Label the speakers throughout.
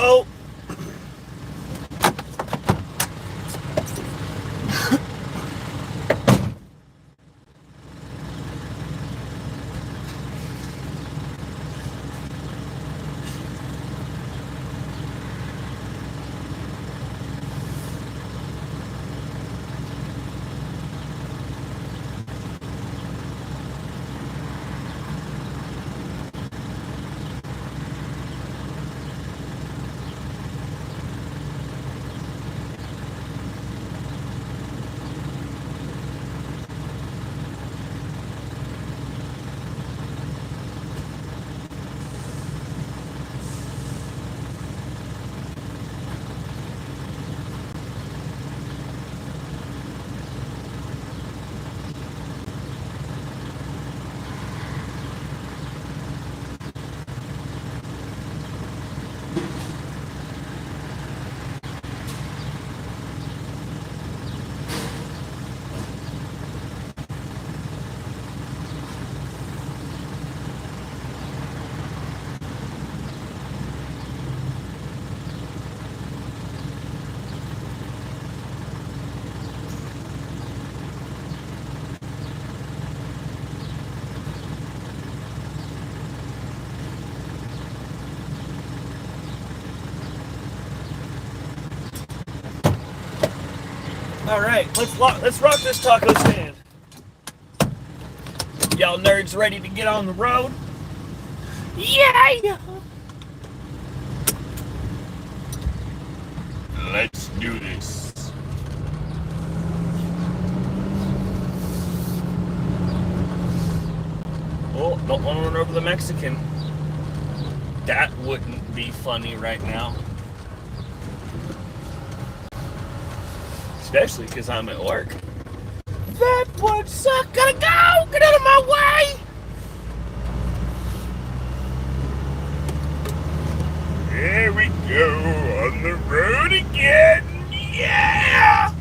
Speaker 1: Uh-oh. All right, let's rock this taco stand. Y'all nerds ready to get on the road? Yeah! Let's do this. Oh, don't want to run over the Mexican. That wouldn't be funny right now. Especially because I'm at work. That would suck. Gotta go! Get out of my way! There we go, on the road again. Yeah!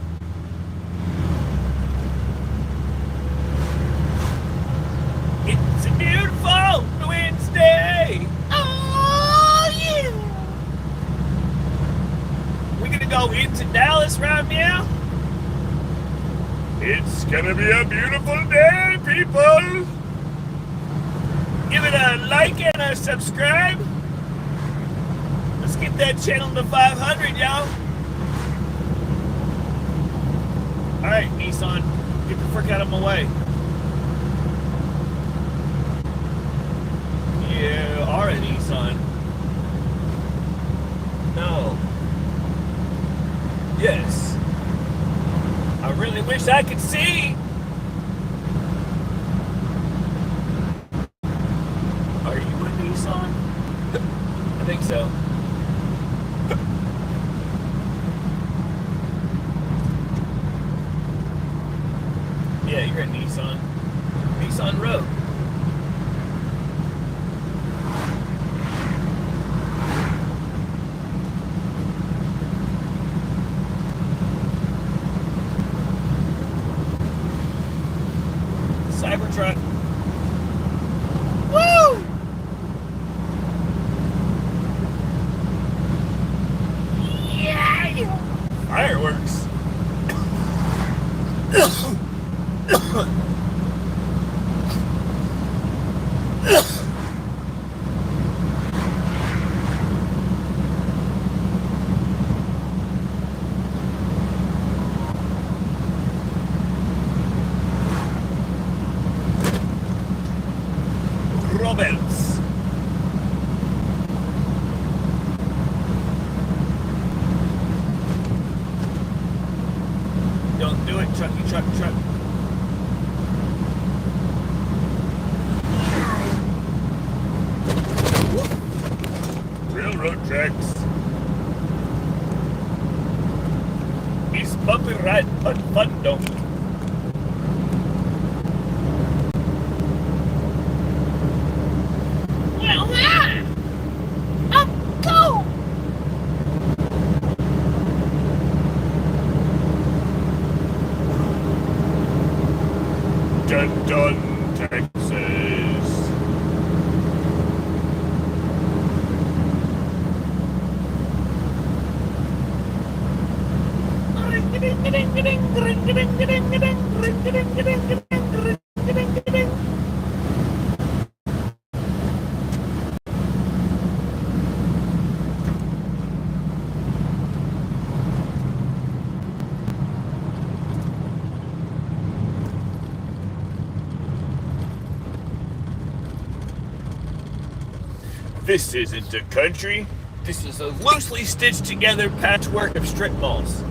Speaker 1: It's a beautiful Wednesday. Oh, yeah! We gonna go into Dallas right now? It's gonna be a beautiful day, people! Give it a like and a subscribe. Let's get that channel to 500, y'all. Alright, Nissan, get the frick out of my way. You are a Nissan. No. Yes. I really wish I could see. Are you a Nissan? I think so. Yeah, you're a Nissan. Nissan Road. Cybertruck. Woo! Yeah! Fireworks. Roberts. Don't do it, Chucky, truck. Railroad tracks. It's bumpy ride, but fun don't. Dun, Texas. This isn't a country. This is a loosely stitched together patchwork of strip malls.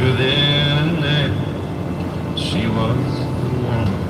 Speaker 2: within it. She was the one.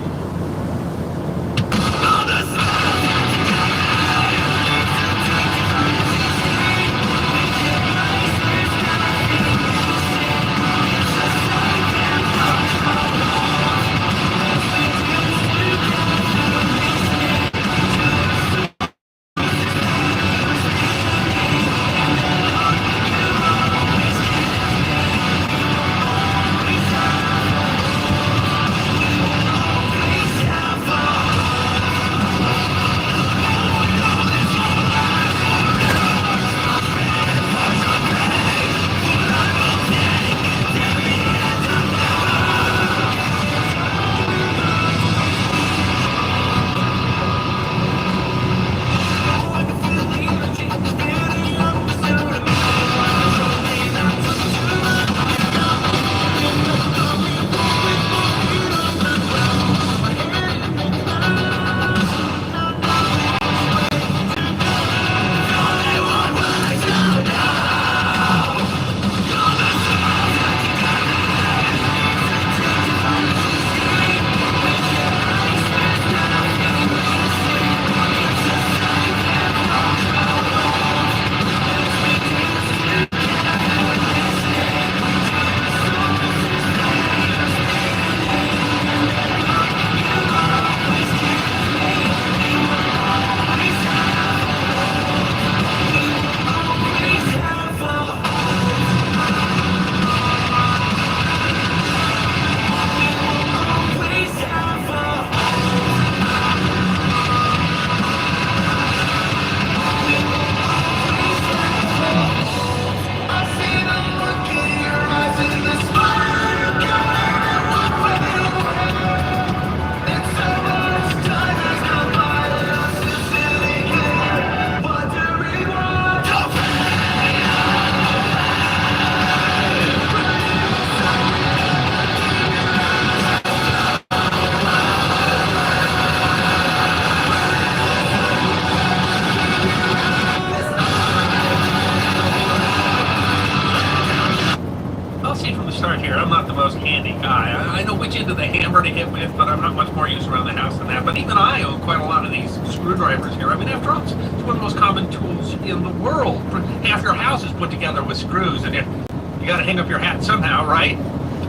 Speaker 3: Here, I'm not the most handy guy. I know which end of the hammer to hit with, but I'm not much more used around the house than that. But even I own quite a lot of these screwdrivers here. I mean, after all, it's one of the most common tools in the world. Half your house is put together with screws, and you got to hang up your hat somehow, right?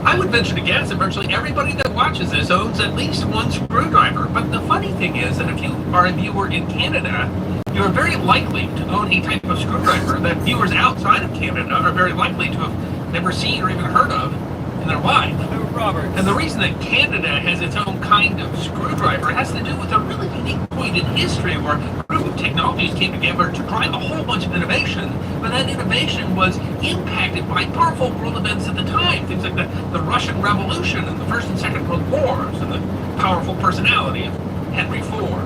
Speaker 3: I would venture to guess that virtually everybody that watches this owns at least one screwdriver. But the funny thing is that if you are a viewer in Canada, you're very likely to own a type of screwdriver that viewers outside of Canada are very likely to have never seen or even heard of in their life.
Speaker 1: Robertson.
Speaker 3: And the reason that Canada has its own kind of screwdriver has to do with a really unique point in history where group technologies came together to drive a whole bunch of innovation, but that innovation was impacted by powerful world events at the time, things like the Russian Revolution and the First and Second World Wars and the powerful personality of Henry Ford.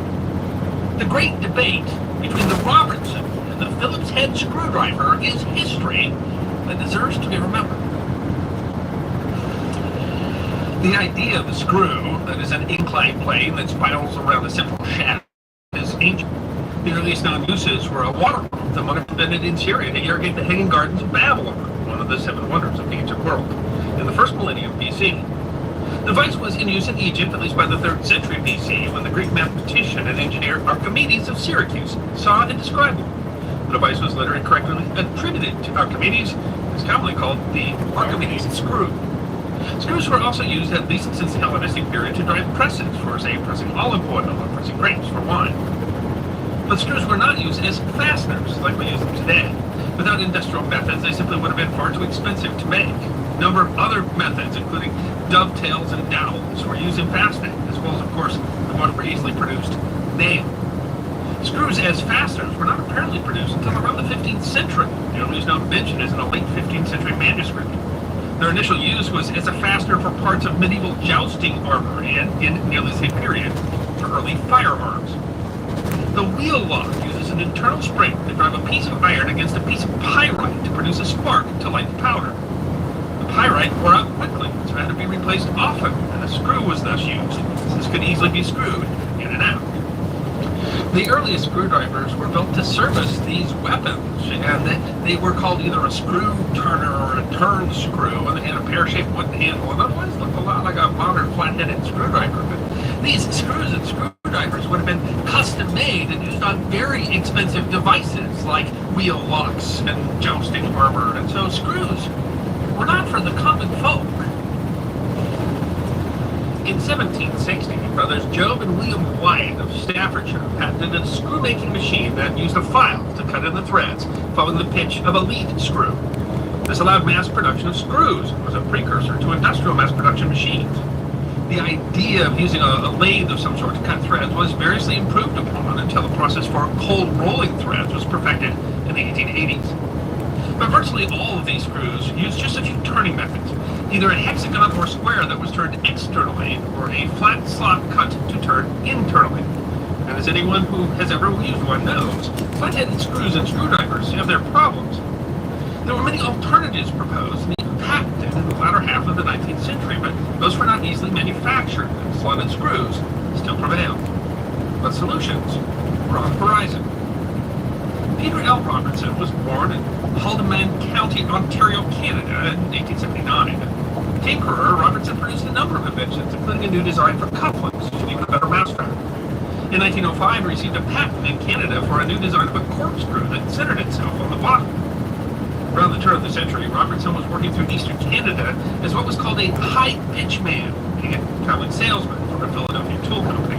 Speaker 3: The great debate between the Robertson and the Phillips head screwdriver is history that deserves to be remembered. The idea of a screw, that is an inclined plane that spirals around a simple shaft, is ancient. The earliest known uses were a water pump that might have been invented in Syria to irrigate the hanging gardens of Babylon, one of the seven wonders of the ancient world, in the first millennium BC. The device was in use in Egypt at least by the 3rd century BC, when the Greek mathematician and engineer Archimedes of Syracuse saw and described it. The device was later incorrectly attributed to Archimedes, is commonly called the Archimedes screw. Screws were also used at least since the Hellenistic period to drive presses for, say, pressing olive oil or pressing grapes for wine. But screws were not used as fasteners like we use them today. Without industrial methods, they simply would have been far too expensive to make. A number of other methods, including dovetails and dowels, were used in fastening, as well as, of course, the much more easily produced nail. Screws as fasteners were not apparently produced until around the 15th century. The earliest known mention is in a late 15th century manuscript. Their initial use was as a fastener for parts of medieval jousting armor and, in nearly the same period, for early firearms. The wheel lock uses an internal spring to drive a piece of iron against a piece of pyrite to produce a spark to light the powder. The pyrite wore out quickly, so it had to be replaced often, and a screw was thus used, since it could easily be screwed in and out. The earliest screwdrivers were built to service these weapons, and they were called either a screw turner or a turn screw, and they had a pear-shaped wooden handle, and otherwise looked a lot like a modern flat-headed screwdriver. But these screws and screwdrivers would have been custom-made and used on very expensive devices like wheel locks and jousting armor, and so screws were not for the common folk. In 1760, brothers Job and William White of Staffordshire patented a screw-making machine that used a file to cut in the threads following the pitch of a lead screw. This allowed mass production of screws and was a precursor to industrial mass production machines. The idea of using a lathe of some sort to cut threads was variously improved upon until the process for cold rolling threads was perfected in the 1880s. But virtually all of these screws used just a few turning methods, either a hexagon or square that was turned externally, or a flat slot cut to turn internally. And as anyone who has ever used one knows, flat-headed screws and screwdrivers have their problems. There were many alternatives proposed and even patented in the latter half of the 19th century, but those were not easily manufactured, and slotted screws still prevailed. But solutions were on the horizon. Peter L. Robertson was born in Haldimand County, Ontario, Canada in 1879. Tinkerer, Robertson produced a number of inventions, including a new design for cufflinks and even a better mousetrap. In 1905, he received a patent in Canada for a new design of a corkscrew that centered itself on the bottom. Around the turn of the century, Robertson was working through eastern Canada as what was called a high-pitch man, being a traveling salesman for a Philadelphia tool company.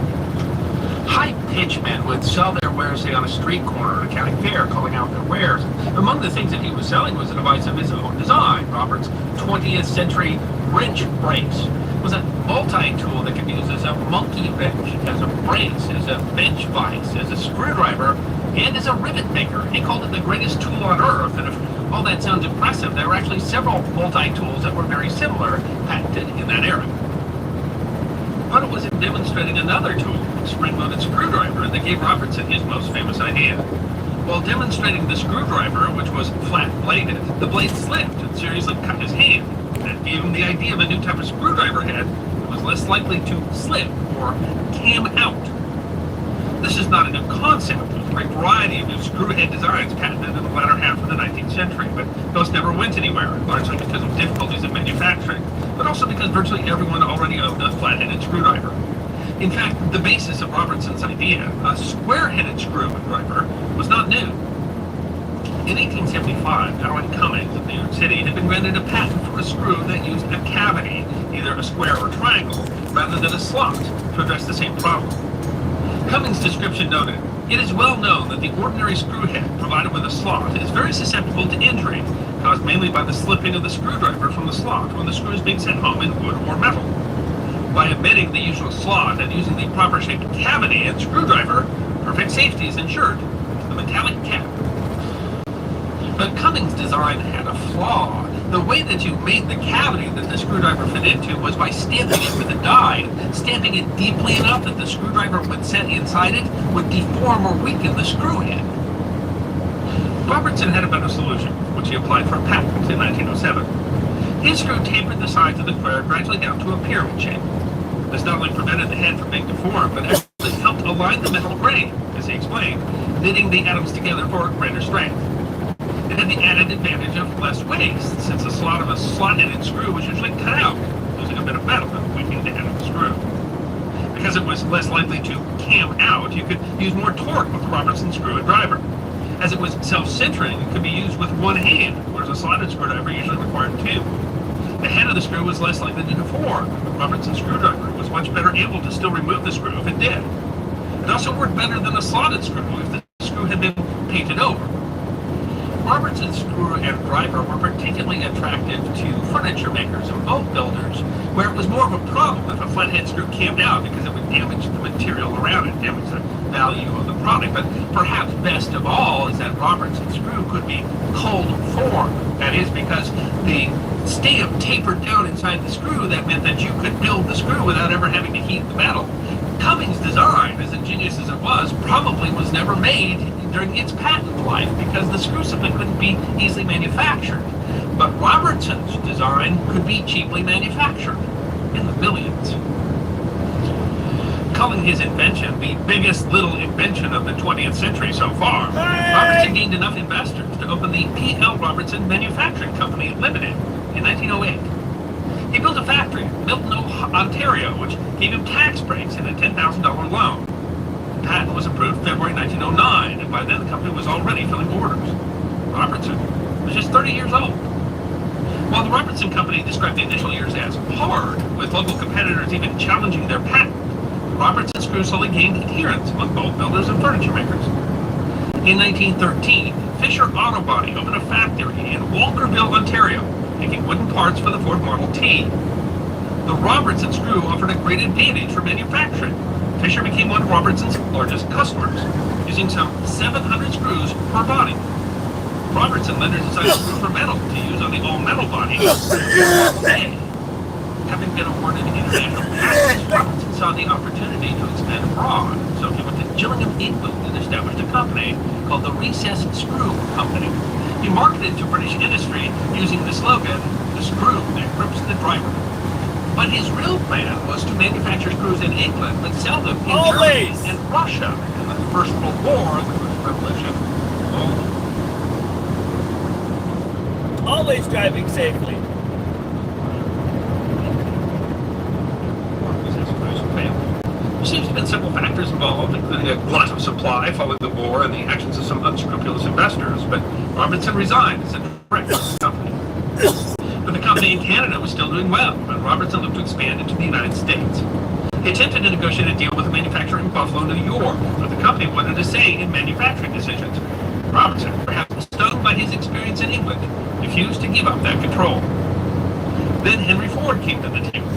Speaker 3: High-pitch men would sell their wares, say, on a street corner at a county fair, calling out their wares. Among the things that he was selling was a device of his own design. Robert's 20th century wrench brace was a multi-tool that could be used as a monkey wrench, as a brace, as a bench vise, as a screwdriver, and as a rivet maker. He called it the greatest tool on earth, and if all that sounds impressive, there were actually several multi-tools that were very similar, patented in that era. But it was in demonstrating another tool, a spring-loaded screwdriver, that gave Robertson his most famous idea. While demonstrating the screwdriver, which was flat-bladed, the blade slipped and seriously cut his hand. That gave him the idea of a new type of screwdriver head that was less likely to slip or cam out. This is not a new concept. There was a great variety of new screw head designs patented in the latter half of the 19th century, but those never went anywhere, largely because of difficulties in manufacturing, but also because virtually everyone already owned a flat-headed screwdriver. In fact, the basis of Robertson's idea, a square-headed screwdriver, was not new. In 1875, Allen Cummings of New York City had been granted a patent for a screw that used a cavity, either a square or triangle, rather than a slot, to address the same problem. Cummings' description noted, "It is well known that the ordinary screw head provided with a slot is very susceptible to injury, caused mainly by the slipping of the screwdriver from the slot when the screw is being set home in wood or metal. By omitting the usual slot and using the proper shaped cavity and screwdriver, perfect safety is ensured to the metallic cap." But Cummings' design had a flaw. The way that you made the cavity that the screwdriver fit into was by stamping it with a die, stamping it deeply enough that the screwdriver, when set inside it, would deform or weaken the screw head. Robertson had a better solution, which he applied for a patent in 1907. His screw tapered the sides of the square gradually down to a pyramid shape. This not only prevented the head from being deformed, but actually helped align the metal grain, as he explained, knitting the atoms together for greater strength. It had the added advantage of less waste, since the slot of a slot-headed screw was usually cut out, losing a bit of metal and weakening the head of the screw. Because it was less likely to cam out, you could use more torque with the Robertson screw and driver. As it was self-centering, it could be used with one hand, whereas a slotted screwdriver usually required two. The head of the screw was less likely to deform. The Robertson screwdriver was much better able to still remove the screw if it did. It also worked better than a slotted screw if the screw had been painted over. Robertson's screw and driver were particularly attractive to furniture makers and boat builders, where it was more of a problem if a flathead screw cammed out because it would damage the material around it, damage the value of the product. But perhaps best of all is that Robertson's screw could be cold formed. That is, because the stamp tapered down inside the screw, that meant that you could build the screw without ever having to heat the metal. Cummings' design, as ingenious as it was, probably was never made during its patent life because the screw simply couldn't be easily manufactured. But Robertson's design could be cheaply manufactured in the millions. calling his invention the biggest little invention of the 20th century so far, Robertson gained enough investors to open the P.L. Robertson Manufacturing Company Limited in 1908. He built a factory in Milton, Ontario, which gave him tax breaks and a $10,000 loan. The patent was approved February 1909, and by then the company was already filling orders. Robertson was just 30 years old. While the Robertson Company described the initial years as hard, with local competitors even challenging their patent, the Robertson screw slowly gained adherence among boat builders and furniture makers. In 1913, Fisher Auto Body opened a factory in Walkerville, Ontario, making wooden parts for the Ford Model T. The Robertson screw offered a great advantage for manufacturing. Fisher became one of Robertson's largest customers, using some 700 screws per body. Robertson later designed a screw for metal to use on the all-metal body. Having been awarded international patents, Robertson saw the opportunity to expand abroad, so he went to Gillingham, England, and established a company called the Recess Screw Company. He marketed to British industry using the slogan, "The screw that grips the driver." But his real plan was to manufacture screws in England, but sell them in Germany and Russia. In the First World War, the First Revolution,
Speaker 1: always driving safely.
Speaker 3: There seems to have been several factors involved, including a glut of supply following the war and the actions of some unscrupulous investors, but Robertson resigned as a director of the company. But the company in Canada was still doing well, and Robertson looked to expand into the United States. He attempted to negotiate a deal with a manufacturer in Buffalo, New York, but the company wanted a say in manufacturing decisions. Robertson, perhaps stung by his experience in England, refused to give up that control. Then Henry Ford came to the table.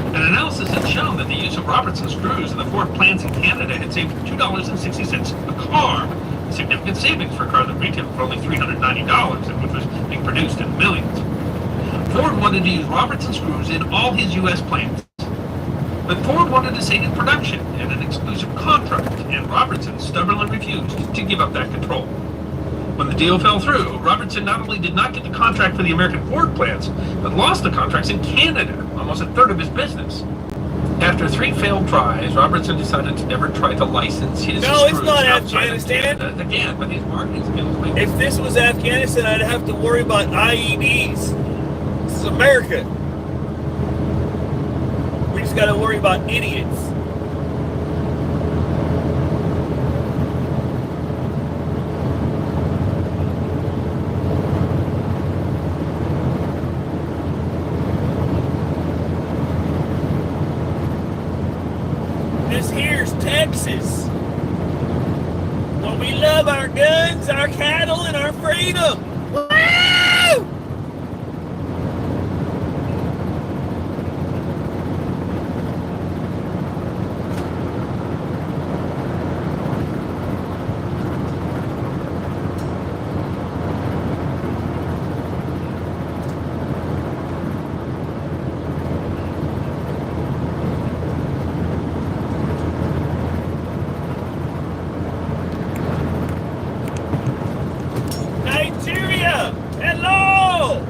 Speaker 3: An analysis had shown that the use of Robertson screws in the Ford plants in Canada had saved $2.60 a car, a significant savings for a car that retailed for only $390 and which was being produced in millions. Ford wanted to use Robertson screws in all his U.S. plants. But Ford wanted to say in production and an exclusive contract, and Robertson stubbornly refused to give up that control. When the deal fell through, Robertson not only did not get the contract for the American Ford plants, but lost the contracts in Canada, almost a third of his business. After 3 failed tries, Robertson decided to never try to license his screws
Speaker 1: it's not
Speaker 3: outside
Speaker 1: Afghanistan.
Speaker 3: of Canada again, but his marketing skills made
Speaker 1: If this was Afghanistan, I'd have to worry about IEDs. This is America. We just got to worry about idiots. This here's Texas. Well, we love our guns, our cattle, and our freedom. Woo! Nigeria! Hello!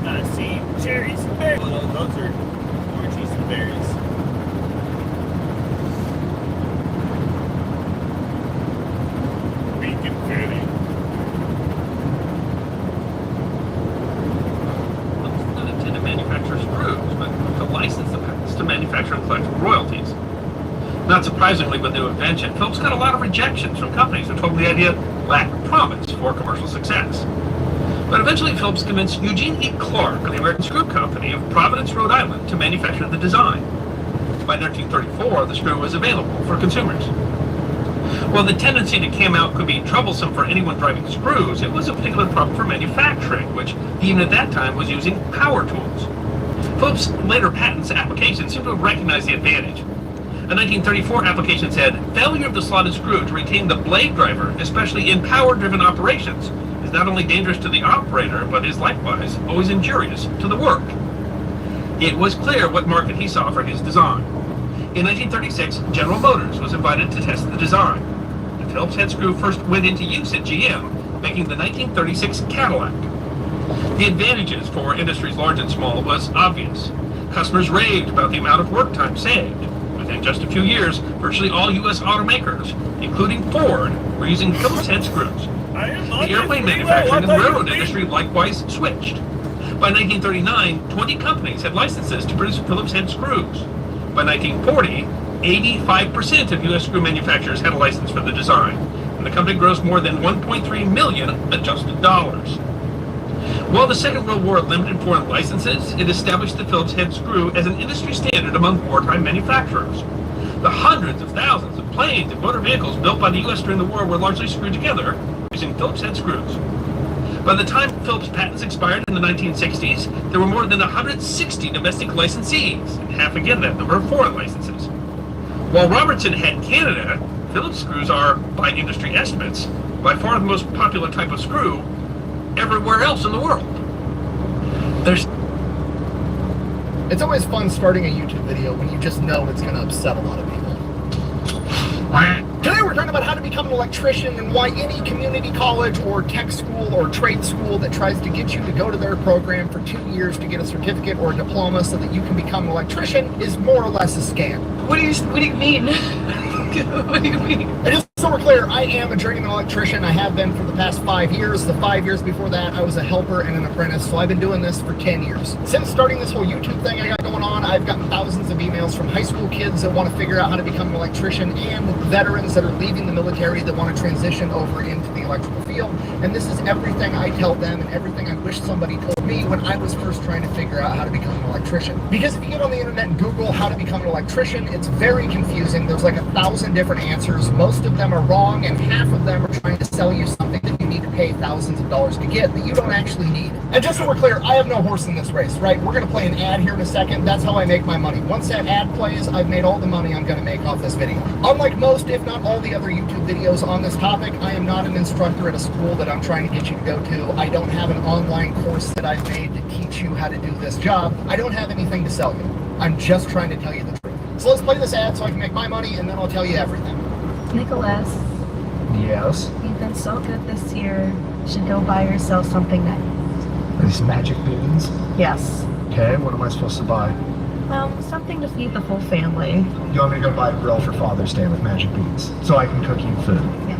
Speaker 1: I see cherries and berries. Oh, those are oranges and berries. Beacon Ferry.
Speaker 3: not intended to manufacture screws, but to license the patents to manufacture and collect royalties. Not surprisingly, with new invention, Phillips got a lot of rejections from companies who told the idea lacked promise for commercial success. But eventually Phillips convinced Eugene E. Clark of the American Screw Company of Providence, Rhode Island to manufacture the design. By 1934, the screw was available for consumers. While the tendency to cam out could be troublesome for anyone driving screws, it was a particular problem for manufacturing, which even at that time was using power tools. Phillips' later patents application seemed to have recognized the advantage. A 1934 application said, failure of the slotted screw to retain the blade driver, especially in power-driven operations, is is not only dangerous to the operator, but is likewise always injurious to the work. It was clear what market he saw for his design. In 1936, General Motors was invited to test the design. The Phillips head screw first went into use at GM, making the 1936 Cadillac. The advantages for industries large and small was obvious. Customers raved about the amount of work time saved. Within just a few years, virtually all U.S. automakers, including Ford, were using Phillips head screws. The airplane manufacturing and railroad industry likewise switched. By 1939, 20 companies had licenses to produce Phillips head screws. By 1940, 85% of U.S. screw manufacturers had a license for the design, and the company grossed more than $1.3 million adjusted dollars. While the Second World War limited foreign licenses, it established the Phillips head screw as an industry standard among wartime manufacturers. The hundreds of thousands of planes and motor vehicles built by the U.S. during the war were largely screwed together using Phillips head screws. By the time Phillips patents expired in the 1960s, there were more than 160 domestic licensees, and half again that number of foreign licenses. While Robertson had Canada, Phillips screws are, by industry estimates, by far the most popular type of screw everywhere else in the world.
Speaker 4: It's always fun starting a YouTube video when you just know it's going to upset a lot of people. Today we're talking about how to become an electrician and why any community college or tech school or trade school that tries to get you to go to their program for 2 years to get a certificate or a diploma so that you can become an electrician is more or less a scam.
Speaker 5: What do you mean? What do you mean?
Speaker 4: And just so we're clear, I am a journeyman electrician. I have been for the past 5 years. The 5 years before that, I was a helper and an apprentice, so I've been doing this for 10 years. Since starting this whole YouTube thing I got going on, I've gotten thousands of emails from high school kids that want to figure out how to become an electrician and veterans that are leaving the military that want to transition over into the electrical field. And this is everything I tell them and everything I wish somebody told me when I was first trying to figure out how to become an electrician. Because if you get on the internet and Google how to become an electrician, it's very confusing. There's like 1,000 different answers. Most of them are wrong, and half of them are trying to sell you something that you need to pay thousands of dollars to get that you don't actually need. And just so we're clear, I have no horse in this race, right? We're going to play an ad here in a second. That's how I make my money. Once that ad plays, I've made all the money I'm going to make off this video. Unlike most, if not all the other YouTube videos on this topic, I am not an instructor at a school that I'm trying to get you to go to. I don't have an online course that I've made to teach you how to do this job. I don't have anything to sell you. I'm just trying to tell you the truth. So let's play this ad so I can make my money, and then I'll tell you everything.
Speaker 5: Nicholas,
Speaker 4: Yes?
Speaker 5: you've been so good this year. You should go buy yourself something nice.
Speaker 4: These magic beans?
Speaker 5: Yes.
Speaker 4: Okay, what am I supposed to buy?
Speaker 5: Something to feed the whole family.
Speaker 4: You want me to go buy a grill for Father's Day with magic beans so I can cook you food?
Speaker 5: Yes.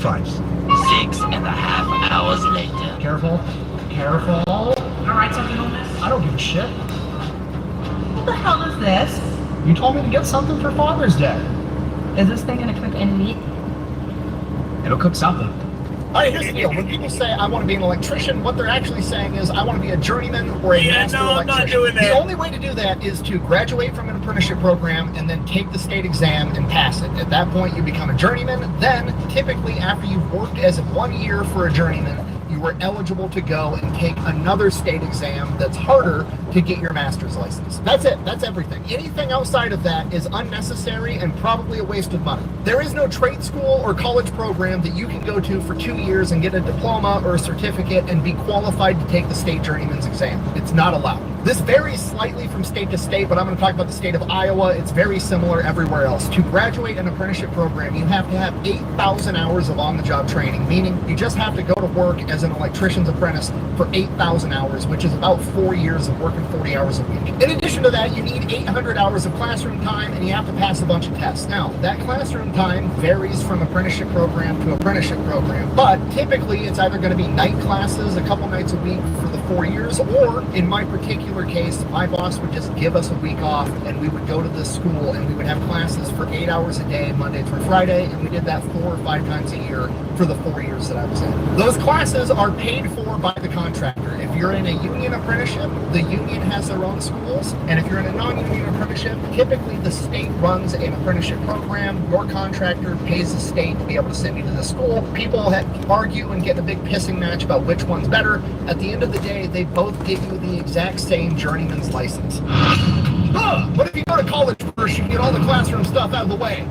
Speaker 4: Fine.
Speaker 6: 6.5 hours later.
Speaker 4: Careful. Careful.
Speaker 5: Alright, something on this?
Speaker 4: I don't give a shit.
Speaker 5: What the hell is this?
Speaker 4: You told me to get something for Father's Day.
Speaker 5: Is this thing gonna cook any meat?
Speaker 4: It'll cook something. All right, here's the deal. When people say, I want to be an electrician, what they're actually saying is, I want to be a journeyman or a master
Speaker 1: I'm
Speaker 4: electrician.
Speaker 1: not doing that.
Speaker 4: The only way to do that is to graduate from an apprenticeship program and then take the state exam and pass it. At that point, you become a journeyman. Then, typically, after you've worked as 1 year for a journeyman, you are eligible to go and take another state exam that's harder to get your master's license. That's it. That's everything. Anything outside of that is unnecessary and probably a waste of money. There is no trade school or college program that you can go to for 2 years and get a diploma or a certificate and be qualified to take the state journeyman's exam. It's not allowed. This varies slightly from state to state, but I'm going to talk about the state of Iowa. It's very similar everywhere else. To graduate an apprenticeship program, you have to have 8,000 hours of on-the-job training, meaning you just have to go to work as an electrician's apprentice for 8,000 hours, which is about 4 years of working 40 hours a week. In addition to that, you need 800 hours of classroom time, and you have to pass a bunch of tests. Now, that classroom time varies from apprenticeship program to apprenticeship program, but typically it's either going to be night classes a couple nights a week for the 4 years, or in my particular case, my boss would just give us a week off and we would go to this school and we would have classes for 8 hours a day, Monday through Friday, and we did that 4 or 5 times a year for the 4 years that I was in. Those classes are paid for by the contractor. If you're in a union apprenticeship, the union has their own schools, and if you're in a non-union apprenticeship, typically the state runs an apprenticeship program. Your contractor pays the state to be able to send you to the school. People argue and get in a big pissing match about which one's better. At the end of the day, they both give you the exact same journeyman's license. But if you go to college first, you get all the classroom stuff out of the way.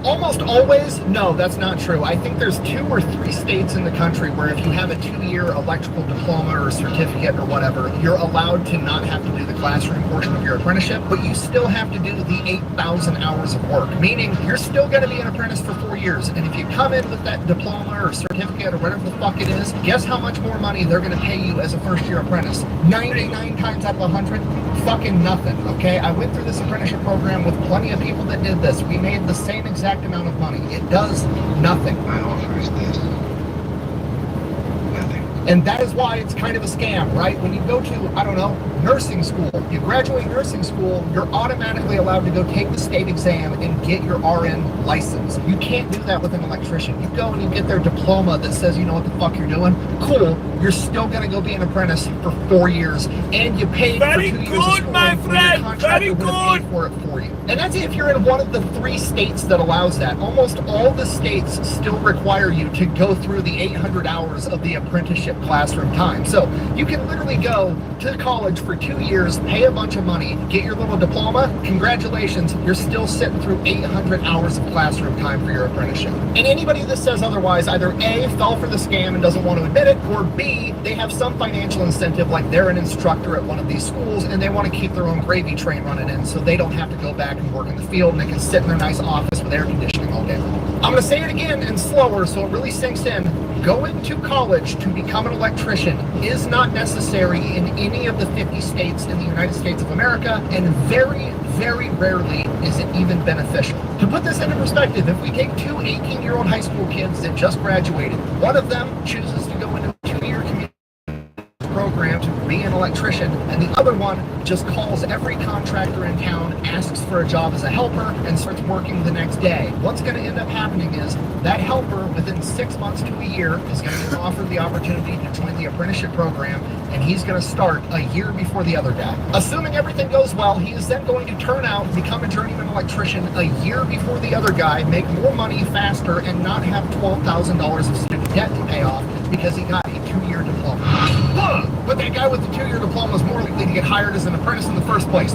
Speaker 4: Almost always, no, that's not true. I think there's 2 or 3 states in the country where if you have a 2-year electrical diploma or certificate or whatever, you're allowed to not have to do the classroom portion of your apprenticeship, but you still have to do the 8,000 hours of work, meaning you're still going to be an apprentice for 4 years. And if you come in with that diploma or certificate or whatever the fuck it is, guess how much more money they're going to pay you as a first-year apprentice? 99 times out of 100, fucking nothing, okay? I went through this apprenticeship program with plenty of people that did this. We made the same exact amount of money. It does nothing.
Speaker 7: My offer is this. Nothing.
Speaker 4: And that is why it's kind of a scam, right? When you go to, I don't know, nursing school, you graduate nursing school, you're automatically allowed to go take the state exam and get your RN license. You can't do that with an electrician. You go and you get their diploma that says you know what the fuck you're doing. Cool. You're still going to go be an apprentice for 4 years, and you paid for 2 years of school.
Speaker 1: My friend. Very
Speaker 4: Your contractor
Speaker 1: good.
Speaker 4: pay for it for you. And that's if you're in one of the 3 states that allows that. Almost all the states still require you to go through the 800 hours of the apprenticeship classroom time. So you can literally go to college for 2 years, pay a bunch of money, get your little diploma. Congratulations, you're still sitting through 800 hours of classroom time for your apprenticeship. And anybody that says otherwise either A, fell for the scam and doesn't want to admit it, or B, they have some financial incentive, like they're an instructor at one of these schools and they want to keep their own gravy train running in so they don't have to go back and work in the field and they can sit in their nice office with air conditioning all day long. I'm going to say it again and slower so it really sinks in. Going to college to become an electrician is not necessary in any of the 50 states in the United States of America, and very, very rarely is it even beneficial. To put this into perspective, if we take 2 18-year-old high school kids that just graduated, one of them chooses to go into a 2-year community program to be an electrician, and the other one just calls every contractor in town, asks for a job as a helper, and starts working the next day. What's going to end up happening is that helper, within 6 months to a year, is going to get offered the opportunity to join the apprenticeship program, and he's going to start a year before the other guy. Assuming everything goes well, he is then going to turn out, become a journeyman electrician a year before the other guy, make more money faster, and not have $12,000 of student debt to pay off because he got a 2-year diploma. But that guy with the 2-year diploma is more likely to get hired as an apprentice in the first place.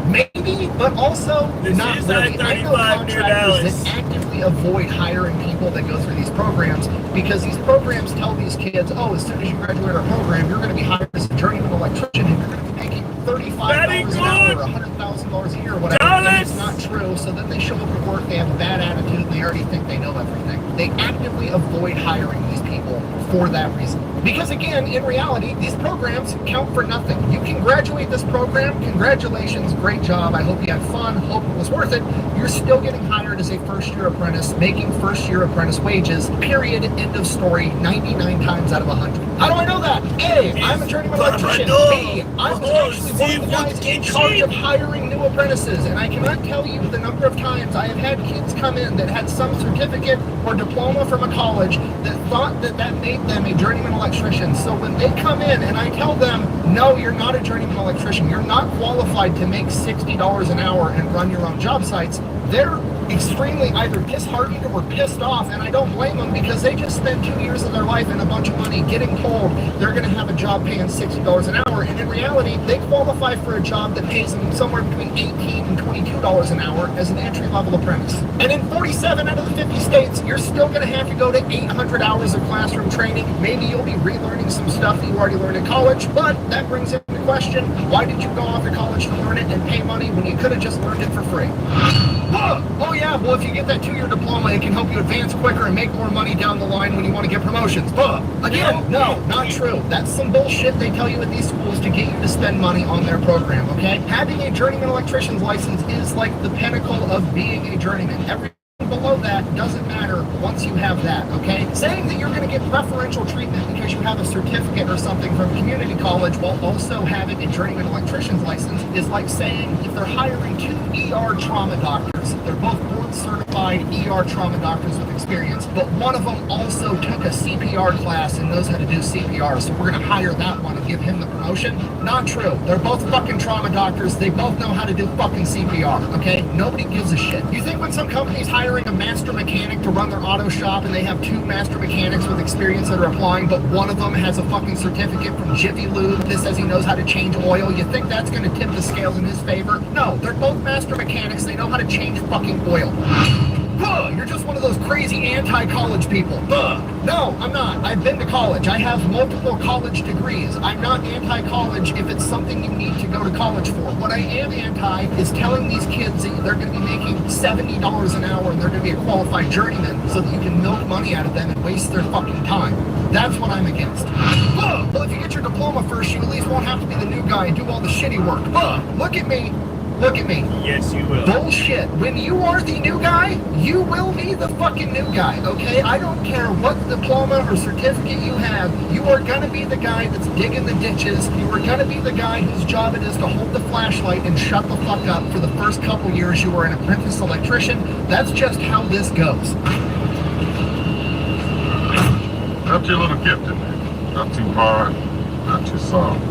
Speaker 4: Maybe, but also
Speaker 1: This
Speaker 4: not
Speaker 1: is
Speaker 4: really. I know
Speaker 1: I-35 near
Speaker 4: contractors
Speaker 1: Dallas.
Speaker 4: that actively avoid hiring people that go through these programs because these programs tell these kids, oh, as soon as you graduate our program, you're going to be hired as a journeyman electrician and you're going to be making $35 an hour, $100,000 a year, whatever. And it's not true. So then they show up at work, they have a bad attitude, and they already think they know everything. They actively avoid hiring these people for that reason. Because again, in reality, these programs count for nothing. You can graduate this program, congratulations, great job, I hope you had fun, hope it was worth it. You're still getting hired as a first-year apprentice, making first-year apprentice wages, period, end of story, 99 times out of 100. How do I know that? A, I'm a journeyman electrician. B, I'm actually one of the guys in charge of hiring new apprentices, and I cannot tell you the number of times I have had kids come in that had some certificate or diploma from a college that thought that that made them a journeyman electrician. So when they come in and I tell them, no, you're not a journeyman electrician, you're not qualified to make $60 an hour and run your own job sites, they're extremely either disheartened or pissed off, and I don't blame them because they just spent 2 years of their life and a bunch of money getting told they're going to have a job paying $60 an hour, and in reality, they qualify for a job that pays them somewhere between $18 and $22 an hour as an entry-level apprentice. And in 47 out of the 50 states, you're still going to have to go to 800 hours of classroom training. Maybe you'll be relearning some stuff that you already learned in college, but that brings into question, why did you go off to college to learn it and pay money when you could have just learned it for free? Oh yeah, well if you get that 2-year diploma, it can help you advance quicker and make more money down the line when you want to get promotions. Again, no, not true. That's some bullshit they tell you at these schools to get you to spend money on their program, okay? Having a journeyman electrician's license is like the pinnacle of being a journeyman. Everything below that doesn't matter once you have that, okay? Saying that you're going to get preferential treatment because you have a certificate or something from community college while also having a journeyman electrician's license is like saying if they're hiring 2 ER trauma doctors doctors. They're both board-certified ER trauma doctors with experience, but one of them also took a CPR class and knows how to do CPR, so we're going to hire that one and give him the promotion. Not true. They're both fucking trauma doctors. They both know how to do fucking CPR, okay? Nobody gives a shit. You think when some company's hiring a master mechanic to run their auto shop and they have two master mechanics with experience that are applying, but one of them has a fucking certificate from Jiffy Lube that says he knows how to change oil, you think that's going to tip the scales in his favor? No, they're both master mechanics. They know how to change fucking oil. Ugh, you're just one of those crazy anti-college people. Ugh. No, I'm not. I've been to college. I have multiple college degrees. I'm not anti-college if it's something you need to go to college for. What I am anti is telling these kids that they're going to be making $70 an hour and they're going to be a qualified journeyman so that you can milk money out of them and waste their fucking time. That's what I'm against. Ugh. Well, if you get your diploma first, you at least won't have to be the new guy and do all the shitty work. Ugh. Look at me. Look at me.
Speaker 1: Yes, you will.
Speaker 4: Bullshit. When you are the new guy, you will be the fucking new guy, okay? I don't care what diploma or certificate you have. You are going to be the guy that's digging the ditches. You are going to be the guy whose job it is to hold the flashlight and shut the fuck up for the first couple years you are an apprentice electrician. That's just how this goes.
Speaker 7: Got your little gift in there. Not too hard, not too soft.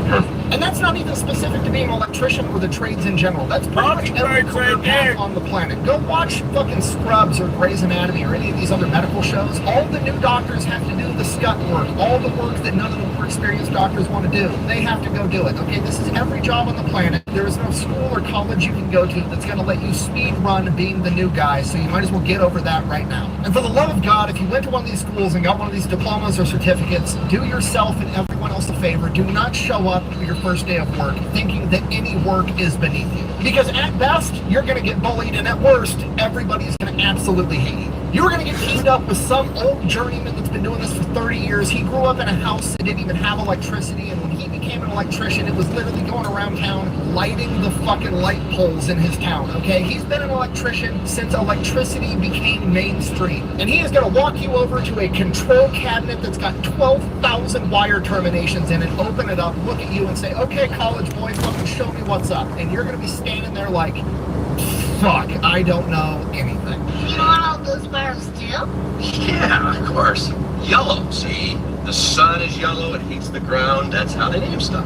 Speaker 7: Perfect.
Speaker 4: And that's not even specific to being an electrician or the trades in general. That's pretty much every career path on the planet. Go watch fucking Scrubs or Grey's Anatomy or any of these other medical shows. All the new doctors have to do the scut work. All the work that none of the more experienced doctors want to do. They have to go do it. Okay, this is every job on the planet. There is no school or college you can go to that's going to let you speed run being the new guy, so you might as well get over that right now. And for the love of God, if you went to one of these schools and got one of these diplomas or certificates, do yourself and everyone else a favor. Do not show up for your first day of work thinking that any work is beneath you. Because at best, you're going to get bullied, and at worst, everybody's going to absolutely hate you. You're going to get teamed up with some old journeyman that's been doing this for 30 years. He grew up in a house that didn't even have electricity, and when he became an electrician, it was literally going around town lighting the fucking light poles in his town, okay? He's been an electrician since electricity became mainstream. And he is going to walk you over to a control cabinet that's got 12,000 wire terminations in it, open it up, look at you and say, okay, college boy, fucking show me what's up. And you're going to be standing there like, fuck, I don't know anything.
Speaker 8: You know what all those wires do?
Speaker 9: Yeah, of course. Yellow, see? The sun is yellow, it heats the ground. That's how they name stuff.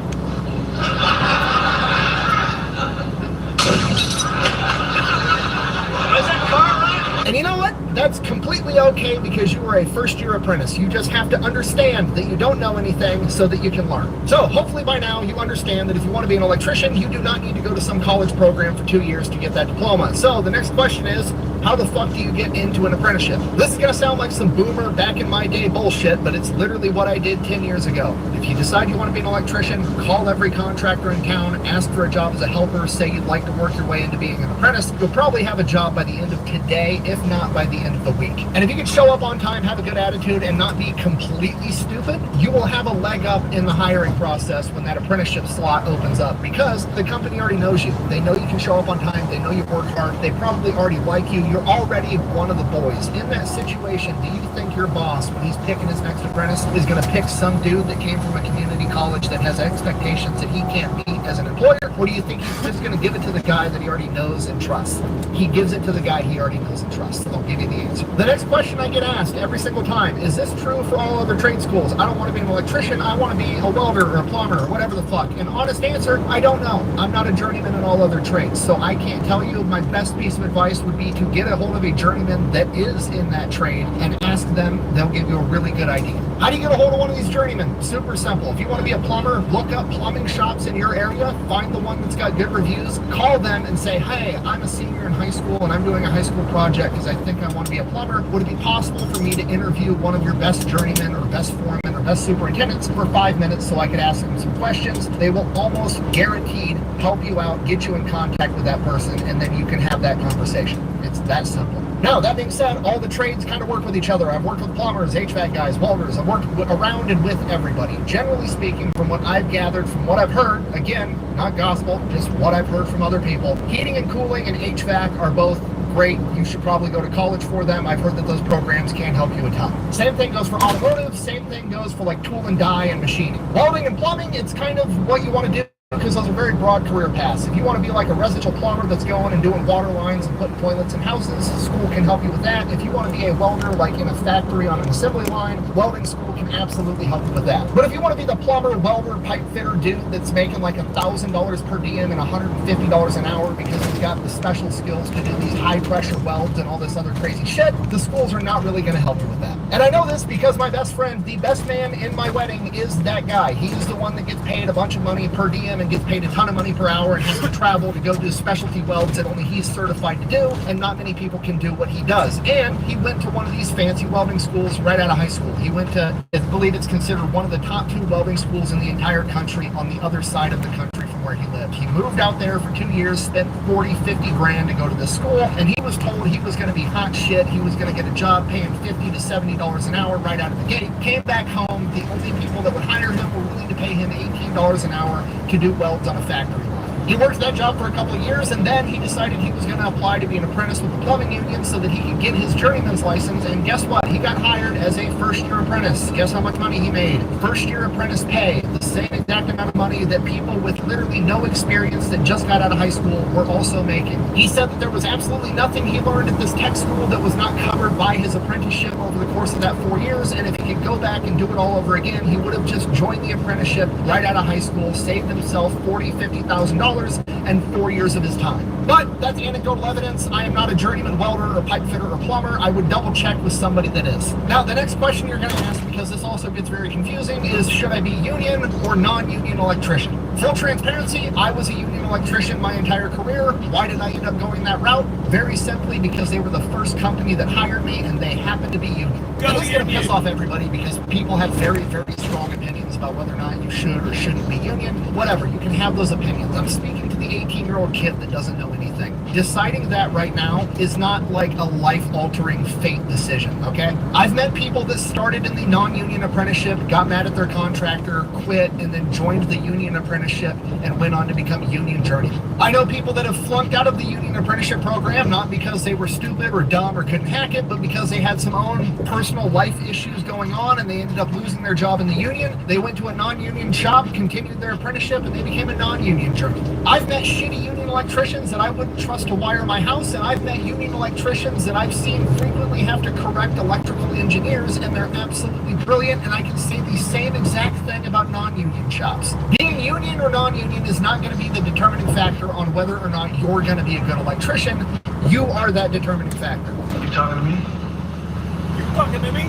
Speaker 9: Was that car right?
Speaker 4: And you know what? That's completely okay because you are a first-year apprentice. You just have to understand that you don't know anything so that you can learn. So hopefully by now you understand that if you want to be an electrician, you do not need to go to some college program for 2 years to get that diploma. So the next question is, how the fuck do you get into an apprenticeship? This is going to sound like some boomer back in my day bullshit, but it's literally what I did 10 years ago. If you decide you want to be an electrician, call every contractor in town, ask for a job as a helper, say you'd like to work your way into being an apprentice. You'll probably have a job by the end of today, if not by the end of the week. And if you can show up on time, have a good attitude, and not be completely stupid, you will have a leg up in the hiring process when that apprenticeship slot opens up, because the company already knows you. They know you can show up on time. They know you work hard. They probably already like you. You're already one of the boys. In that situation, do you think your boss, when he's picking his next apprentice, is going to pick some dude that came from a community college that has expectations that he can't meet as an employer? Or do you think he's just going to give it to the guy that he already knows and trusts? He gives it to the guy he already knows and trusts. I'll give you the answer. The next question I get asked every single time, is this true for all other trade schools? I don't want to be an electrician. I want to be a welder or a plumber or whatever the fuck. An honest answer, I don't know. I'm not a journeyman in all other trades, so I can't tell you. My best piece of advice would be to get a hold of a journeyman that is in that trade and ask them. They'll give you a really good idea. How do you get a hold of one of these journeymen? Super simple. If you want to be a plumber, look up plumbing shops in your area, find the one that's got good reviews, call them and say, hey, I'm a senior in high school and I'm doing a high school project because I think I want to be a plumber. Would it be possible for me to interview one of your best journeymen or best foremen or best superintendents for 5 minutes so I could ask them some questions? They will almost guaranteed help you out, get you in contact with that person, and then you can have that conversation. It's that simple. Now, that being said, all the trades kind of work with each other. I've worked with plumbers, HVAC guys, welders. I've worked around and with everybody. Generally speaking, from what I've gathered, from what I've heard, again, not gospel, just what I've heard from other people, heating and cooling and HVAC are both great. You should probably go to college for them. I've heard that those programs can help you a ton. Same thing goes for automotive. Same thing goes for like tool and die and machining. Welding and plumbing, it's kind of what you want to do. because those are very broad career paths. If you want to be like a residential plumber that's going and doing water lines and putting toilets in houses, school can help you with that. If you want to be a welder, like in a factory on an assembly line, welding school can absolutely help you with that. But if you want to be the plumber, welder, pipe fitter dude that's making like $1,000 per diem and $150 an hour because he's got the special skills to do these high pressure welds and all this other crazy shit, the schools are not really going to help you with that. And I know this because my best friend, the best man in my wedding, is that guy. He's the one that gets paid a bunch of money per diem and gets paid a ton of money per hour and has to travel to go do specialty welds that only he's certified to do, and not many people can do what he does. And he went to one of these fancy welding schools right out of high school. He went to, I believe it's considered one of the top 2 welding schools in the entire country on the other side of the country from where he lived. He moved out there for 2 years, spent 40, 50 grand to go to this school, and he was told he was going to be hot shit. He was going to get a job paying $50 to $70 an hour right out of the gate. Came back home. The only people that would hire him were willing to pay him $18 an hour to do welds on a factory line. He worked that job for a couple of years, and then he decided he was going to apply to be an apprentice with the plumbing union so that he could get his journeyman's license. And guess what? He got hired as a first-year apprentice. Guess how much money he made? First-year apprentice pay, the same exact amount of money that people with literally no experience that just got out of high school were also making. He said that there was absolutely nothing he learned at this tech school that was not covered by his apprenticeship over the course of that 4 years, and if he could go back and do it all over again, he would have just joined the apprenticeship right out of high school, saved himself $40,000, $50,000 and 4 years of his time. But that's anecdotal evidence. I am not a journeyman welder or pipe fitter or plumber. I would double check with somebody that is. Now, the next question you're going to ask, because this also gets very confusing, is should I be union or non-union electrician? Full transparency, I was a union electrician my entire career. Why did I end up going that route? Very simply because they were the first company that hired me and they happened to be union. Now, this is going to piss off everybody because people have very, very strong opinions about whether or not you should or shouldn't be union. Whatever, you can have those opinions. I'm speaking to the 18-year-old kid that doesn't know anything. Deciding that right now is not like a life-altering fate decision, okay? I've met people that started in the non-union apprenticeship, got mad at their contractor, quit, and then joined the union apprenticeship and went on to become union journeymen. I know people that have flunked out of the union apprenticeship program, not because they were stupid or dumb or couldn't hack it, but because they had some own personal life issues going on and they ended up losing their job in the union. They went to a non-union shop, continued their apprenticeship, and they became a non-union journeyman. I've met shitty union electricians that I wouldn't trust to wire my house, and I've met union electricians that I've seen frequently have to correct electrical engineers, and they're absolutely brilliant, and I can say the same exact thing about non-union shops. Being union or non-union is not going to be the determining factor on whether or not you're going to be a good electrician. You are that determining factor.
Speaker 3: You talking to me?
Speaker 1: You're talking to me?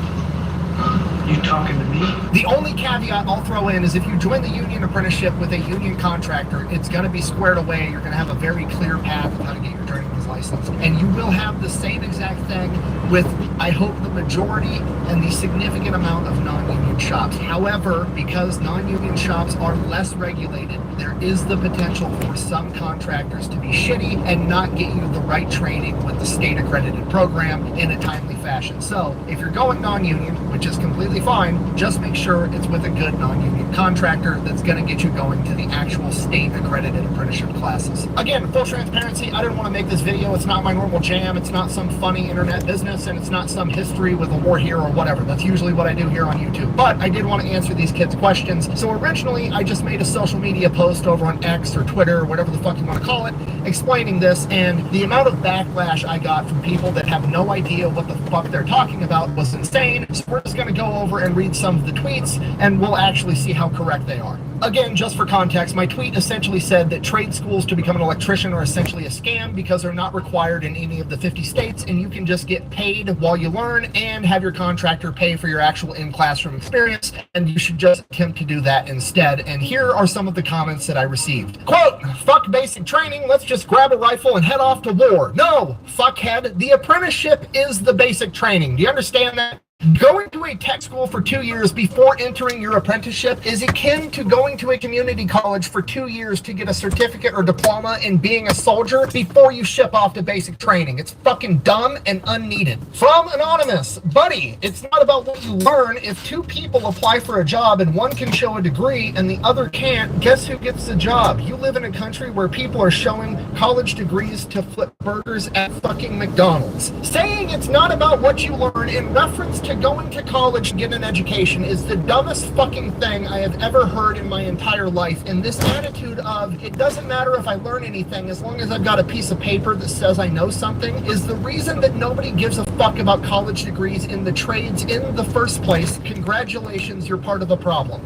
Speaker 3: You talking to me?
Speaker 4: The only caveat I'll throw in is if you join the union apprenticeship with a union contractor, it's going to be squared away. You're going to have a very clear path of how to get your journeyman's license. And you will have the same exact thing with, I hope, the majority and the significant amount of non-union shops. However, because non-union shops are less regulated, there is the potential for some contractors to be shitty and not get you the right training with the state accredited program in a timely fashion. So if you're going non-union, which is completely fine, just make sure it's with a good non-union contractor that's going to get you going to the actual state accredited apprenticeship classes. Again, full transparency, I didn't want to make this video. It's not my normal jam. It's not some funny internet business, and it's not some history with a war hero or whatever. That's usually what I do here on YouTube. But I did want to answer these kids' questions. So originally, I just made a social media post over on X or Twitter or whatever the fuck you want to call it, explaining this, and the amount of backlash I got from people that have no idea what the fuck they're talking about was insane. So we're just going to go over and read some of the tweets, and we'll actually see how correct they are. Again, just for context, my tweet essentially said that trade schools to become an electrician are essentially a scam because they're not required in any of the 50 states, and you can just get paid while you learn and have your contractor pay for your actual in-classroom experience, and you should just attempt to do that instead. And here are some of the comments that I received. Quote, fuck basic training, let's just grab a rifle and head off to war. No, fuckhead, the apprenticeship is the basic training. Do you understand that? Going to a tech school for 2 years before entering your apprenticeship is akin to going to a community college for 2 years to get a certificate or diploma in being a soldier before you ship off to basic training. It's fucking dumb and unneeded. From Anonymous, buddy, it's not about what you learn. If 2 people apply for a job and one can show a degree and the other can't, guess who gets the job? You live in a country where people are showing college degrees to flip burgers at fucking McDonald's. Saying it's not about what you learn in reference to to going to college and getting an education is the dumbest fucking thing I have ever heard in my entire life. And this attitude of, it doesn't matter if I learn anything as long as I've got a piece of paper that says I know something, is the reason that nobody gives a fuck about college degrees in the trades in the first place. Congratulations, you're part of the problem.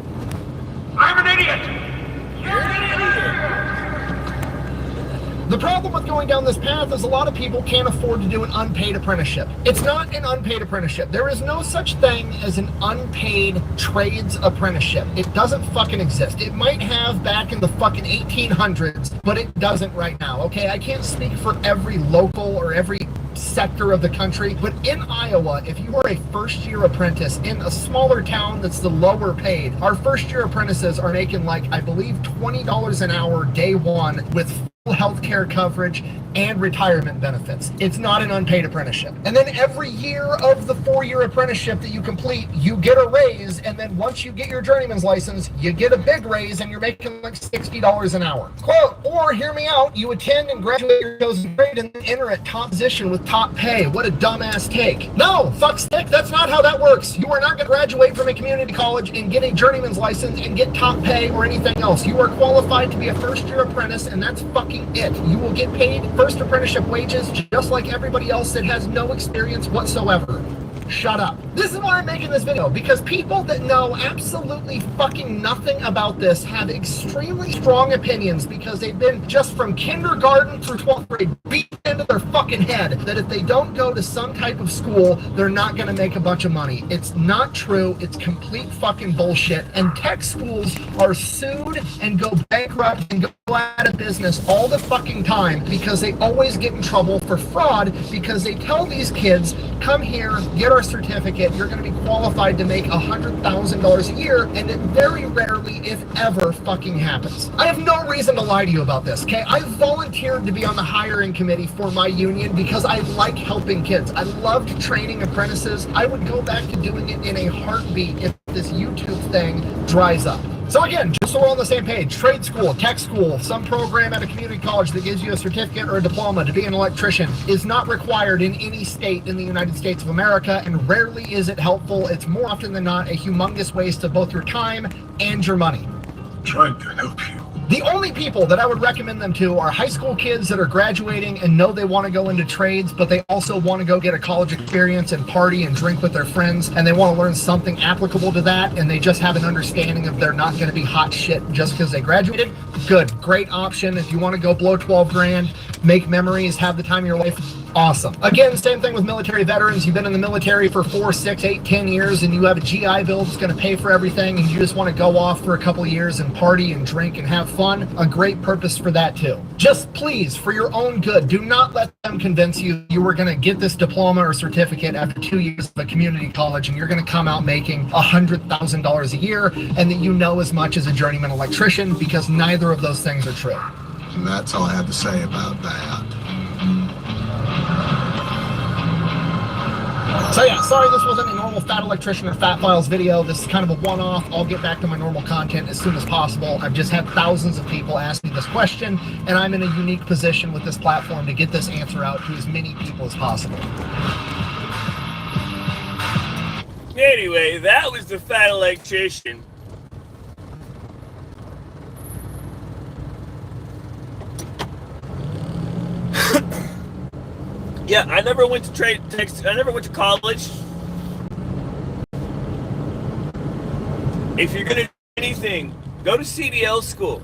Speaker 3: I'm an idiot! You're an idiot!
Speaker 4: The problem with going down this path is a lot of people can't afford to do an unpaid apprenticeship. It's not an unpaid apprenticeship. There is no such thing as an unpaid trades apprenticeship. It doesn't fucking exist. It might have back in the fucking 1800s, but it doesn't right now, okay? I can't speak for every local or every sector of the country, but in Iowa, if you are a first-year apprentice in a smaller town that's the lower paid, our first-year apprentices are making, like, I believe $20 an hour day one with health care coverage and retirement benefits. It's not an unpaid apprenticeship. And then every year of the 4-year apprenticeship that you complete, you get a raise, and then once you get your journeyman's license, you get a big raise and you're making like $60 an hour. Quote, or hear me out, you attend and graduate your chosen grade and then enter at top position with top pay. What a dumbass take. No, fuck stick, that's not how that works. You are not going to graduate from a community college and get a journeyman's license and get top pay or anything else. You are qualified to be a first-year apprentice, and that's fucking it. You will get paid first apprenticeship wages just like everybody else that has no experience whatsoever. Shut up. This is why I'm making this video, because people that know absolutely fucking nothing about this have extremely strong opinions because they've been just from kindergarten through 12th grade beat into their fucking head that if they don't go to some type of school, they're not going to make a bunch of money. It's not true. It's complete fucking bullshit. And tech schools are sued and go bankrupt and go out of business all the fucking time because they always get in trouble for fraud because they tell these kids, come here, get our certificate, you're going to be qualified to make $100,000 a year, and it very rarely, if ever, fucking happens. I have no reason to lie to you about this, okay? I volunteered to be on the hiring committee for my union because I like helping kids. I loved training apprentices. I would go back to doing it in a heartbeat if this YouTube thing dries up. So again, just so we're on the same page, trade school, tech school, some program at a community college that gives you a certificate or a diploma to be an electrician is not required in any state in the United States of America, and rarely is it helpful. It's more often than not a humongous waste of both your time and your money.
Speaker 7: Trying to help you.
Speaker 4: The only people that I would recommend them to are high school kids that are graduating and know they want to go into trades, but they also want to go get a college experience and party and drink with their friends, and they want to learn something applicable to that, and they just have an understanding of they're not going to be hot shit just because they graduated. Good, great option. If you want to go blow 12 grand, make memories, have the time of your life, awesome. Again, same thing with military veterans. You've been in the military for 4, 6, 8, 10 years, and you have a GI Bill that's going to pay for everything, and you just want to go off for a couple of years and party and drink and have fun. A great purpose for that too. Just please, for your own good, do not let them convince you you were going to get this diploma or certificate after 2 years of a community college and you're going to come out making $100,000 a year and that you know as much as a journeyman electrician, because neither of those things are true.
Speaker 7: And that's all I have to say about that.
Speaker 4: So yeah, sorry this wasn't a normal Fat Electrician or Fat Files video. This is kind of a one-off. I'll get back to my normal content as soon as possible. I've just had thousands of people ask me this question, and I'm in a unique position with this platform to get this answer out to as many people as possible.
Speaker 1: Anyway, that was the Fat Electrician. Yeah, I never went to I never went to college. If you're gonna do anything, go to CDL school.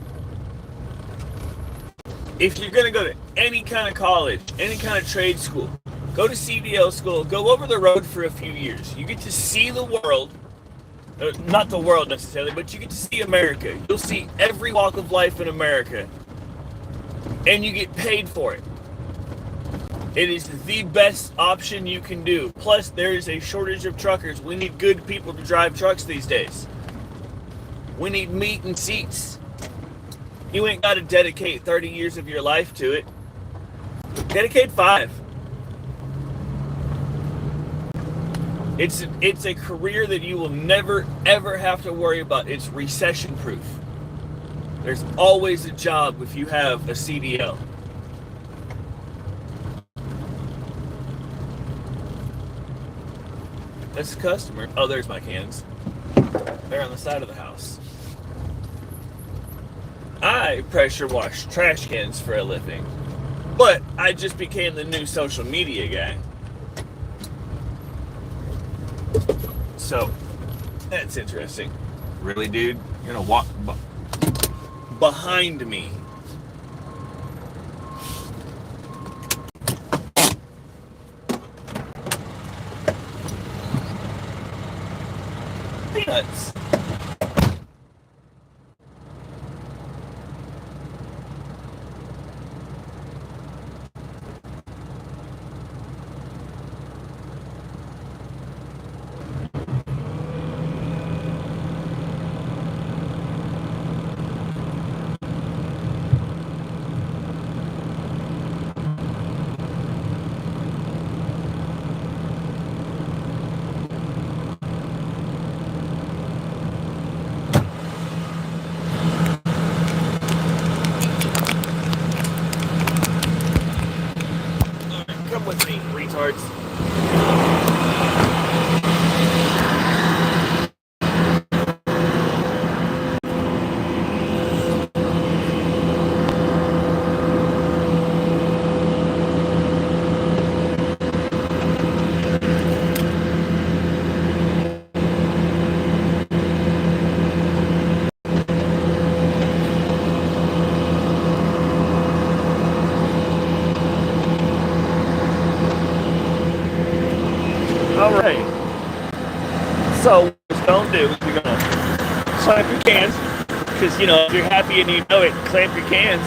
Speaker 1: If you're gonna go to any kind of college, any kind of trade school, go to CDL school. Go over the road for a few years. You get to see the world. Not the world necessarily, but you get to see America. You'll see every walk of life in America. And you get paid for it. It is the best option you can do. Plus, there is a shortage of truckers. We need good people to drive trucks these days. We need meat and seats. You ain't got to dedicate 30 years of your life to it. Dedicate 5. It's a career that you will never, ever have to worry about. It's recession-proof. There's always a job if you have a CDL. That's the customer. Oh, there's my cans. They're on the side of the house. I pressure wash trash cans for a living. But I just became the new social media guy. So, that's interesting. Really, dude? You're gonna walk behind me. Peanuts. Come with me, retards. Alright. So, what we're going to do is we're going to clamp your cans. Because, you know, if you're happy and you know it, clamp your cans.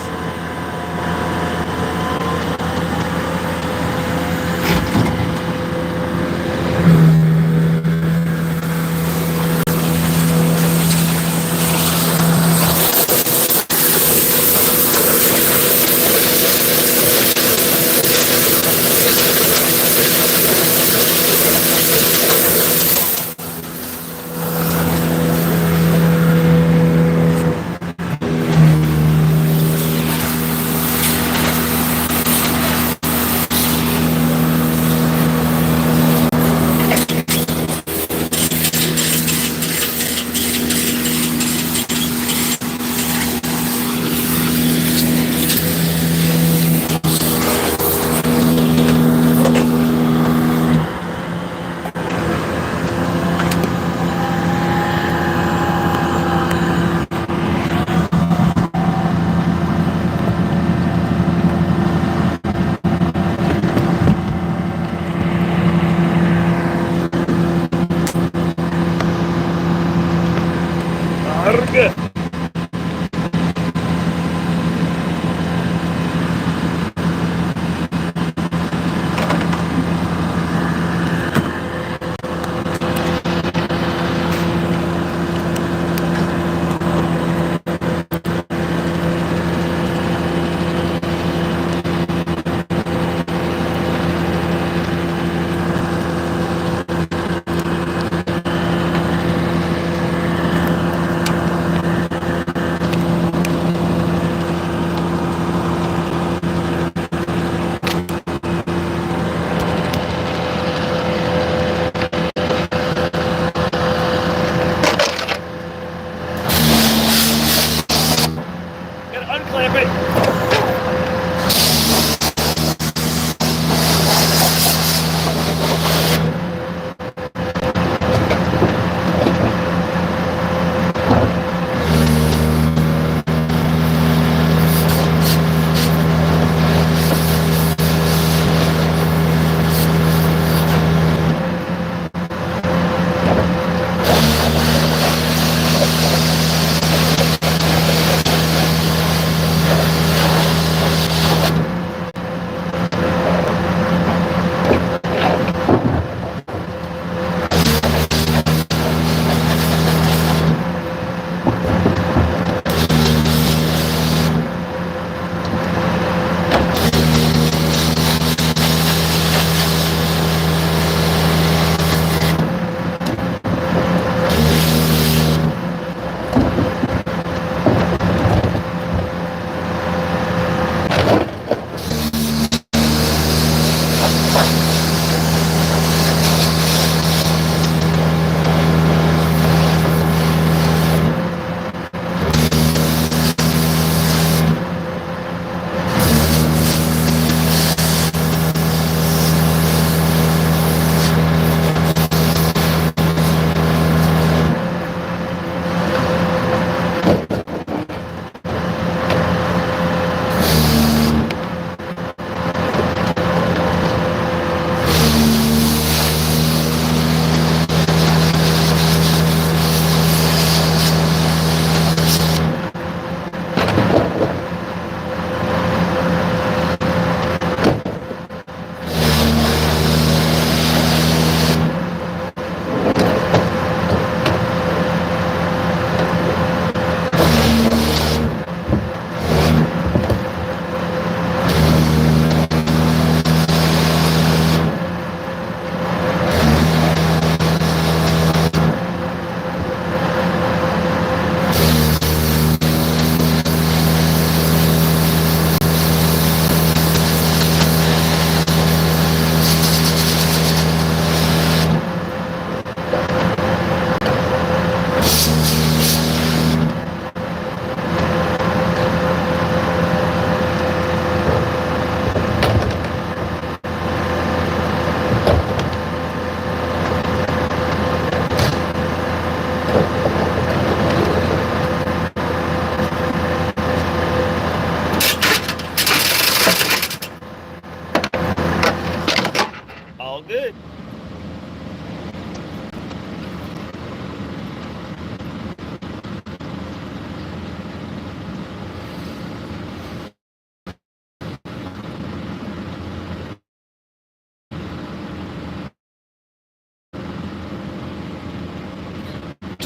Speaker 1: Arrgh.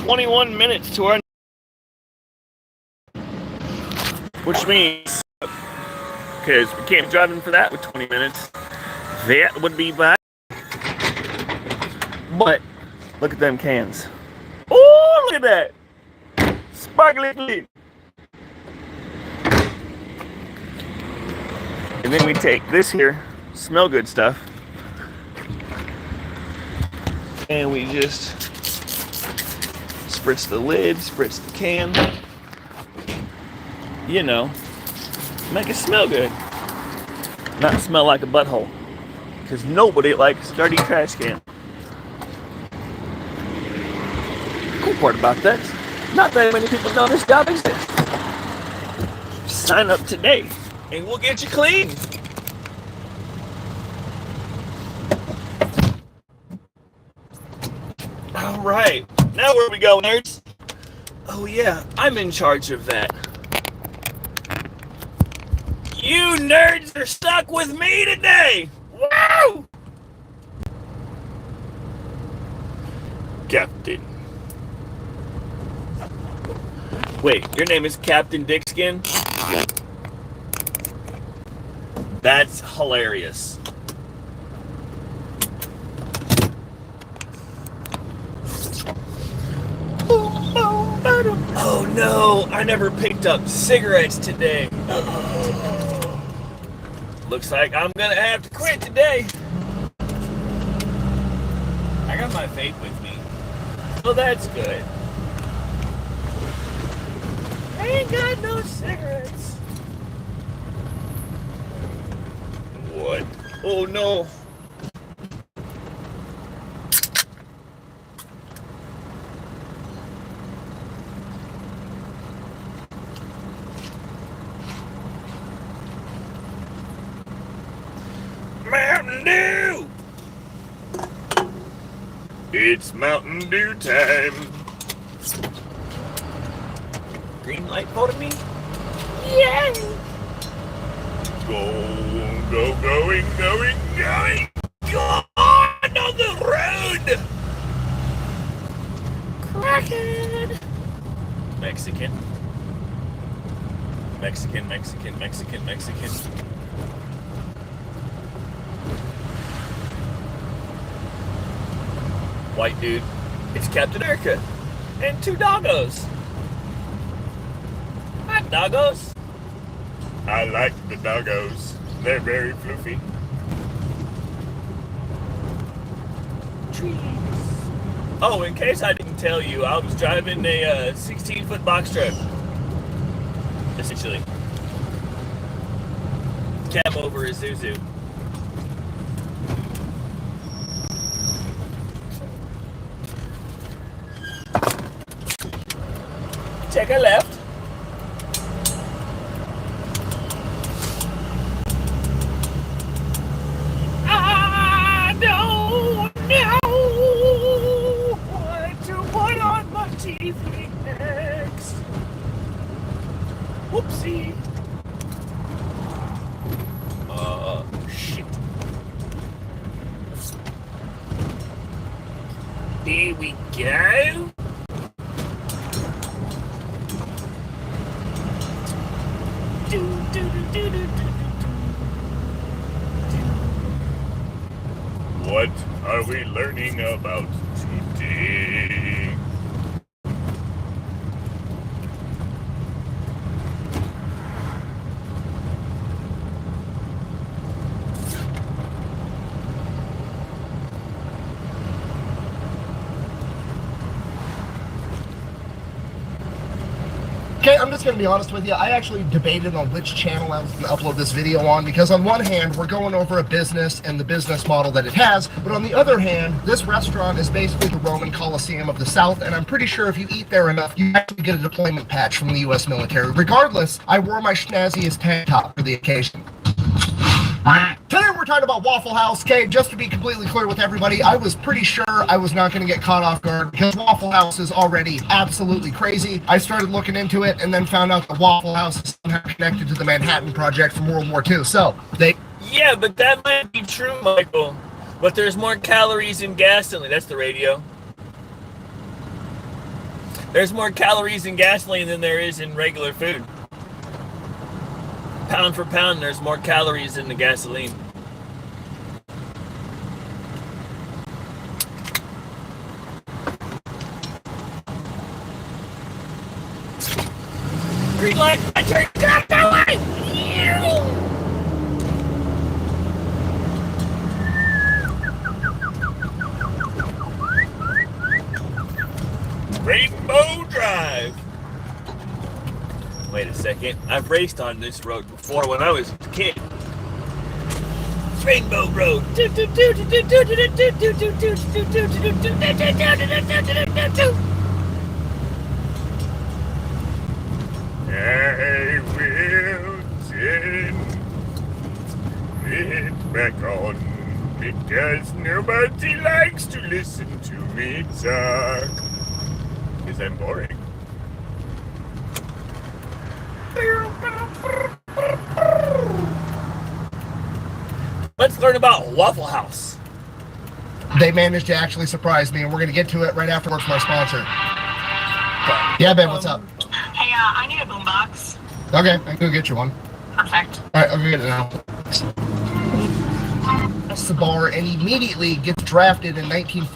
Speaker 1: 21 minutes to our... Which means... Because we can't be driving for that with 20 minutes. That would be bad. But, look at them cans. Oh, look at that. Sparkly clean. And then we take this here, smell good stuff, and we just spritz the lid, spritz the can, you know, make it smell good, not smell like a butthole, because nobody likes a dirty trash can. Cool part about that, not that many people know this job exists. Sign up today and we'll get you clean. All right, now where we go, nerds? Oh yeah, I'm in charge of that. You nerds are stuck with me today. Woo! Captain. Wait, your name is Captain Dickskin? That's hilarious. Oh no, I never picked up cigarettes today. Looks like I'm gonna have to quit today. I got my vape with me. Well, that's good. I ain't got no cigarettes. What? Oh no. Mountain Dew! It's Mountain Dew time. Green light voted me? Yeah! Going. Go on the road! Crackhead! Mexican. White dude. It's Captain Erica. And 2 doggos. Hi, doggos. I like the doggos. They're very fluffy. Trees. Oh, in case I didn't tell you, I was driving a 16-foot box truck. Essentially. Cab over Isuzu. Take a left. I don't know what to put on my TV next. Whoopsie. Shit. Here we go. What are we learning about today?
Speaker 4: Okay, I'm just going to be honest with you. I actually debated on which channel I was going to upload this video on, because on one hand, we're going over a business and the business model that it has, but on the other hand, this restaurant is basically the Roman Colosseum of the South, and I'm pretty sure if you eat there enough, you actually get a deployment patch from the U.S. military. Regardless, I wore my schnazziest tank top for the occasion. Today we're talking about Waffle House. Okay, just to be completely clear with everybody, I was pretty sure I was not going to get caught off guard because Waffle House is already absolutely crazy. I started looking into it and then found out that Waffle House is somehow connected to the Manhattan Project from World War II. So,
Speaker 1: Yeah, but that might be true, Michael. But there's more calories in gasoline. That's the radio. There's more calories in gasoline than there is in regular food. Pound for pound, there's more calories in the gasoline. Green light, I turn back that way! Rainbow Drive. Wait a second. I've raced on this road before when I was a kid. It's Rainbow Road. I will send it back on because nobody likes to listen to me talk. Because I'm boring. Let's learn about Waffle House.
Speaker 4: They managed to actually surprise me, and we're going to get to it right afterwards from our sponsor. Yeah, Ben, what's up?
Speaker 8: Hey, I need a boombox.
Speaker 4: Okay, I can go get you one.
Speaker 8: Perfect.
Speaker 4: Alright, I'll go get it now. That's the bar, and immediately gets drafted in 19...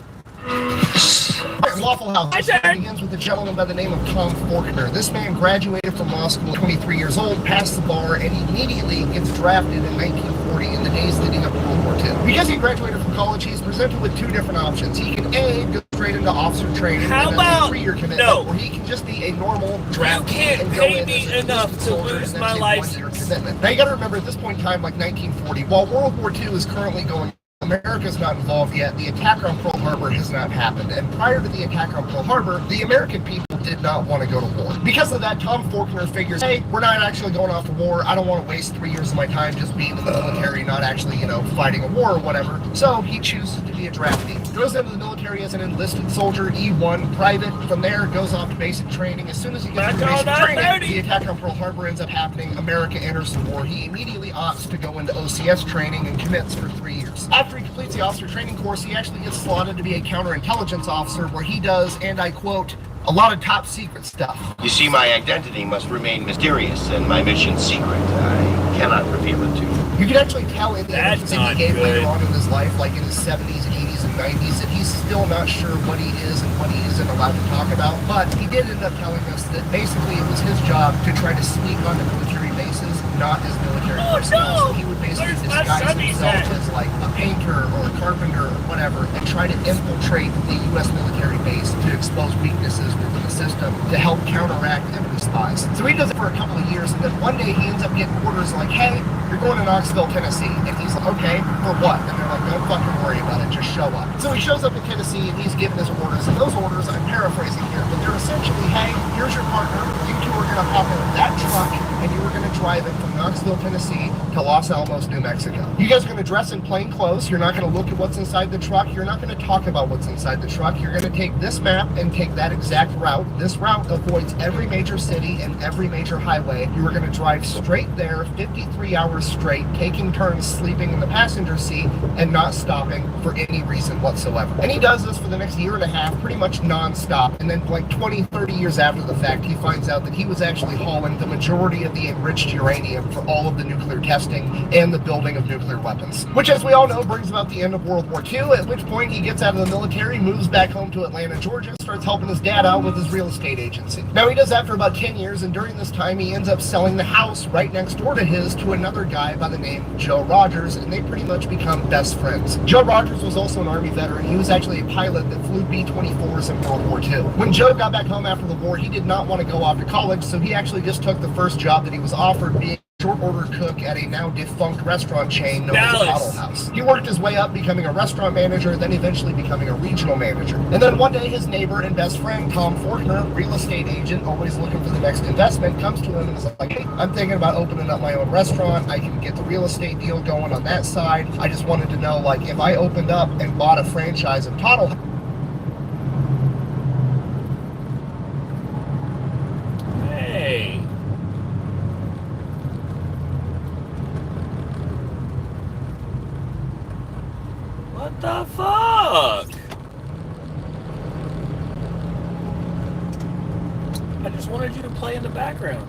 Speaker 4: Waffle House begins with a gentleman by the name of Tom Faulkner. This man graduated from law school at 23 years old, passed the bar, and immediately gets drafted in 1940 in the days leading up to World War II. Because he graduated from college, he's presented with two different options. He can A, go straight into officer training,
Speaker 1: How
Speaker 4: and
Speaker 1: about
Speaker 4: a 3-year commitment,
Speaker 1: no?
Speaker 4: or he can just be a normal draft.
Speaker 1: You can't
Speaker 4: and go
Speaker 1: pay
Speaker 4: in
Speaker 1: me
Speaker 4: as a
Speaker 1: enough
Speaker 4: enlisted
Speaker 1: to
Speaker 4: soldier,
Speaker 1: lose
Speaker 4: and
Speaker 1: my
Speaker 4: that's a 1-year
Speaker 1: license.
Speaker 4: commitment. Now you got to remember, at this point in time, like 1940, while World War II is currently going, America's not involved yet. The attack on Pearl Harbor has not happened. And prior to the attack on Pearl Harbor, the American people did not want to go to war. Because of that, Tom Faulkner figures, hey, we're not actually going off to war. I don't want to waste 3 years of my time just being in the military, not actually, fighting a war or whatever. So he chooses to be a draftee. Goes into the military as an enlisted soldier, E1, private. From there, goes off to basic training. As soon as he gets to basic training, the attack on Pearl Harbor ends up happening. America enters the war. He immediately opts to go into OCS training and commits for 3 years. After he completes the officer training course, he actually gets slotted to be a counterintelligence officer where he does, and I quote, a lot of top secret stuff.
Speaker 9: You see, my identity must remain mysterious and my mission secret. I cannot reveal it to you.
Speaker 4: You can actually tell in the
Speaker 1: That's
Speaker 4: interviews that
Speaker 1: not
Speaker 4: he gave
Speaker 1: good.
Speaker 4: later on in his life, like in his 70s, 80s, and 90s, that he's still not sure what he is and what he isn't allowed to talk about. But he did end up telling us that basically it was his job to try to sneak onto military bases, not as military personnel. So he would basically
Speaker 1: Where's my
Speaker 4: disguise
Speaker 1: sonny's
Speaker 4: himself
Speaker 1: at?
Speaker 4: as like a painter or a carpenter or whatever, and try to infiltrate the U.S. military base to expose weaknesses within the system to help counteract enemy spies. So he does it for a couple of years, and then one day he ends up getting orders like, hey, you're going to Knoxville, Tennessee. And he's like, okay, for what? And they're like, don't fucking worry about it, just show up. So he shows up in Tennessee, and he's given his orders, and those orders, I'm paraphrasing here, but they're essentially, hey, here's your partner, you two are going to hop in that truck, and you are going to drive it from Knoxville, Tennessee to Los Alamos, New Mexico. You guys are going to dress in plain clothes. You're not going to look at what's inside the truck. You're not going to talk about what's inside the truck. You're going to take this map and take that exact route. This route avoids every major city and every major highway. You are going to drive straight there 53 hours straight, taking turns sleeping in the passenger seat and not stopping for any reason whatsoever. And he does this for the next year and a half, pretty much non-stop. And then like 20, 30 years after the fact, he finds out that he was actually hauling the majority of the enriched uranium for all of the nuclear testing and the building of nuclear weapons. Which, as we all know, brings about the end of World War II, at which point he gets out of the military, moves back home to Atlanta, Georgia, and starts helping his dad out with his real estate agency. Now, he does that for about 10 years, and during this time, he ends up selling the house right next door to his to another guy by the name of Joe Rogers, and they pretty much become best friends. Joe Rogers was also an Army veteran. He was actually a pilot that flew B-24s in World War II. When Joe got back home after the war, he did not want to go off to college, so he actually just took the first job that he was offered, being short order cook at a now defunct restaurant chain known as Waffle House. He worked his way up, becoming a restaurant manager, then eventually becoming a regional manager. And then one day his neighbor and best friend, Tom Faulkner, real estate agent, always looking for the next investment, comes to him and is like, hey, I'm thinking about opening up my own restaurant. I can get the real estate deal going on that side. I just wanted to know, like, if I opened up and bought a franchise of Toddle.
Speaker 1: Hey. What the fuck? I just wanted you to play in the background.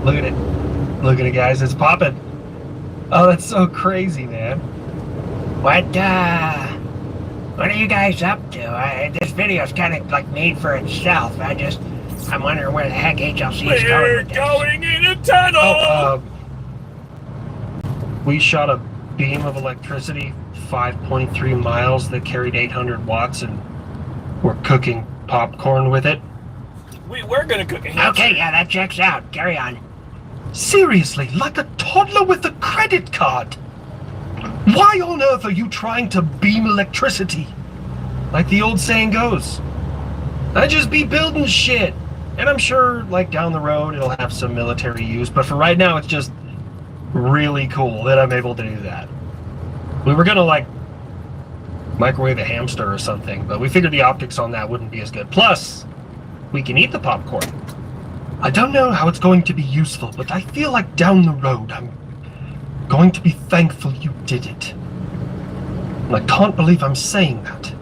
Speaker 10: Look at it. Look at it, guys. It's popping. Oh, that's so crazy, man.
Speaker 11: What are you guys up to? This video's kind of like made for itself. I'm wondering where the heck HLC is going
Speaker 1: We're
Speaker 11: with this.
Speaker 1: going in a tunnel!
Speaker 10: Oh, we shot a beam of electricity 5.3 miles that carried 800 watts, and we're cooking popcorn with it.
Speaker 1: We were gonna cook a hamster.
Speaker 11: Okay, yeah, that checks out. Carry on.
Speaker 10: Seriously, like a toddler with a credit card. Why on earth are you trying to beam electricity? Like the old saying goes, I just be building shit. And I'm sure, like, down the road it'll have some military use, but for right now it's just really cool that I'm able to do that. We were gonna, like, microwave a hamster or something, but we figured the optics on that wouldn't be as good. Plus, we can eat the popcorn. I don't know how it's going to be useful, but I feel like down the road I'm going to be thankful you did it. And I can't believe I'm saying that.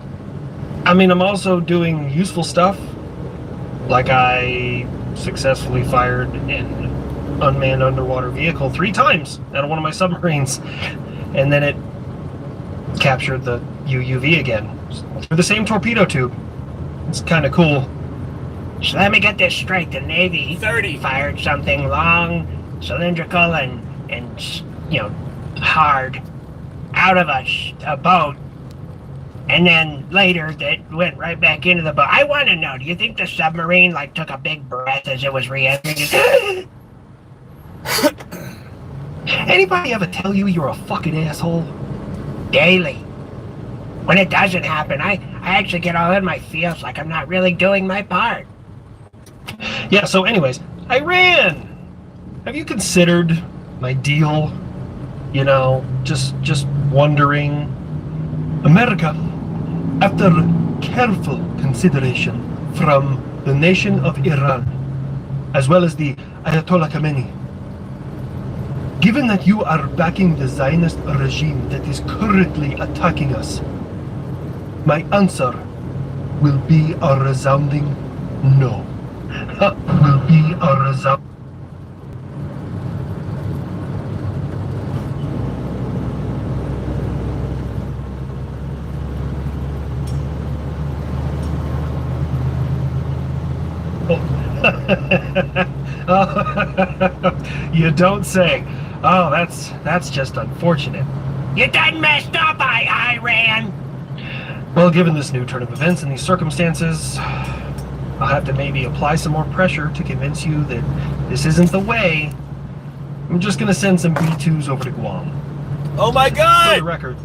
Speaker 10: I mean, I'm also doing useful stuff. Like I successfully fired an unmanned underwater vehicle 3 times out of one of my submarines. And then it captured the UUV again through the same torpedo tube. It's kind of cool.
Speaker 11: So let me get this straight. The Navy
Speaker 1: 30
Speaker 11: fired something long, cylindrical, and hard out of a boat, and then later that went right back into the boat. I want to know, do you think the submarine like took a big breath as it was re-entering?
Speaker 10: Anybody ever tell you you're a fucking asshole?
Speaker 11: Daily. When it doesn't happen, I actually get all in my feels like I'm not really doing my part.
Speaker 10: Yeah, so anyways, Iran! Have you considered my deal? You know, just wondering. America, after careful consideration from the nation of Iran, as well as the Ayatollah Khamenei, given that you are backing the Zionist regime that is currently attacking us, my answer will be a resounding no. Will be a resounding You don't say. Oh, that's just unfortunate.
Speaker 11: You done messed up, Iran!
Speaker 10: Well, given this new turn of events and these circumstances, I'll have to maybe apply some more pressure to convince you that this isn't the way. I'm just gonna send some B-2s over to Guam.
Speaker 1: Oh my god!
Speaker 10: For the record.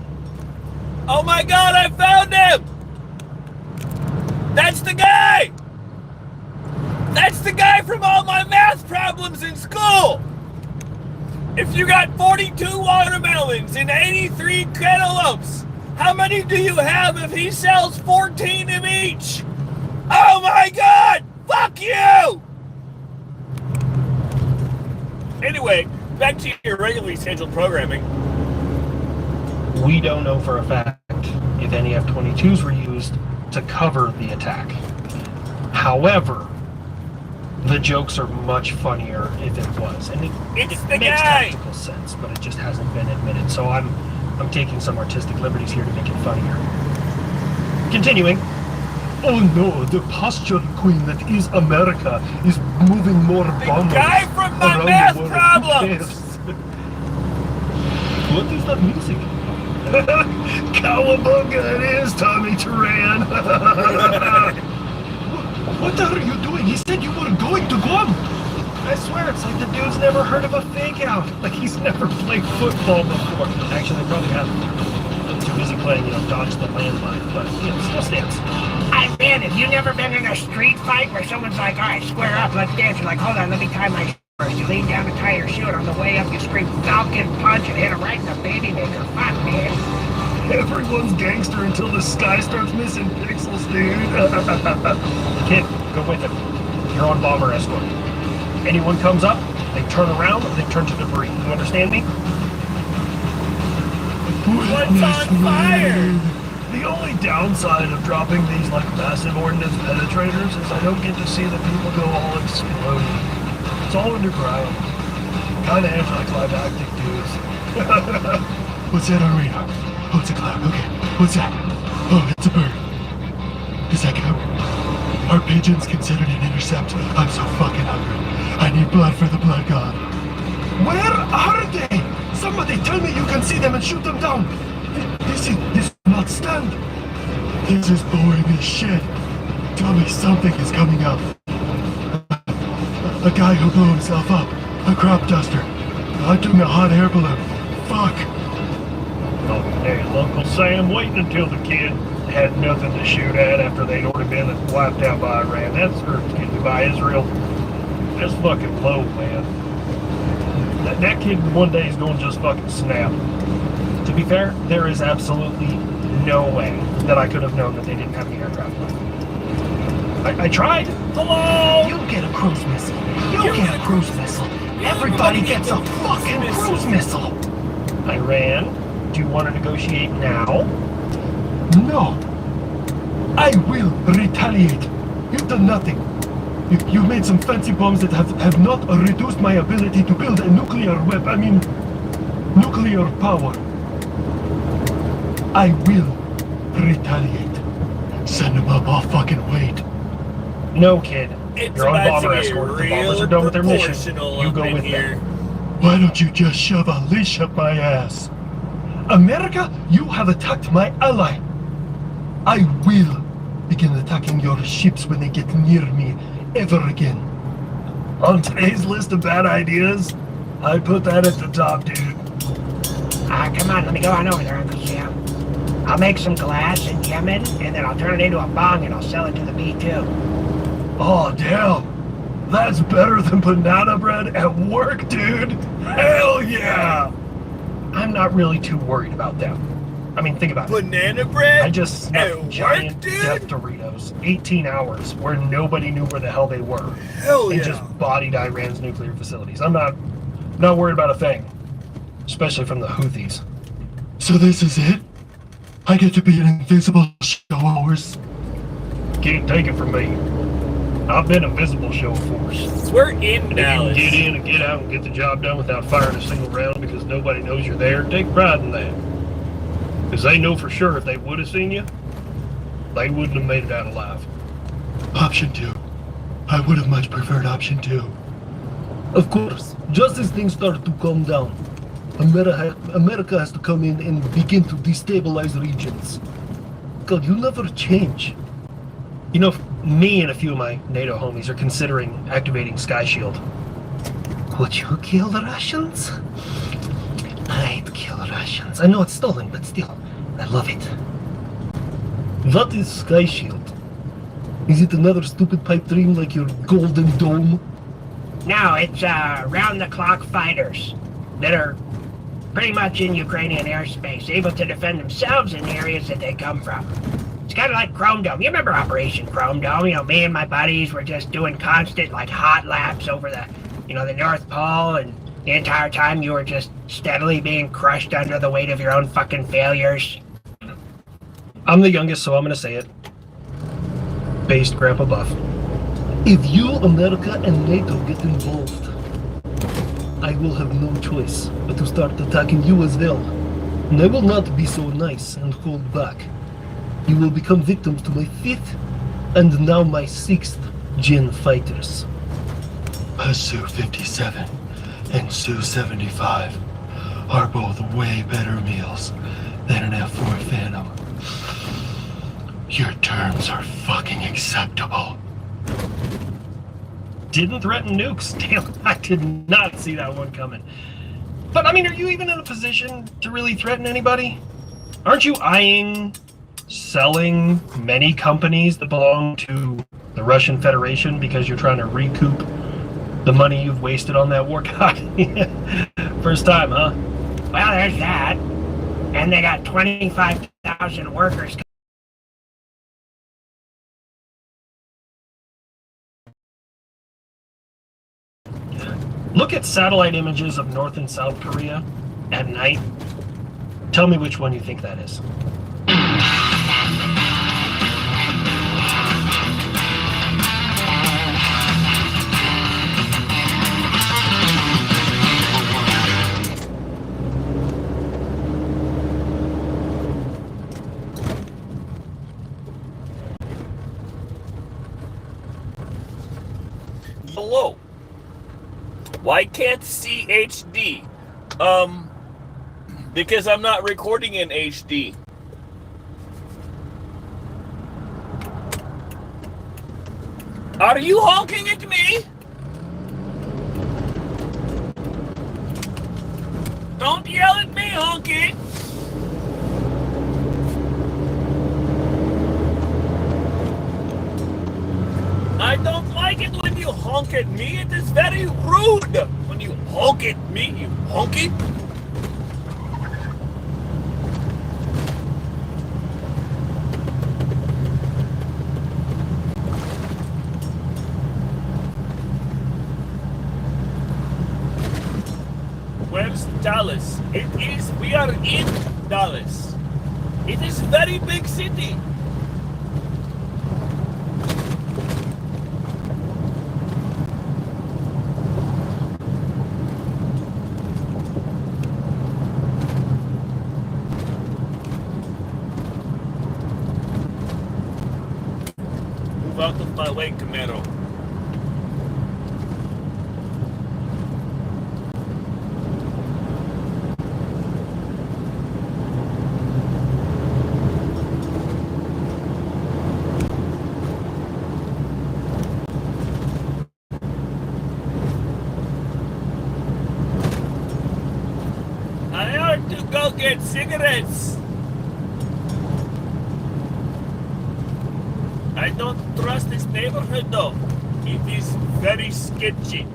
Speaker 1: Oh my god, I found him! That's the guy! That's the guy from all my math problems in school! If you got 42 watermelons and 83 cantaloupes, how many do you have if he sells 14 of each? Oh my god! Fuck you! Anyway, back to your regularly scheduled programming.
Speaker 10: We don't know for a fact if any F-22s were used to cover the attack. However, the jokes are much funnier if it was, and it
Speaker 1: It's the
Speaker 10: makes
Speaker 1: guy!
Speaker 10: tactical sense, but it just hasn't been admitted. So I'm taking some artistic liberties here to make it funnier. Continuing. Oh no, the posture queen that is America is moving more bombers.
Speaker 1: The guy from my
Speaker 10: around
Speaker 1: math
Speaker 10: the world.
Speaker 1: problems!
Speaker 10: Yes. What is that music? Cowabunga it is, Tommy Turan. What are you doing? He said you were going to Guam. I swear, it's like the dude's never heard of a fake out. Like he's never played football before. Actually, they probably haven't. too busy playing, dodge the landmine, but, still stands.
Speaker 11: Hey, man, have you never been in a street fight where someone's like, all right, square up, let's dance? You're like, hold on, let me tie my shoe. You lean down to tie your shoe, and on the way up, you scream Falcon Punch and hit him right in the baby maker. Fuck, man.
Speaker 10: Everyone's gangster until the sky starts missing pixels, dude. Kid, go with him. You're on bomber escort. Anyone comes up, they turn around, they turn to debris. You understand me?
Speaker 1: What's on fire?
Speaker 10: The only downside of dropping these massive ordnance penetrators is I don't get to see the people go all exploding. It's all underground. Kinda anticlimactic, dudes.
Speaker 12: What's that on radar? Oh, it's a cloud. Okay. What's that? Oh, it's a bird. Does that count? Are pigeons considered an intercept? I'm so fucking hungry. I need blood for the blood god.
Speaker 10: Where are they? Somebody tell me you can see them and shoot them down.
Speaker 12: This will not stand. This is boring as shit. Tell me something is coming up. A guy who blew himself up. A crop duster. I'm doing a hot air balloon. Fuck.
Speaker 10: Oh, hey, Uncle Sam waiting until the kid had nothing to shoot at after they'd already been wiped out by Iran. By Israel. That's fucking low, man. That kid one day is going to just fucking snap. To be fair, there is absolutely no way that I could have known that they didn't have the aircraft left. I tried.
Speaker 1: Hello?
Speaker 12: You get a cruise missile. You get a cruise missile. Everybody gets a fucking cruise missile.
Speaker 10: Iran, do you want to negotiate now?
Speaker 12: No. I will retaliate. You've done nothing. You've made some fancy bombs that have not reduced my ability to build a nuclear nuclear power. I will retaliate. Send them up, I'll fucking wait.
Speaker 10: No, kid.
Speaker 1: It's
Speaker 10: You're on
Speaker 1: about
Speaker 10: bomber
Speaker 1: to get
Speaker 10: escort. The
Speaker 1: real
Speaker 10: bombers are done with their mission.
Speaker 1: proportional
Speaker 10: You
Speaker 1: up
Speaker 10: go
Speaker 1: in
Speaker 10: with
Speaker 1: here.
Speaker 10: them.
Speaker 12: Why don't you just shove a leash up my ass? America, you have attacked my ally. I will begin attacking your ships when they get near me ever again.
Speaker 10: On today's list of bad ideas, I put that at the top, dude.
Speaker 11: Come on, let me go on over there, Uncle Sam. I'll make some glass in Yemen, and then I'll turn it into a bong, and I'll sell it to the B-2.
Speaker 10: Oh, damn. That's better than banana bread at work, dude. Hell yeah. I'm not really too worried about them. I mean, think about it.
Speaker 1: Banana bread?
Speaker 10: I just
Speaker 1: at
Speaker 10: snuck giant
Speaker 1: work, dude?
Speaker 10: death Doritos, 18 hours, where nobody knew where the hell they were.
Speaker 1: Hell
Speaker 10: They
Speaker 1: yeah.
Speaker 10: just bodied Iran's nuclear facilities. I'm not worried about a thing. Especially from the Houthis.
Speaker 12: So this is it? I get to be an invisible show horse?
Speaker 10: Can't take it from me. I've been a visible show force.
Speaker 1: We're in
Speaker 10: If you can
Speaker 1: Dallas.
Speaker 10: get in and get out and get the job done without firing a single round because nobody knows you're there, take pride in that. Because they know for sure if they would have seen you, they wouldn't have made it out alive.
Speaker 12: Option 2. I would have much preferred option 2.
Speaker 10: Of course, just as things start to calm down, America has to come in and begin to destabilize regions. God, you never change. You know, me and a few of my NATO homies are considering activating Sky Shield. Would you kill the Russians? I'd kill Russians. I know it's stolen, but still, I love it. What is Sky Shield? Is it another stupid pipe dream like your Golden Dome?
Speaker 11: No, it's round-the-clock fighters that are pretty much in Ukrainian airspace, able to defend themselves in the areas that they come from. It's kind of like Chrome Dome. You remember Operation Chrome Dome? You know, me and my buddies were just doing constant, hot laps over the North Pole, and the entire time you were just steadily being crushed under the weight of your own fucking failures.
Speaker 10: I'm the youngest, so I'm gonna say it. Based Grandpa Buff. If you, America, and NATO get involved, I will have no choice but to start attacking you as well. And I will not be so nice and hold back. You will become victims to my 5th and now my 6th Gen fighters.
Speaker 12: A Su-57 and Su-75 are both way better meals than an F-4 Phantom. Your terms are fucking acceptable.
Speaker 10: Didn't threaten nukes. Damn, I did not see that one coming. But I mean, are you even in a position to really threaten anybody? Aren't you eyeing selling many companies that belong to the Russian Federation because you're trying to recoup the money you've wasted on that war? God, first time, huh?
Speaker 11: Well, there's that. And they got 25,000 workers.
Speaker 10: Look at satellite images of North and South Korea at night. Tell me which one you think that is.
Speaker 1: Hello. Why can't see HD? Because I'm not recording in HD. Are you honking at me? Don't yell at me, honky. I don't like it when you honk at me. It is very rude when you honk at me, you honky. Where's Dallas? We are in Dallas. It is very big city. Out of my way, Camaro. I have to go get cigarettes. I don't trust this neighborhood though. It is very sketchy.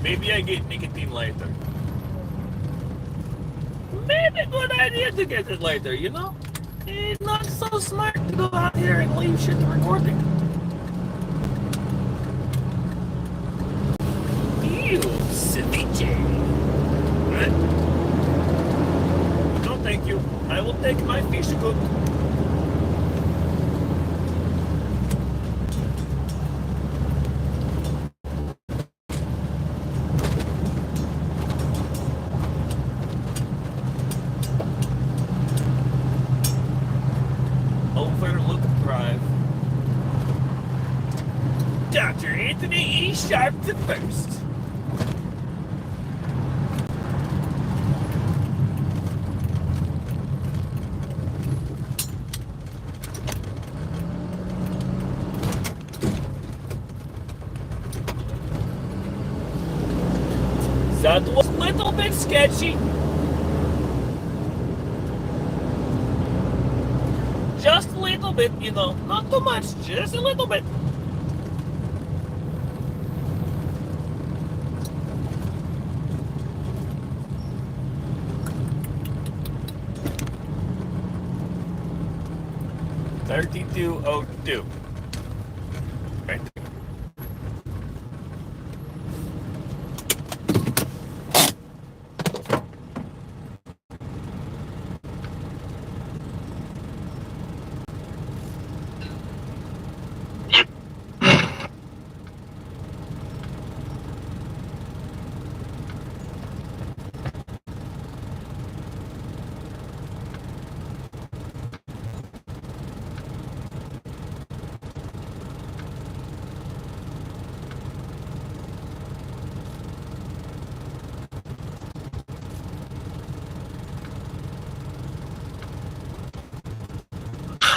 Speaker 1: Maybe I get nicotine lighter. Maybe a good idea to get it later, you know? It's not so smart to go out here and leave shit recording. Ceviche. No, thank you. I will take my fish cook. Overlook Drive. Dr. Anthony E. Sharp the first. That was a little bit sketchy. Just a little bit, you know, not too much, just a little bit. $32.02. Right.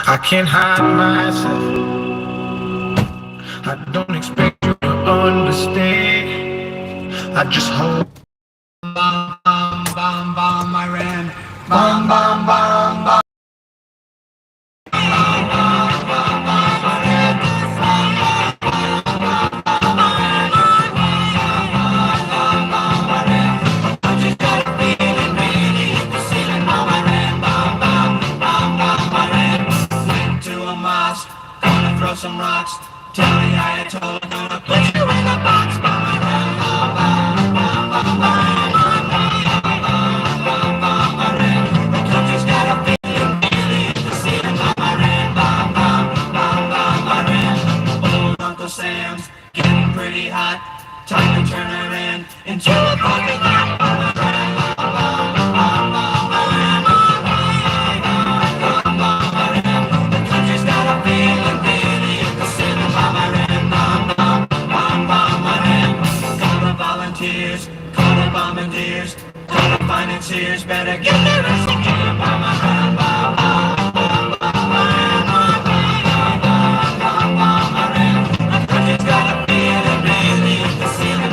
Speaker 2: I can't hide myself. I don't expect you to understand. I just hope.
Speaker 13: Bomb, bomb, bomb, bomb, Iran. Bomb, bomb, bomb, bomb.
Speaker 6: Throw some rocks, tell the Ayatollah gonna put you in a box. The country's got a feeling, the ceiling of Iran. Old Uncle Sam's getting pretty hot. Time to turn Iran into a parking lot. The country's got a feeling. Call the bombardiers, call the financiers, better get their rest again. The country's got a feeling, really, it's the ceiling.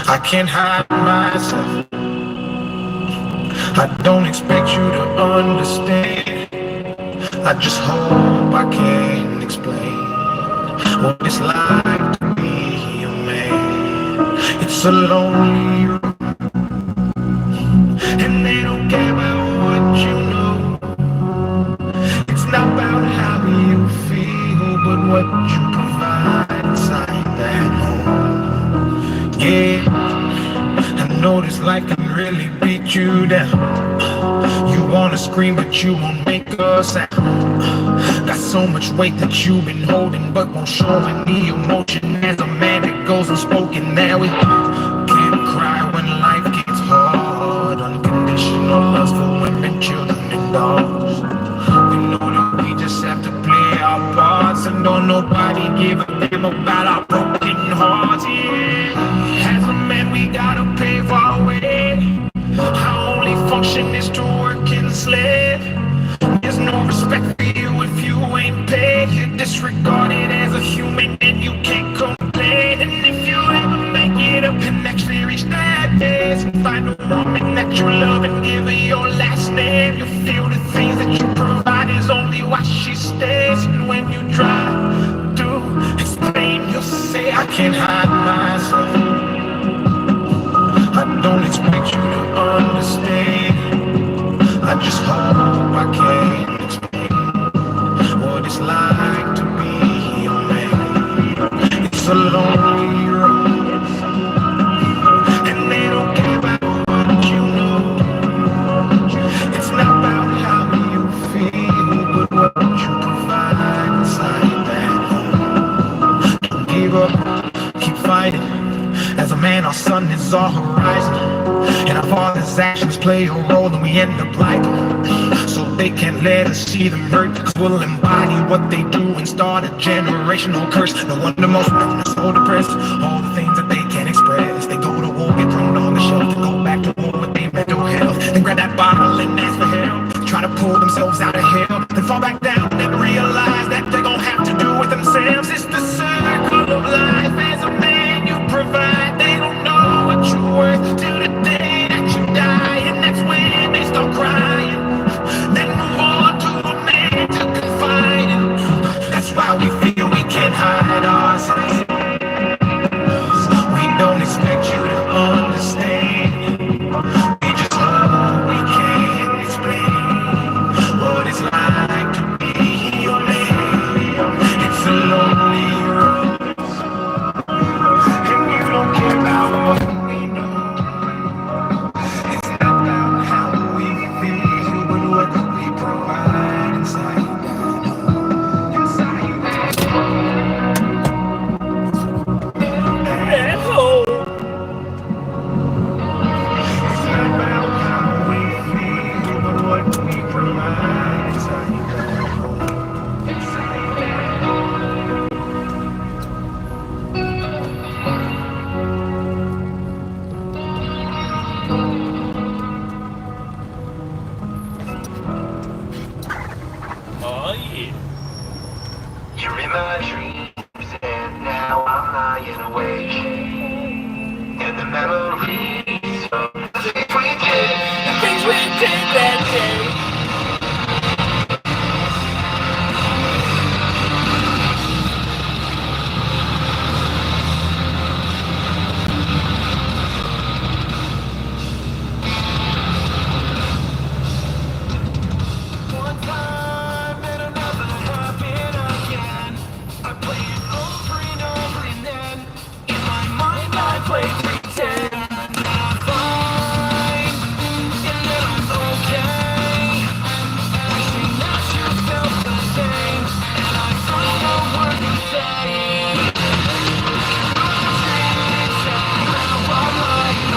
Speaker 2: I can't hide myself. I don't expect you to understand. I just hope I can explain what it's like to be a man. It's a lonely road, and they don't care about what you know. It's not about how you feel, but what you provide inside that home. Yeah, I know this life can really beat you down. You wanna scream, but you won't make a sound. Got so much weight that you've been holding, but won't show any emotion. As a man that goes unspoken, now we can't cry when life gets hard. Unconditional love for women, children, and dogs. We know that we just have to play our parts, and don't nobody give a damn about our broken hearts. Yeah, as a man we gotta pave our way. Our only function is to work and slave. There's no respect for you if you ain't paid. You're disregarded as a human and you can't complain. And if you ever make it up and actually reach that base and find a woman that you love and give her your last name, you'll feel the things that you provide is only why she stays. And when you try to explain, you'll say, I can't hide myself. I don't expect you to understand. I just hope I can explain what it's like to be a man. It's a lonely road, and they don't care about what you know. It's not about how you feel, but what you provide inside that home. Don't give up, keep fighting. As a man, our sun is our horizon, and our father's actions play a role, and we end up like them. So they can't let us see them hurt, cause we'll embody what they do and start a generational curse. No wonder most women are so depressed, all the things that they can't express. They go to war, get thrown on the shelf, to go back to war with their mental health, then grab that bottle and ask for help. Try to pull themselves out of hell, then fall back down and realize that they're gonna have to do it themselves. It's the circle of life. As a man you provide, they don't know what you're worth till the day that you die, and that's when they start crying. Then move on to a man to confide in. That's why we feel we can't hide ourselves. We don't expect you to understand. We just hope we can explain what it's like to be your man. It's a lonely road, and you don't care about what we know. It's not about how we feel, but what we provide inside that home. Inside that home. It's not about how we feel, but what we provide inside that home. Inside that
Speaker 1: Oh yeah.
Speaker 2: You're in my dreams, and now I'm lying awake. And the memories of the things we did,
Speaker 1: The things we did that day.
Speaker 2: one time and another happen again. I play it over and over, and then in my mind I play pretend. I'm fine, and that I'm okay. Wishing that you felt the same, and I don't know what to say. Now I'm lying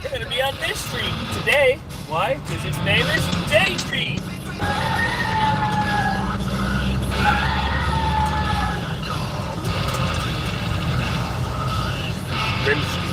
Speaker 1: We're gonna be on this street today. Why? Because its name is Day Street. Rim Street.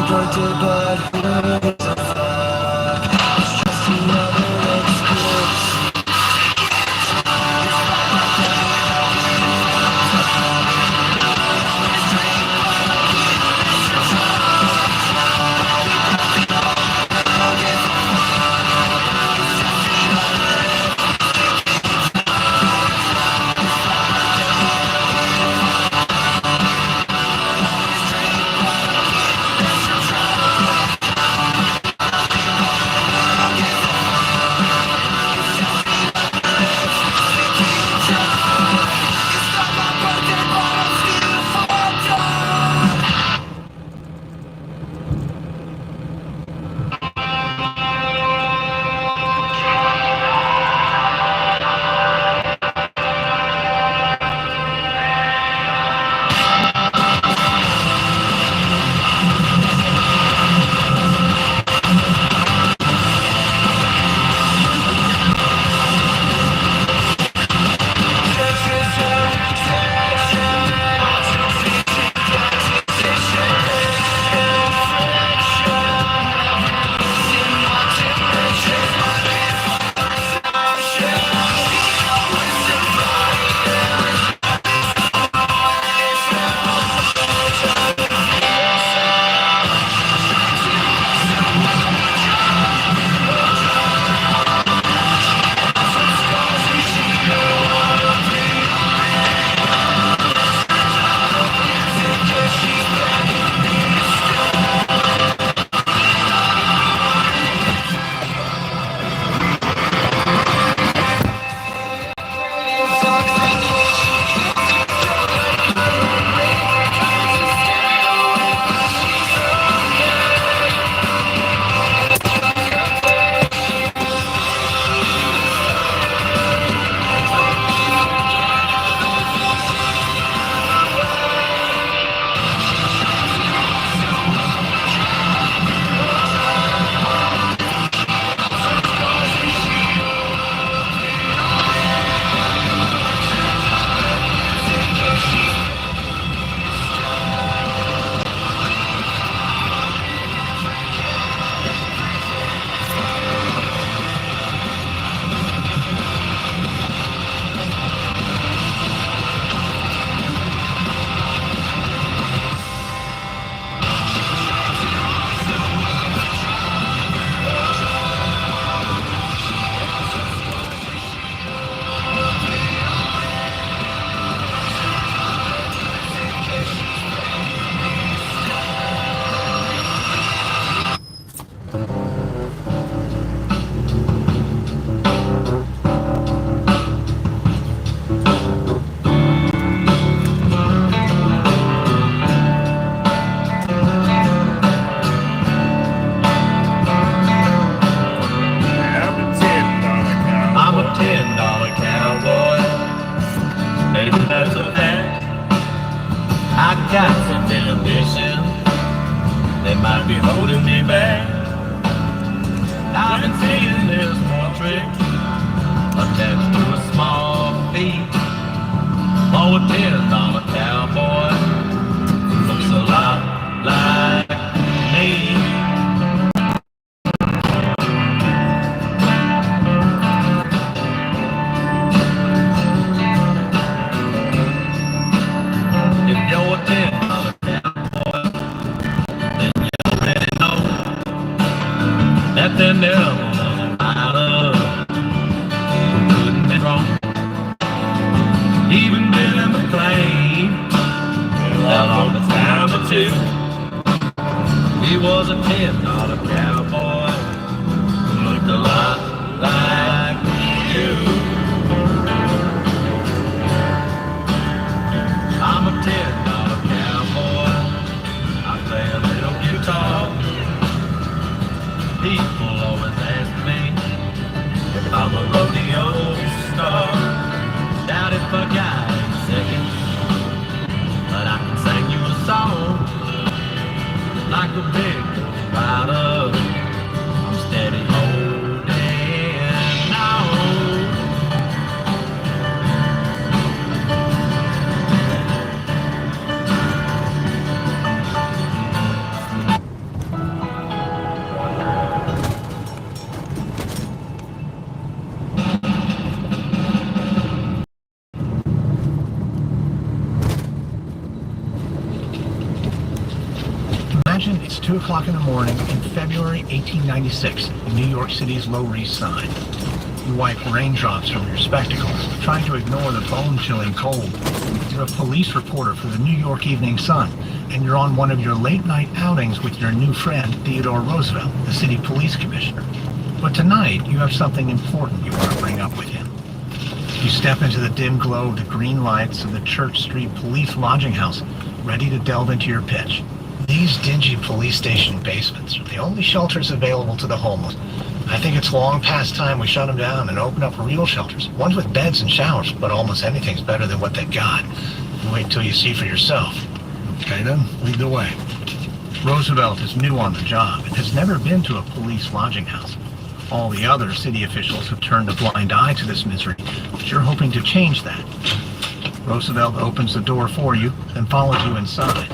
Speaker 2: pointed, but who gives a fuck? It's just another excuse.
Speaker 6: got some ambition that might be holding me back. I've been seeing this portrait attached to a small feet. Oh, a $10 cowboy looks a lot like me. Then there was a rider who couldn't be wrong. Even Billy McLean fell on the time or two. He was a $10 cowboy who looked a lot like you. I'm a $10 cowboy. I play a little guitar. People always ask me if I'm a rodeo star. Doubt if I got it second, but I can sing you a song like a big rider. I'm steady holding on.
Speaker 4: Imagine it's 2 o'clock in the morning in February 1896 in New York City's Lower East Side. You wipe raindrops from your spectacles, trying to ignore the bone-chilling cold. You're a police reporter for the New York Evening Sun, and you're on one of your late-night outings with your new friend, Theodore Roosevelt, the city police commissioner. But tonight, you have something important you want to bring up with him. You step into the dim glow of the green lights of the Church Street Police Lodging House, ready to delve into your pitch. These dingy police station basements are the only shelters available to the homeless. I think it's long past time we shut them down and open up real shelters, ones with beds and showers, but almost anything's better than what they've got. Wait until you see for yourself. Okay then, lead the way. Roosevelt is new on the job and has never been to a police lodging house. All the other city officials have turned a blind eye to this misery, but you're hoping to change that. Roosevelt opens the door for you and follows you inside.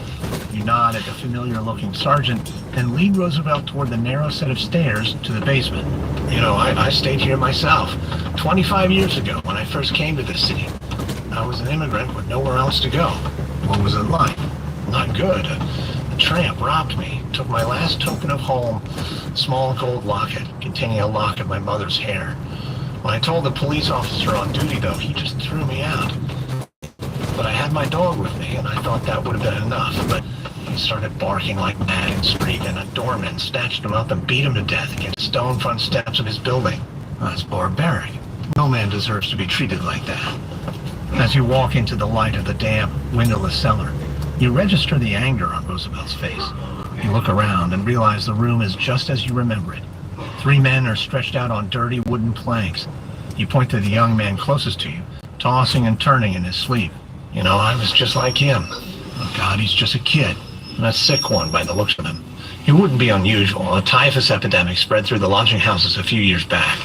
Speaker 4: You nod at the familiar-looking sergeant, then lead Roosevelt toward the narrow set of stairs to the basement. You know, I stayed here myself 25 years ago when I first came to this city. I was an immigrant with nowhere else to go. What was it like? Not good. A tramp robbed me, took my last token of home, a small gold locket containing a lock of my mother's hair. When I told the police officer on duty, though, he just threw me out. But I had my dog with me, and I thought that would have been enough, but he started barking like mad in the street, and a doorman snatched him up and beat him to death against stone front steps of his building. That's barbaric. No man deserves to be treated like that. As you walk into the light of the damp, windowless cellar, you register the anger on Roosevelt's face. You look around and realize the room is just as you remember it. 3 men are stretched out on dirty wooden planks. You point to the young man closest to you, tossing and turning in his sleep. You know, I was just like him. Oh God, he's just a kid, and a sick one by the looks of him. It wouldn't be unusual. A typhus epidemic spread through the lodging houses a few years back.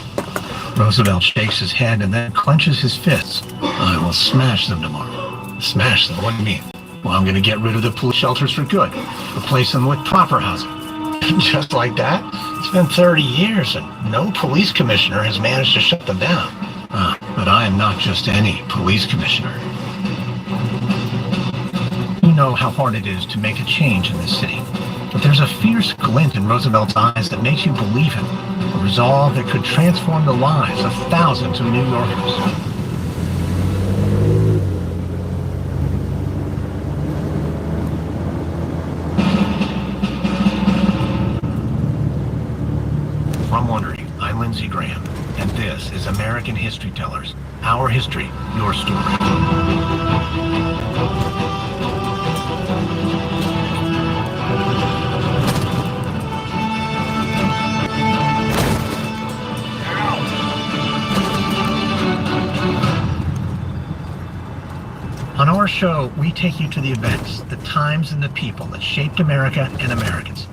Speaker 4: Roosevelt shakes his head and then clenches his fists. I will smash them tomorrow. Smash them? What do you mean? Well, I'm going to get rid of the police shelters for good. Replace them with proper housing. Just like that? It's been 30 years and no police commissioner has managed to shut them down. But I am not just any police commissioner. You know how hard it is to make a change in this city. But there's a fierce glint in Roosevelt's eyes that makes you believe him. A resolve that could transform the lives of thousands of New Yorkers. From Wondery, I'm Lindsey Graham, and this is American History Tellers. Our history, your story. On our show, we take you to the events, the times, and the people that shaped America and Americans.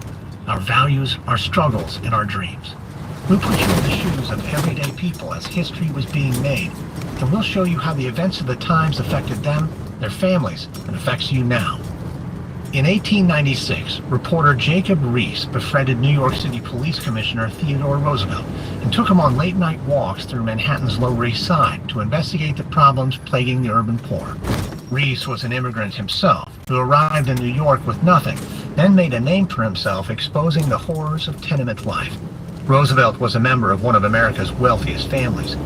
Speaker 4: Our values, our struggles, and our dreams. We'll put you in the shoes of everyday people as history was being made, and we'll show you how the events of the times affected them, their families, and affects you now. In 1896, reporter Jacob Riis befriended New York City Police Commissioner Theodore Roosevelt and took him on late-night walks through Manhattan's Lower East Side to investigate the problems plaguing the urban poor. Riis was an immigrant himself who arrived in New York with nothing, then made a name for himself exposing the horrors of tenement life. Roosevelt was a member of one of America's wealthiest families,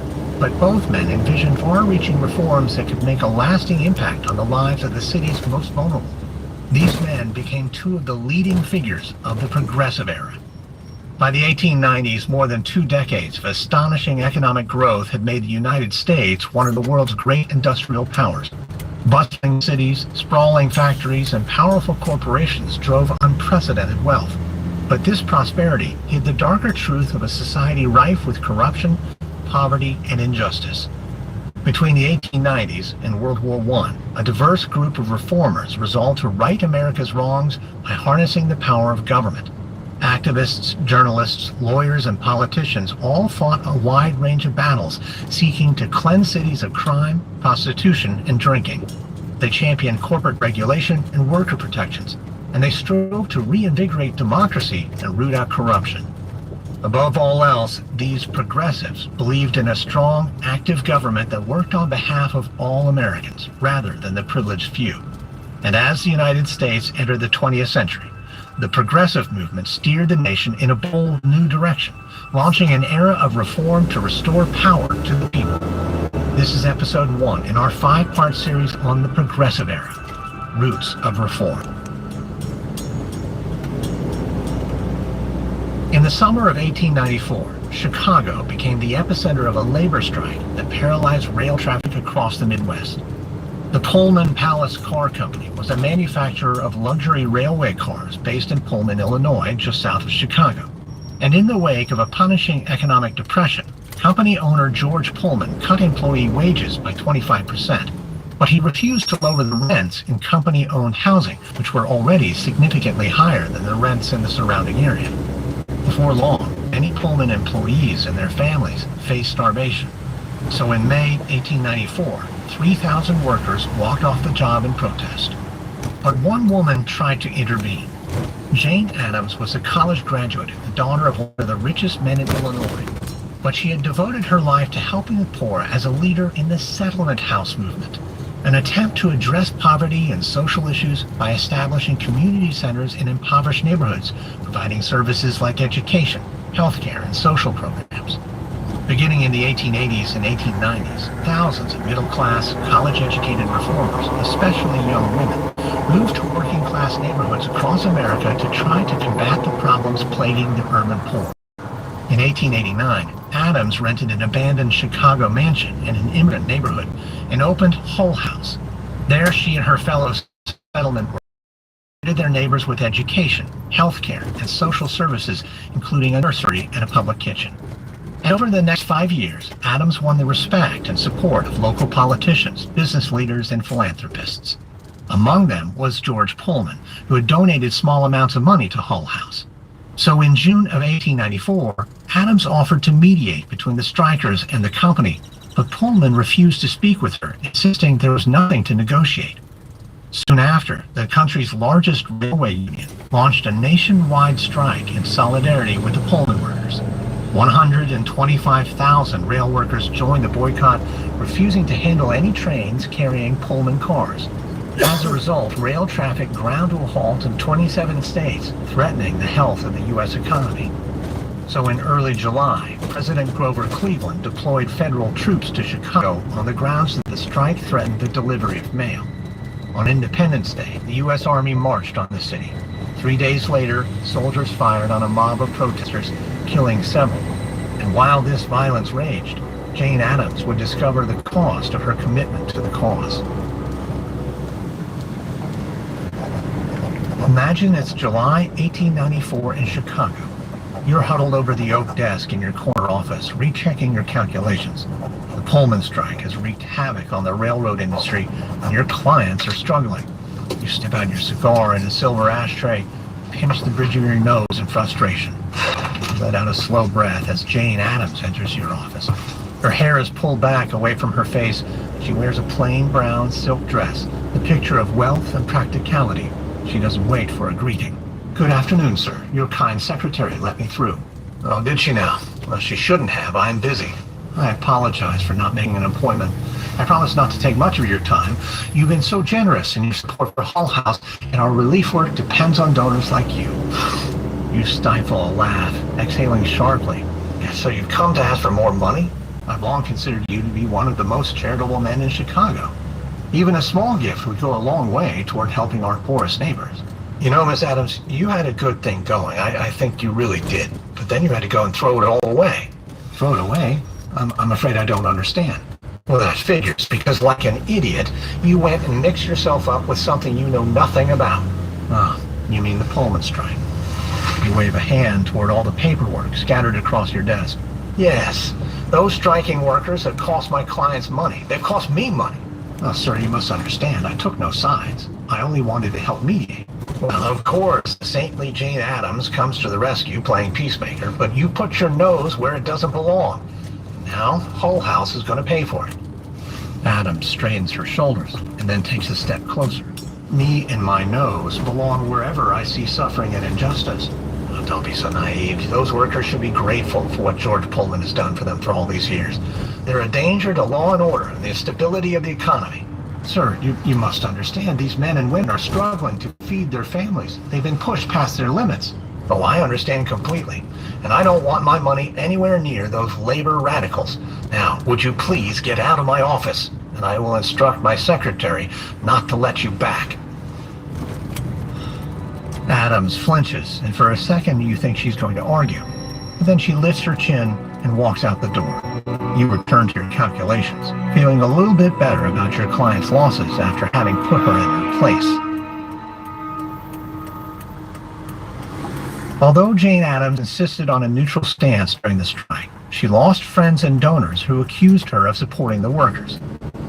Speaker 4: but both men envisioned far-reaching reforms that could make a lasting impact on the lives of the city's most vulnerable. These men became 2 of the leading figures of the Progressive Era. By the 1890s, more than 2 decades of astonishing economic growth had made the United States one of the world's great industrial powers. Bustling cities, sprawling factories, and powerful corporations drove unprecedented wealth. But this prosperity hid the darker truth of a society rife with corruption, poverty, and injustice. Between the 1890s and World War I, a diverse group of reformers resolved to right America's wrongs by harnessing the power of government. Activists, journalists, lawyers, and politicians all fought a wide range of battles, seeking to cleanse cities of crime, prostitution, and drinking. They championed corporate regulation and worker protections, and they strove to reinvigorate democracy and root out corruption. Above all else, these progressives believed in a strong, active government that worked on behalf of all Americans, rather than the privileged few.
Speaker 14: And as the United States entered the 20th century, the progressive movement steered the nation in a bold new direction, launching an era of reform to restore power to the people. This is episode 1 in our 5-part series on the progressive era, Roots of Reform. In the summer of 1894, Chicago became the epicenter of a labor strike that paralyzed rail traffic across the Midwest. The Pullman Palace Car Company was a manufacturer of luxury railway cars based in Pullman, Illinois, just south of Chicago. And in the wake of a punishing economic depression, company owner George Pullman cut employee wages by 25%, but he refused to lower the rents in company-owned housing, which were already significantly higher than the rents in the surrounding area. Before long, many Pullman employees and their families faced starvation. So in May 1894, 3,000 workers walked off the job in protest. But one woman tried to intervene. Jane Addams was a college graduate, the daughter of one of the richest men in Illinois. But she had devoted her life to helping the poor as a leader in the settlement house movement, an attempt to address poverty and social issues by establishing community centers in impoverished neighborhoods, providing services like education, healthcare, and social programs. Beginning in the 1880s and 1890s, thousands of middle-class, college-educated reformers, especially young women, moved to working-class neighborhoods across America to try to combat the problems plaguing the urban poor. In 1889, Addams rented an abandoned Chicago mansion in an immigrant neighborhood and opened Hull House. There she and her fellow settlement workers provided their neighbors with education, healthcare, and social services, including a nursery and a public kitchen. And over the next 5 years, Addams won the respect and support of local politicians, business leaders, and philanthropists. Among them was George Pullman, who had donated small amounts of money to Hull House. So in June of 1894, Addams offered to mediate between the strikers and the company, but Pullman refused to speak with her, insisting there was nothing to negotiate. Soon after, the country's largest railway union launched a nationwide strike in solidarity with the Pullman workers. 125,000 rail workers joined the boycott, refusing to handle any trains carrying Pullman cars. As a result, rail traffic ground to a halt in 27 states, threatening the health of the U.S. economy. So in early July, President Grover Cleveland deployed federal troops to Chicago on the grounds that the strike threatened the delivery of mail. On Independence Day, the U.S. Army marched on the city. 3 days later, soldiers fired on a mob of protesters, killing several. And while this violence raged, Jane Addams would discover the cost of her commitment to the cause. Imagine it's July 1894 in Chicago. You're huddled over the oak desk in your corner office, rechecking your calculations. The Pullman strike has wreaked havoc on the railroad industry, and your clients are struggling. You snip out your cigar in a silver ashtray, pinch the bridge of your nose in frustration. You let out a slow breath as Jane Addams enters your office. Her hair is pulled back away from her face. She wears a plain brown silk dress, the picture of wealth and practicality. She doesn't wait for a greeting. Good afternoon, sir. Your kind secretary let me through. Oh, did she now? Well, she shouldn't have. I'm busy. I apologize for not making an appointment. I promise not to take much of your time. You've been so generous in your support for Hull House, and our relief work depends on donors like you. You stifle a laugh, exhaling sharply. So you've come to ask for more money? I've long considered you to be one of the most charitable men in Chicago. Even a small gift would go a long way toward helping our poorest neighbors. You know, Miss Addams, you had a good thing going. I think you really did. But then you had to go and throw it all away. Throw it away? I'm afraid I don't understand. Well, that figures, because like an idiot, you went and mixed yourself up with something you know nothing about. Ah, you mean the Pullman strike. You wave a hand toward all the paperwork scattered across your desk. Yes, those striking workers have cost my clients money. They've cost me money. Oh, sir, you must understand, I took no sides. I only wanted to help mediate. Well, of course, saintly Jane Addams comes to the rescue playing peacemaker, but you put your nose where it doesn't belong. Now, Hull House is going to pay for it. Addams straightens her shoulders and then takes a step closer. Me and my nose belong wherever I see suffering and injustice. Oh, don't be so naive. Those workers should be grateful for what George Pullman has done for them for all these years. They're a danger to law and order and the stability of the economy. Sir, you must understand, these men and women are struggling to feed their families. They've been pushed past their limits. Oh, I understand completely. And I don't want my money anywhere near those labor radicals. Now, would you please get out of my office? And I will instruct my secretary not to let you back. Adams flinches, and for a second you think she's going to argue. But then she lifts her chin and walks out the door. You return to your calculations, feeling a little bit better about your client's losses after having put her in her place. Although Jane Addams insisted on a neutral stance during the strike, she lost friends and donors who accused her of supporting the workers.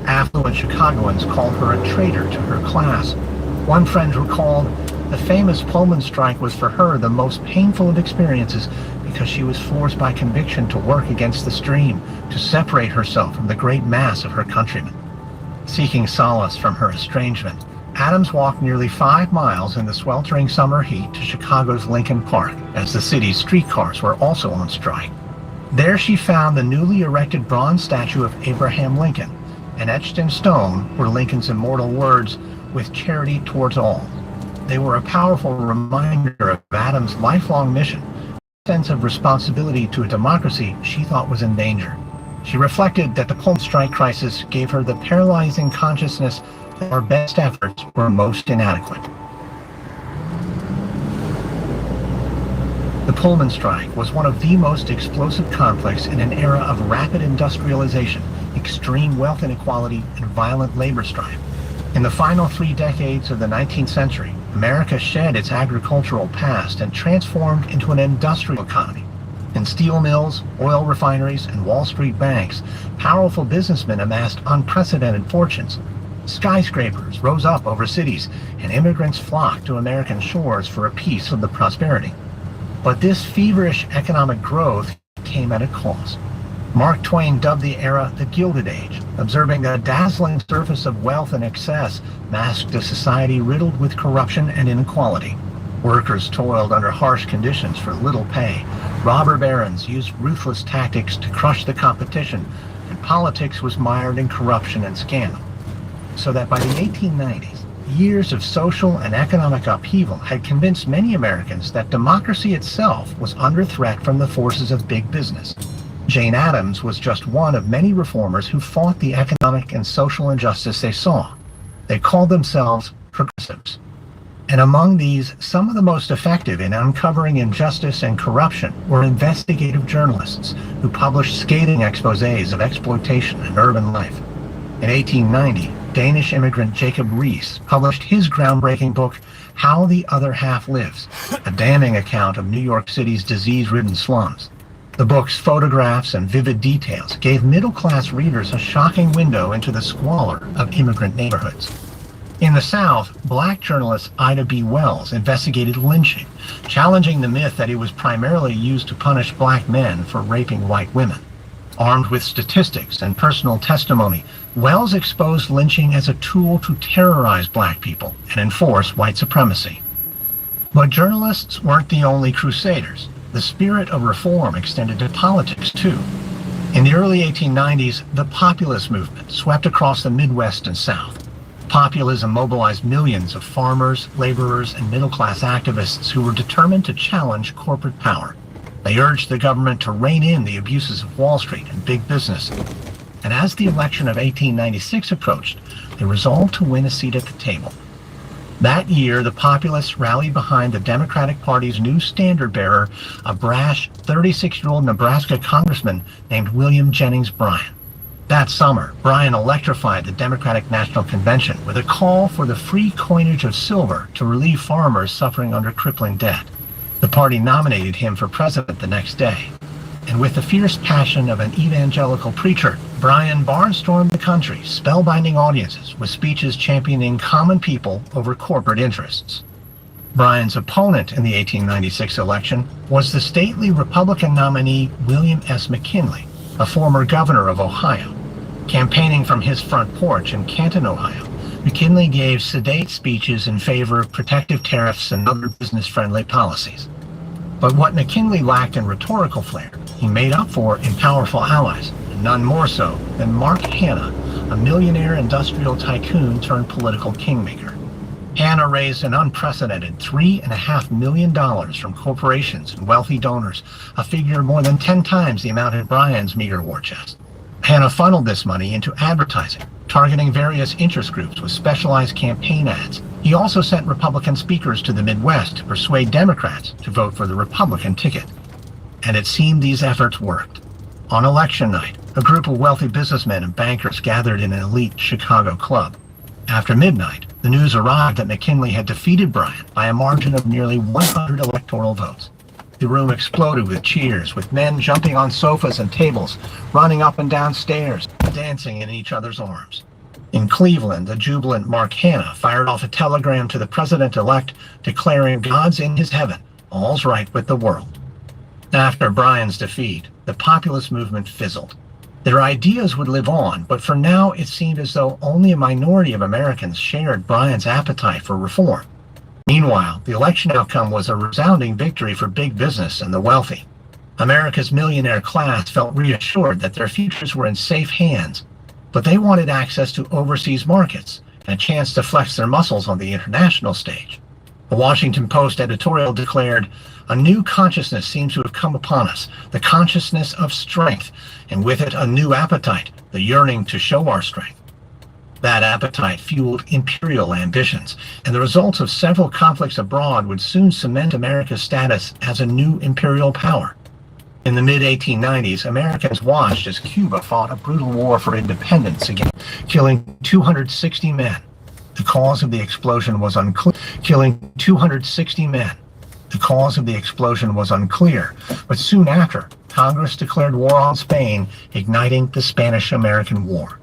Speaker 14: Affluent Chicagoans called her a traitor to her class. One friend recalled, the famous Pullman strike was for her the most painful of experiences because she was forced by conviction to work against the stream, to separate herself from the great mass of her countrymen. Seeking solace from her estrangement, Addams walked nearly 5 miles in the sweltering summer heat to Chicago's Lincoln Park, as the city's streetcars were also on strike. There she found the newly erected bronze statue of Abraham Lincoln, and etched in stone were Lincoln's immortal words, "With charity towards all." They were a powerful reminder of Addams' lifelong mission, a sense of responsibility to a democracy she thought was in danger. She reflected that the Pullman strike crisis gave her the paralyzing consciousness that our best efforts were most inadequate. The Pullman strike was one of the most explosive conflicts in an era of rapid industrialization, extreme wealth inequality, and violent labor strife. In the final 3 decades of the 19th century, America shed its agricultural past and transformed into an industrial economy. In steel mills, oil refineries, and Wall Street banks, powerful businessmen amassed unprecedented fortunes. Skyscrapers rose up over cities, and immigrants flocked to American shores for a piece of the prosperity. But this feverish economic growth came at a cost. Mark Twain dubbed the era the Gilded Age, observing that a dazzling surface of wealth and excess masked a society riddled with corruption and inequality. Workers toiled under harsh conditions for little pay. Robber barons used ruthless tactics to crush the competition, and politics was mired in corruption and scandal. So that by the 1890s, years of social and economic upheaval had convinced many Americans that democracy itself was under threat from the forces of big business. Jane Addams was just one of many reformers who fought the economic and social injustice they saw. They called themselves progressives. And among these, some of the most effective in uncovering injustice and corruption were investigative journalists who published scathing exposés of exploitation in urban life. In 1890, Danish immigrant Jacob Riis published his groundbreaking book, How the Other Half Lives, a damning account of New York City's disease-ridden slums. The book's photographs and vivid details gave middle-class readers a shocking window into the squalor of immigrant neighborhoods. In the South, black journalist Ida B. Wells investigated lynching, challenging the myth that it was primarily used to punish black men for raping white women. Armed with statistics and personal testimony, Wells exposed lynching as a tool to terrorize black people and enforce white supremacy. But journalists weren't the only crusaders. The spirit of reform extended to politics, too. In the early 1890s, the populist movement swept across the Midwest and South. Populism mobilized millions of farmers, laborers, and middle-class activists who were determined to challenge corporate power. They urged the government to rein in the abuses of Wall Street and big business. And as the election of 1896 approached, they resolved to win a seat at the table. That year, the populists rallied behind the Democratic Party's new standard-bearer, a brash 36-year-old Nebraska congressman named William Jennings Bryan. That summer, Bryan electrified the Democratic National Convention with a call for the free coinage of silver to relieve farmers suffering under crippling debt. The party nominated him for president the next day. And with the fierce passion of an evangelical preacher, Bryan barnstormed the country, spellbinding audiences with speeches championing common people over corporate interests. Bryan's opponent in the 1896 election was the stately Republican nominee William S. McKinley, a former governor of Ohio. Campaigning from his front porch in Canton, Ohio, McKinley gave sedate speeches in favor of protective tariffs and other business-friendly policies. But what McKinley lacked in rhetorical flair, he made up for in powerful allies. and none more so than Mark Hanna, a millionaire industrial tycoon turned political kingmaker. Hanna raised an unprecedented $3.5 million from corporations and wealthy donors, a figure more than 10 times the amount in Bryan's meager war chest. Hanna funneled this money into advertising, targeting various interest groups with specialized campaign ads. He also sent Republican speakers to the Midwest to persuade Democrats to vote for the Republican ticket. And it seemed these efforts worked. On election night, a group of wealthy businessmen and bankers gathered in an elite Chicago club. After midnight, the news arrived that McKinley had defeated Bryan by a margin of nearly 100 electoral votes. The room exploded with cheers, with men jumping on sofas and tables, running up and down stairs, dancing in each other's arms. In Cleveland, the jubilant Mark Hanna fired off a telegram to the president-elect declaring God's in his heaven, all's right with the world. After Bryan's defeat, the populist movement fizzled. Their ideas would live on, but for now it seemed as though only a minority of Americans shared Bryan's appetite for reform. Meanwhile, the election outcome was a resounding victory for big business and the wealthy. America's millionaire class felt reassured that their futures were in safe hands, but they wanted access to overseas markets and a chance to flex their muscles on the international stage. The Washington Post editorial declared, "A new consciousness seems to have come upon us, the consciousness of strength, and with it a new appetite, the yearning to show our strength." That appetite fueled imperial ambitions, and the results of several conflicts abroad would soon cement America's status as a new imperial power. In the mid-1890s, Americans watched as Cuba fought a brutal war for independence again, killing 260 men. The cause of the explosion was unclear. The cause of the explosion was unclear, but soon after, Congress declared war on Spain, igniting the Spanish-American War.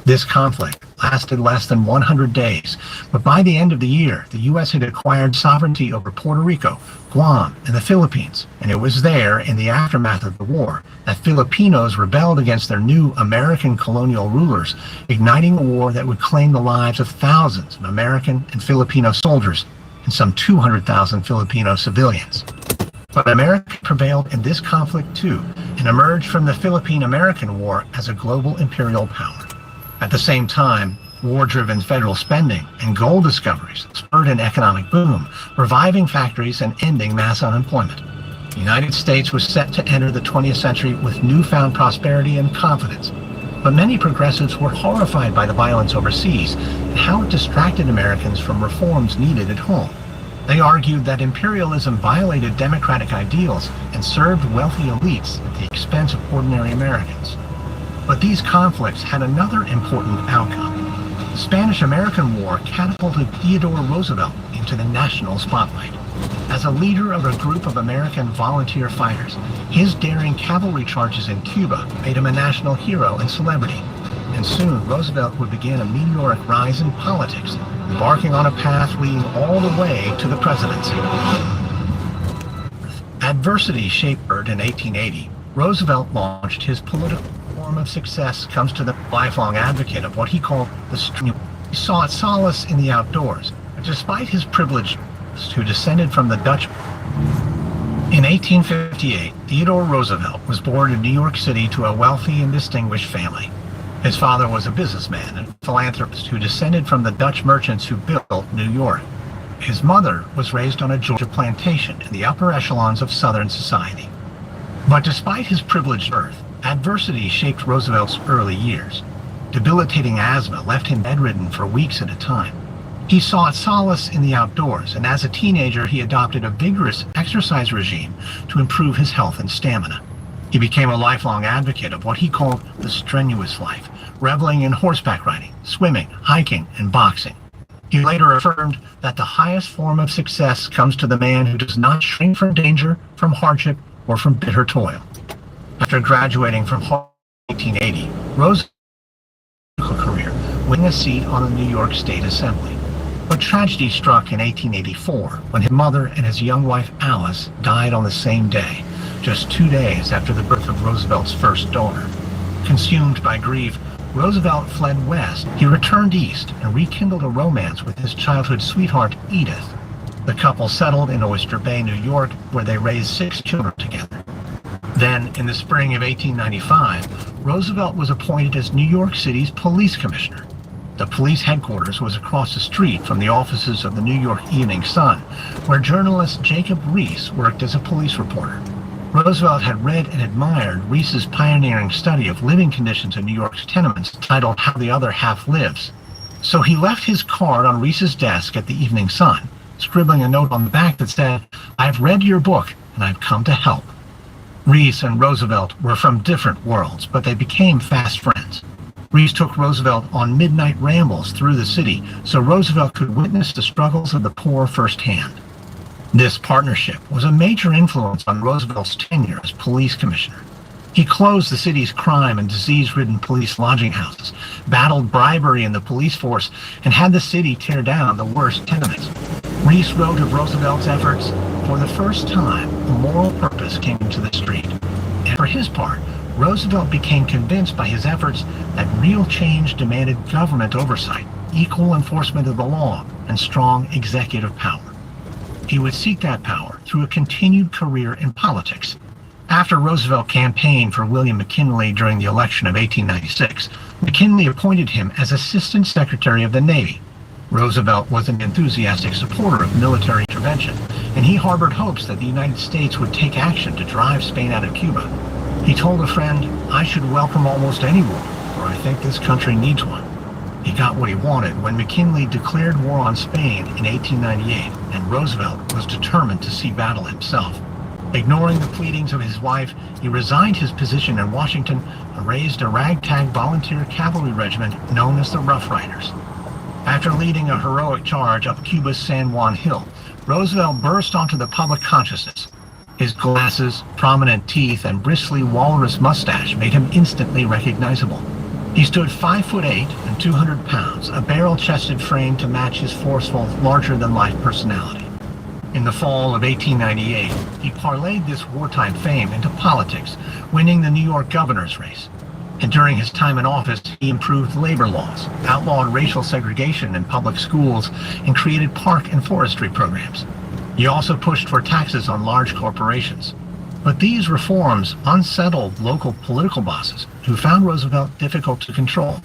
Speaker 14: This conflict lasted less than 100 days, but by the end of the year, the U.S. had acquired sovereignty over Puerto Rico, Guam, and the Philippines, and it was there, in the aftermath of the war, that Filipinos rebelled against their new American colonial rulers, igniting a war that would claim the lives of thousands of American and Filipino soldiers and some 200,000 Filipino civilians. But America prevailed in this conflict too, and emerged from the Philippine-American War as a global imperial power. At the same time, war-driven federal spending and gold discoveries spurred an economic boom, reviving factories and ending mass unemployment. The United States was set to enter the 20th century with newfound prosperity and confidence. But many progressives were horrified by the violence overseas and how it distracted Americans from reforms needed at home. They argued that imperialism violated democratic ideals and served wealthy elites at the expense of ordinary Americans. But these conflicts had another important outcome. The Spanish-American War catapulted Theodore Roosevelt into the national spotlight. As a leader of a group of American volunteer fighters, his daring cavalry charges in Cuba made him a national hero and celebrity. And soon, Roosevelt would begin a meteoric rise in politics, embarking on a path leading all the way to the presidency. Adversity shaped in 1880. Roosevelt launched his political form of success comes to the lifelong advocate of what he called the strenuous. He sought solace in the outdoors, but despite his privilege, who descended from the Dutch. In 1858, Theodore Roosevelt was born in New York City to a wealthy and distinguished family. His father was a businessman and philanthropist who descended from the Dutch merchants who built New York. His mother was raised on a Georgia plantation in the upper echelons of Southern society. But despite his privileged birth, adversity shaped Roosevelt's early years. Debilitating asthma left him bedridden for weeks at a time. He sought solace in the outdoors, and as a teenager, he adopted a vigorous exercise regime to improve his health and stamina. He became a lifelong advocate of what he called the strenuous life, reveling in horseback riding, swimming, hiking, and boxing. He later affirmed that the highest form of success comes to the man who does not shrink from danger, from hardship, or from bitter toil. After graduating from Harvard in 1880, Roosevelt's career, winning a seat on the New York State Assembly. But tragedy struck in 1884 when his mother and his young wife Alice died on the same day, just 2 days after the birth of Roosevelt's first daughter. Consumed by grief, Roosevelt fled west. He returned east and rekindled a romance with his childhood sweetheart, Edith. The couple settled in Oyster Bay, New York, where they raised 6 children together. Then, in the spring of 1895, Roosevelt was appointed as New York City's police commissioner. The police headquarters was across the street from the offices of the New York Evening Sun, where journalist Jacob Riis worked as a police reporter. Roosevelt had read and admired Riis's pioneering study of living conditions in New York's tenements titled How the Other Half Lives. So he left his card on Riis's desk at the Evening Sun, scribbling a note on the back that said, "I've read your book and I've come to help." Riis and Roosevelt were from different worlds, but they became fast friends. Riis took Roosevelt on midnight rambles through the city so Roosevelt could witness the struggles of the poor firsthand. This partnership was a major influence on Roosevelt's tenure as police commissioner. He closed the city's crime and disease-ridden police lodging houses, battled bribery in the police force, and had the city tear down the worst tenements. Riis wrote of Roosevelt's efforts, "For the first time, a moral purpose came into the street." And for his part, Roosevelt became convinced by his efforts that real change demanded government oversight, equal enforcement of the law, and strong executive power. He would seek that power through a continued career in politics. After Roosevelt campaigned for William McKinley during the election of 1896, McKinley appointed him as Assistant Secretary of the Navy. Roosevelt was an enthusiastic supporter of military intervention, and he harbored hopes that the United States would take action to drive Spain out of Cuba. He told a friend, "I should welcome almost any war, for I think this country needs one." He got what he wanted when McKinley declared war on Spain in 1898, and Roosevelt was determined to see battle himself. Ignoring the pleadings of his wife, he resigned his position in Washington and raised a ragtag volunteer cavalry regiment known as the Rough Riders. After leading a heroic charge up Cuba's San Juan Hill, Roosevelt burst onto the public consciousness. His glasses, prominent teeth, and bristly walrus mustache made him instantly recognizable. He stood 5'8" and 200 pounds, a barrel-chested frame to match his forceful, larger-than-life personality. In the fall of 1898, he parlayed this wartime fame into politics, winning the New York governor's race. And during his time in office, he improved labor laws, outlawed racial segregation in public schools, and created park and forestry programs. He also pushed for taxes on large corporations. But these reforms unsettled local political bosses who found Roosevelt difficult to control.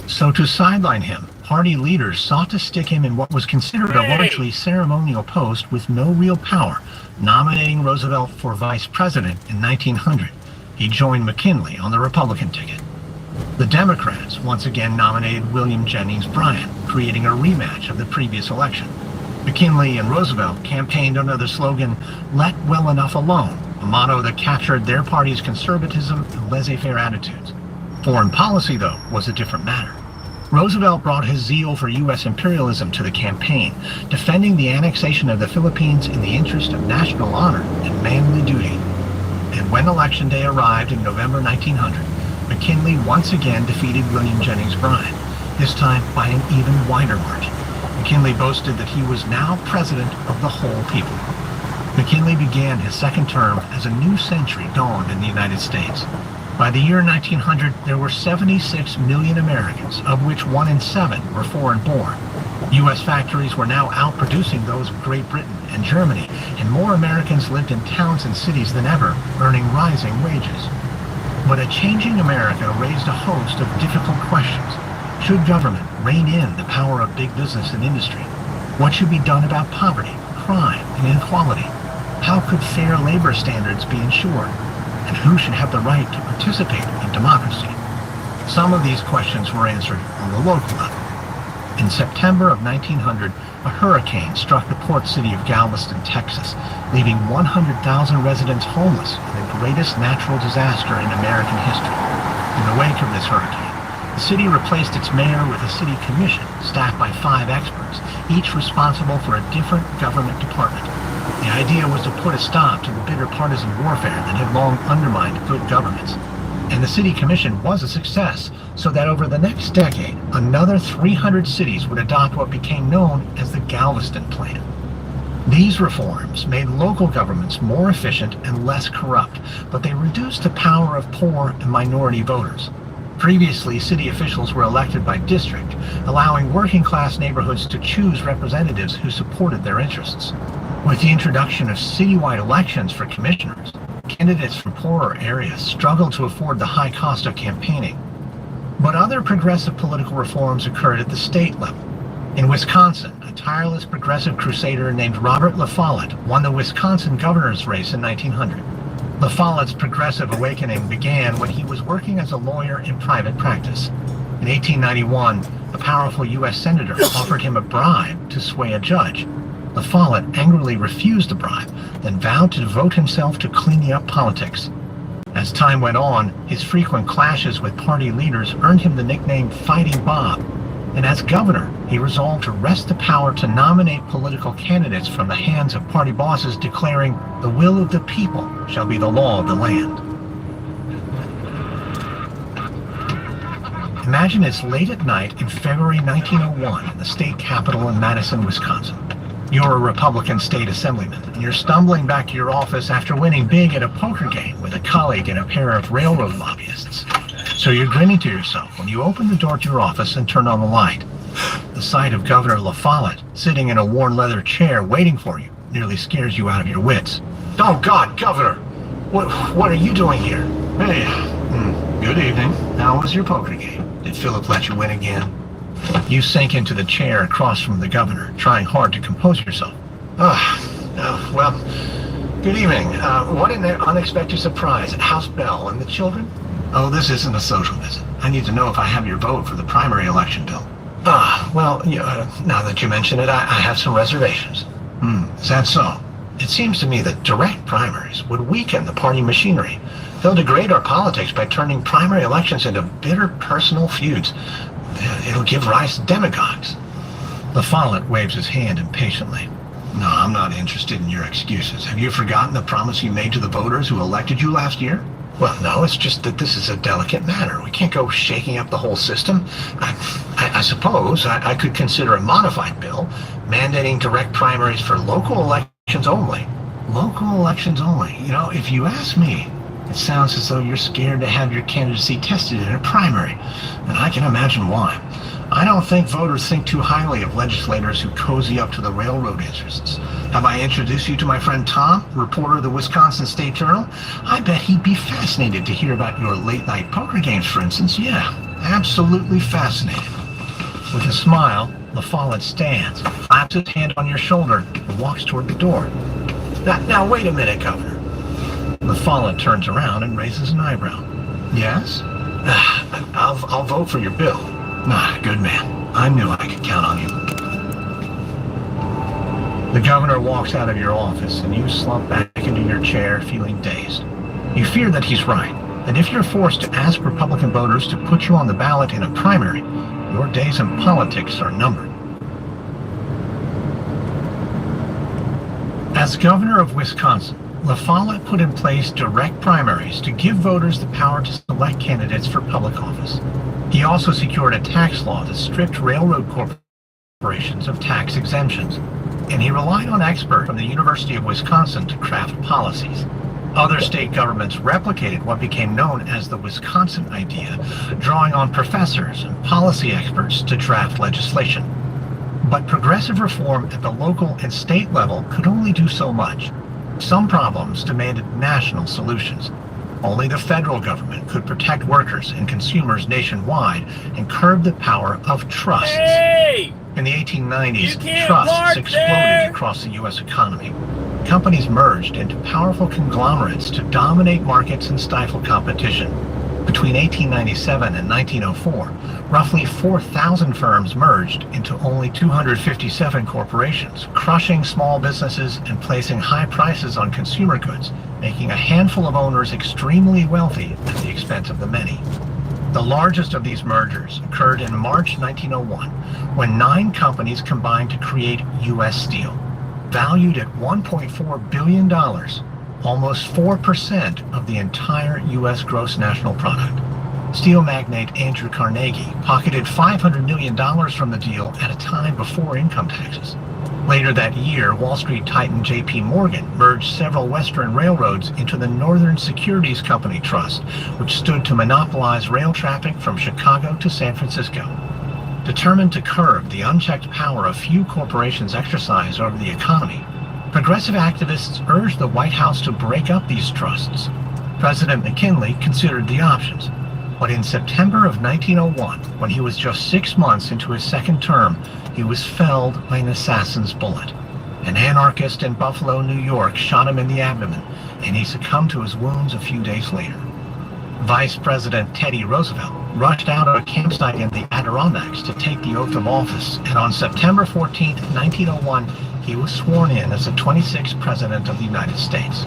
Speaker 14: So to sideline him, party leaders sought to stick him in what was considered a largely ceremonial post with no real power, nominating Roosevelt for vice president in 1900. He joined McKinley on the Republican ticket. The Democrats once again nominated William Jennings Bryan, creating a rematch of the previous election. McKinley and Roosevelt campaigned under the slogan, "Let well enough alone," a motto that captured their party's conservatism and laissez-faire attitudes. Foreign policy, though, was a different matter. Roosevelt brought his zeal for U.S. imperialism to the campaign, defending the annexation of the Philippines in the interest of national honor and manly duty. And when Election Day arrived in November 1900, McKinley once again defeated William Jennings Bryan, this time by an even wider margin. McKinley boasted that he was now president of the whole people. McKinley began his second term as a new century dawned in the United States. By the year 1900, there were 76 million Americans, of which 1 in 7 were foreign-born. U.S. factories were now outproducing those of Great Britain and Germany, and more Americans lived in towns and cities than ever, earning rising wages. But a changing America raised a host of difficult questions. Should government rein in the power of big business and industry? What should be done about poverty, crime, and inequality? How could fair labor standards be ensured? And who should have the right to participate in democracy? Some of these questions were answered on the local level. In September of 1900, a hurricane struck the port city of Galveston, Texas, leaving 100,000 residents homeless in the greatest natural disaster in American history. In the wake of this hurricane, the city replaced its mayor with a city commission staffed by 5 experts, each responsible for a different government department. The idea was to put a stop to the bitter partisan warfare that had long undermined good governments. And the city commission was a success, so that over the next decade, another 300 cities would adopt what became known as the Galveston Plan. These reforms made local governments more efficient and less corrupt, but they reduced the power of poor and minority voters. Previously, city officials were elected by district, allowing working-class neighborhoods to choose representatives who supported their interests. With the introduction of citywide elections for commissioners, candidates from poorer areas struggled to afford the high cost of campaigning. But other progressive political reforms occurred at the state level. In Wisconsin, a tireless progressive crusader named Robert La Follette won the Wisconsin governor's race in 1900. La Follette's progressive awakening began when he was working as a lawyer in private practice. In 1891, a powerful U.S. senator offered him a bribe to sway a judge. La Follette angrily refused the bribe, then vowed to devote himself to cleaning up politics. As time went on, his frequent clashes with party leaders earned him the nickname Fighting Bob. And as governor, he resolved to wrest the power to nominate political candidates from the hands of party bosses, declaring, "The will of the people shall be the law of the land." Imagine it's late at night in February 1901 in the state capitol in Madison, Wisconsin. You're a Republican state assemblyman, and you're stumbling back to your office after winning big at a poker game with a colleague and a pair of railroad lobbyists. So you're grinning to yourself when you open the door to your office and turn on the light. The sight of Governor La Follette sitting in a worn leather chair waiting for you nearly scares you out of your wits. "Oh God, Governor! What are you doing here?" "Hey, good evening. How was your poker game? Did Phillips let you win again?" You sink into the chair across from the governor, trying hard to compose yourself. Well, good evening. What an unexpected surprise. House bell and the children? Oh, this isn't a social visit. I need to know if I have your vote for the primary election bill. Well, now that you mention it, I have some reservations. Is that so? It seems to me that direct primaries would weaken the party machinery. They'll degrade our politics by turning primary elections into bitter personal feuds. It'll give rise to demagogues. La Follette waves his hand impatiently. No, I'm not interested in your excuses. Have you forgotten the promise you made to the voters who elected you last year? Well, no, it's just that this is a delicate matter. We can't go shaking up the whole system. I suppose I could consider a modified bill mandating direct primaries for local elections only. Local elections only. You know, if you ask me, it sounds as though you're scared to have your candidacy tested in a primary, and I can imagine why. I don't think voters think too highly of legislators who cozy up to the railroad interests. Have I introduced you to my friend Tom, reporter of the Wisconsin State Journal? I bet he'd be fascinated to hear about your late-night poker games, for instance. Yeah, absolutely fascinated. With a smile, La Follette stands, claps his hand on your shoulder, and walks toward the door. Now wait a minute, Governor. La Follette turns around and raises an eyebrow. Yes? I'll vote for your bill. Good man. I knew I could count on you. The governor walks out of your office, and you slump back into your chair, feeling dazed. You fear that he's right, and if you're forced to ask Republican voters to put you on the ballot in a primary, your days in politics are numbered. As governor of Wisconsin, La Follette put in place direct primaries to give voters the power to select candidates for public office. He also secured a tax law that stripped railroad corporations of tax exemptions, and he relied on experts from the University of Wisconsin to craft policies. Other state governments replicated what became known as the Wisconsin idea, drawing on professors and policy experts to draft legislation. But progressive reform at the local and state level could only do so much. Some problems demanded national solutions. Only the federal government could protect workers and consumers nationwide and curb the power of trusts.
Speaker 1: Hey!
Speaker 14: In the 1890s, trusts exploded across the U.S. economy. Companies merged into powerful conglomerates to dominate markets and stifle competition. Between 1897 and 1904, roughly 4,000 firms merged into only 257 corporations, crushing small businesses and placing high prices on consumer goods, making a handful of owners extremely wealthy at the expense of the many. The largest of these mergers occurred in March 1901, when 9 companies combined to create U.S. Steel, valued at $1.4 billion, almost 4% of the entire U.S. gross national product. Steel magnate Andrew Carnegie pocketed $500 million from the deal at a time before income taxes. Later that year, Wall Street titan J.P. Morgan merged several Western railroads into the Northern Securities Company Trust, which stood to monopolize rail traffic from Chicago to San Francisco. Determined to curb the unchecked power a few corporations exercise over the economy, Progressive activists urged the White House to break up these trusts. President McKinley considered the options. But in September of 1901, when he was just 6 months into his second term, he was felled by an assassin's bullet. An anarchist in Buffalo, New York, shot him in the abdomen, and he succumbed to his wounds a few days later. Vice President Teddy Roosevelt rushed out of a campsite in the Adirondacks to take the oath of office, and on September 14, 1901, he was sworn in as the 26th President of the United States.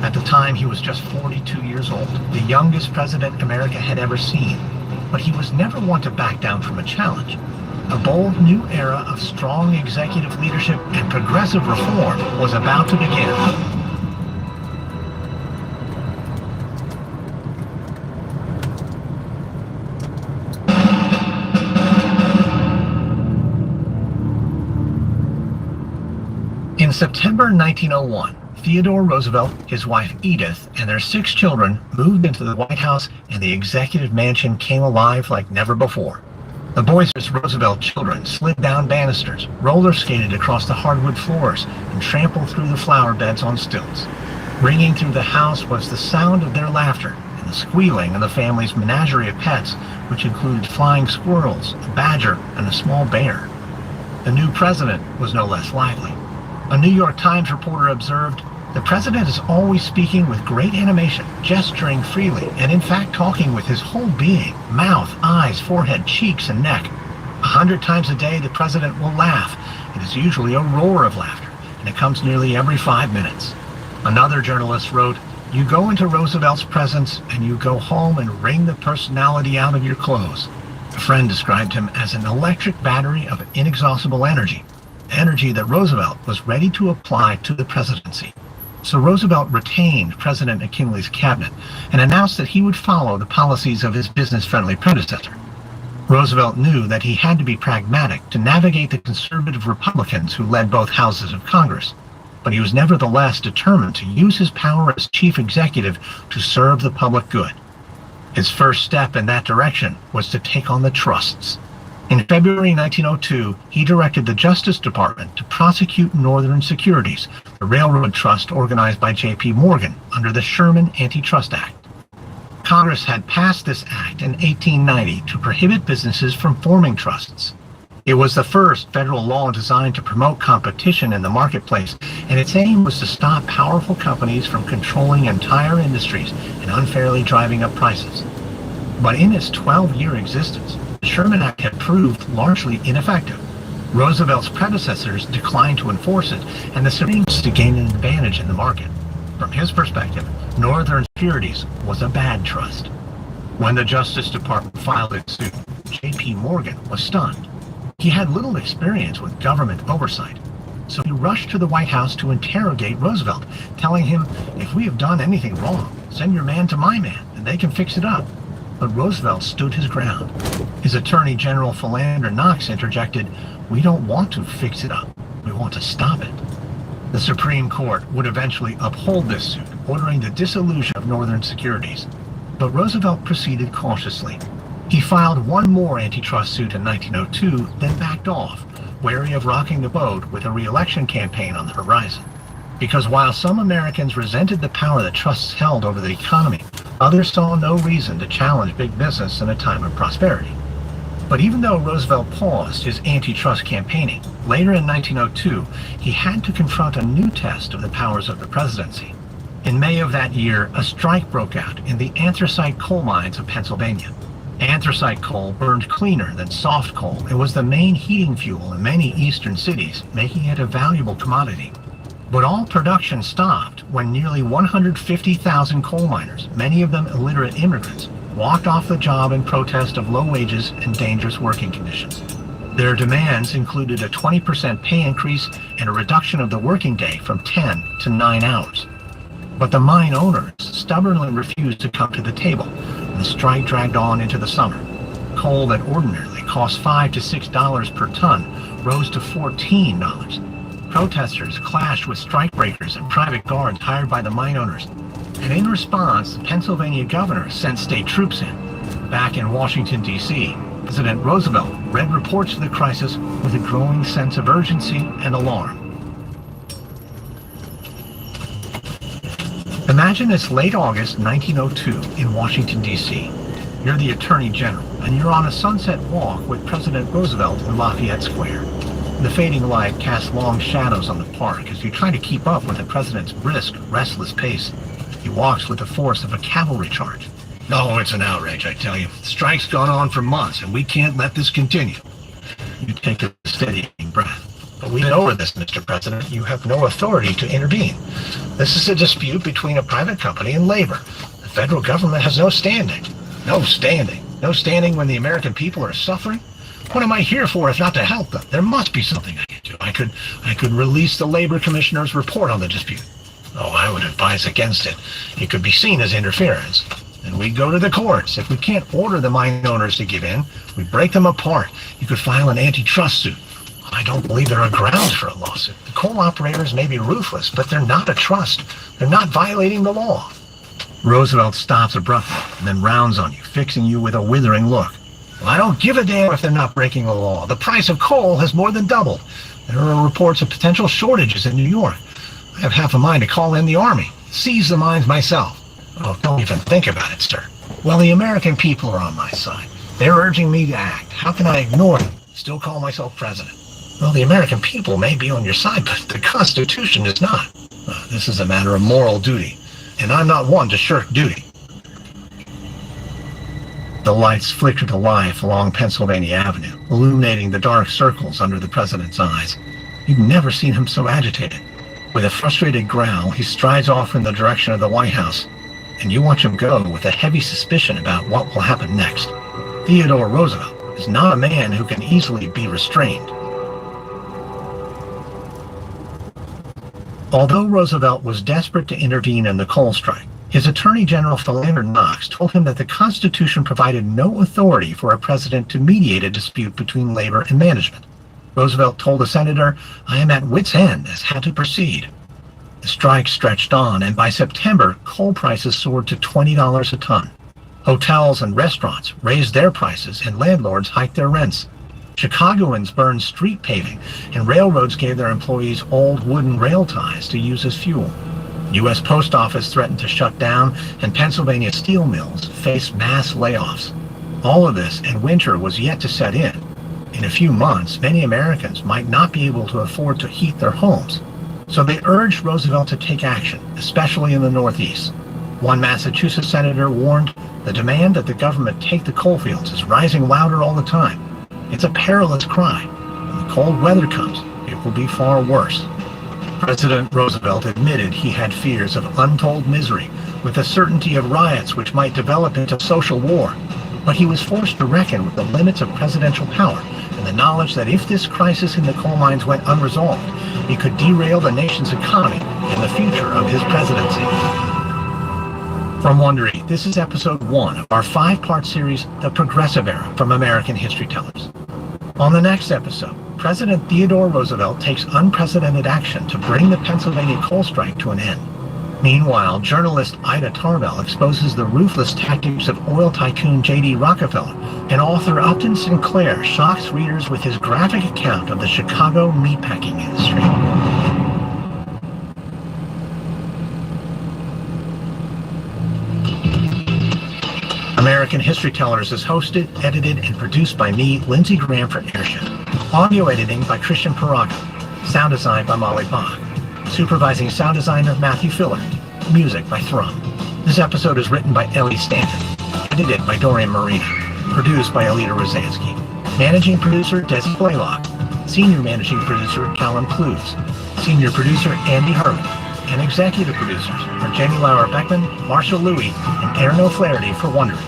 Speaker 14: At the time, he was just 42 years old, the youngest president America had ever seen. But he was never one to back down from a challenge. A bold new era of strong executive leadership and progressive reform was about to begin. In September 1901, Theodore Roosevelt, his wife Edith, and their 6 children moved into the White House, and the executive mansion came alive like never before. The boisterous Roosevelt children slid down banisters, roller skated across the hardwood floors, and trampled through the flower beds on stilts. Ringing through the house was the sound of their laughter and the squealing of the family's menagerie of pets, which included flying squirrels, a badger, and a small bear. The new president was no less lively. A New York Times reporter observed, "The president is always speaking with great animation, gesturing freely, and in fact talking with his whole being, mouth, eyes, forehead, cheeks, and neck. 100 times a day the president will laugh. It is usually a roar of laughter, and it comes nearly every 5 minutes." Another journalist wrote, "You go into Roosevelt's presence and you go home and wring the personality out of your clothes." A friend described him as an electric battery of inexhaustible energy that Roosevelt was ready to apply to the presidency. So Roosevelt retained President McKinley's cabinet and announced that he would follow the policies of his business-friendly predecessor. Roosevelt knew that he had to be pragmatic to navigate the conservative Republicans who led both houses of Congress, but he was nevertheless determined to use his power as chief executive to serve the public good. His first step in that direction was to take on the trusts. In February 1902, he directed the Justice Department to prosecute Northern Securities, the railroad trust organized by J.P. Morgan under the Sherman Antitrust Act. Congress had passed this act in 1890 to prohibit businesses from forming trusts. It was the first federal law designed to promote competition in the marketplace, and its aim was to stop powerful companies from controlling entire industries and unfairly driving up prices. But in its 12-year existence, the Sherman Act had proved largely ineffective. Roosevelt's predecessors declined to enforce it, and the Supremes to gain an advantage in the market. From his perspective, Northern Securities was a bad trust. When the Justice Department filed its suit, J.P. Morgan was stunned. He had little experience with government oversight, so he rushed to the White House to interrogate Roosevelt, telling him, "If we have done anything wrong, send your man to my man, and they can fix it up." But Roosevelt stood his ground. His Attorney General Philander Knox interjected, "We don't want to fix it up. We want to stop it." The Supreme Court would eventually uphold this suit, ordering the dissolution of Northern Securities. But Roosevelt proceeded cautiously. He filed one more antitrust suit in 1902, then backed off, wary of rocking the boat with a re-election campaign on the horizon. Because while some Americans resented the power that trusts held over the economy, others saw no reason to challenge big business in a time of prosperity. But even though Roosevelt paused his antitrust campaigning, later in 1902, he had to confront a new test of the powers of the presidency. In May of that year, a strike broke out in the anthracite coal mines of Pennsylvania. Anthracite coal burned cleaner than soft coal and was the main heating fuel in many eastern cities, making it a valuable commodity. But all production stopped when nearly 150,000 coal miners, many of them illiterate immigrants, walked off the job in protest of low wages and dangerous working conditions. Their demands included a 20% pay increase and a reduction of the working day from 10 to 9 hours. But the mine owners stubbornly refused to come to the table, and the strike dragged on into the summer. Coal that ordinarily cost $5 to $6 per ton rose to $14. Protesters clashed with strikebreakers and private guards hired by the mine owners, and in response, the Pennsylvania governor sent state troops in. Back in Washington, D.C., President Roosevelt read reports of the crisis with a growing sense of urgency and alarm. Imagine it's late August 1902 in Washington, D.C. You're the Attorney General, and you're on a sunset walk with President Roosevelt in Lafayette Square. The fading light casts long shadows on the park as you try to keep up with the president's brisk, restless pace. He walks with the force of a cavalry charge. No, it's an outrage, I tell you. The strike's gone on for months, and we can't let this continue. You take a steadying breath. But we've been over this, Mr. President. You have no authority to intervene. This is a dispute between a private company and labor. The federal government has no standing. No standing. No standing when the American people are suffering? What am I here for if not to help them? There must be something I can do. I could release the Labor Commissioner's report on the dispute. Oh, I would advise against it. It could be seen as interference. And we go to the courts. If we can't order the mine owners to give in, we break them apart. You could file an antitrust suit. I don't believe there are grounds for a lawsuit. The coal operators may be ruthless, but they're not a trust. They're not violating the law. Roosevelt stops abruptly and then rounds on you, fixing you with a withering look. Well, I don't give a damn if they're not breaking the law. The price of coal has more than doubled. There are reports of potential shortages in New York. I have half a mind to call in the army, seize the mines myself. Oh, don't even think about it, sir. Well, the American people are on my side. They're urging me to act. How can I ignore them? Still call myself president? Well, the American people may be on your side, but the Constitution is not. This is a matter of moral duty, and I'm not one to shirk duty. The lights flicker to life along Pennsylvania Avenue, illuminating the dark circles under the president's eyes. You've never seen him so agitated. With a frustrated growl, he strides off in the direction of the White House, and you watch him go with a heavy suspicion about what will happen next. Theodore Roosevelt is not a man who can easily be restrained. Although Roosevelt was desperate to intervene in the coal strike, his Attorney General Philander Knox told him that the Constitution provided no authority for a president to mediate a dispute between labor and management. Roosevelt told the senator, "I am at wit's end as how to proceed." The strike stretched on, and by September, coal prices soared to $20 a ton. Hotels and restaurants raised their prices, and landlords hiked their rents. Chicagoans burned street paving, and railroads gave their employees old wooden rail ties to use as fuel. U.S. Post Office threatened to shut down, and Pennsylvania steel mills faced mass layoffs. All of this, and winter was yet to set in. In a few months, many Americans might not be able to afford to heat their homes. So they urged Roosevelt to take action, especially in the Northeast. One Massachusetts senator warned, "The demand that the government take the coal fields is rising louder all the time. It's a perilous cry. When the cold weather comes, it will be far worse." President Roosevelt admitted he had fears of untold misery, with the certainty of riots which might develop into social war. But he was forced to reckon with the limits of presidential power and the knowledge that if this crisis in the coal mines went unresolved, it could derail the nation's economy and the future of his presidency. From Wondery, this is episode 1 of our 5-part series, The Progressive Era from American History Tellers. On the next episode, President Theodore Roosevelt takes unprecedented action to bring the Pennsylvania coal strike to an end. Meanwhile, journalist Ida Tarbell exposes the ruthless tactics of oil tycoon J.D. Rockefeller, and author Upton Sinclair shocks readers with his graphic account of the Chicago meatpacking industry. American History Tellers is hosted, edited, and produced by me, Lindsey Graham for Airship. Audio editing by Christian Paraga. Sound design by Molly Bach. Supervising sound designer Matthew Filler. Music by Thrum. This episode is written by Ellie Stanton. Edited by Dorian Marina. Produced by Alita Rosansky. Managing producer Desi Blaylock. Senior managing producer Callum Clues. Senior producer Andy Herman. And executive producers are Jenny Lauer Beckman, Marshall Louie, and Aaron O'Flaherty for Wondery.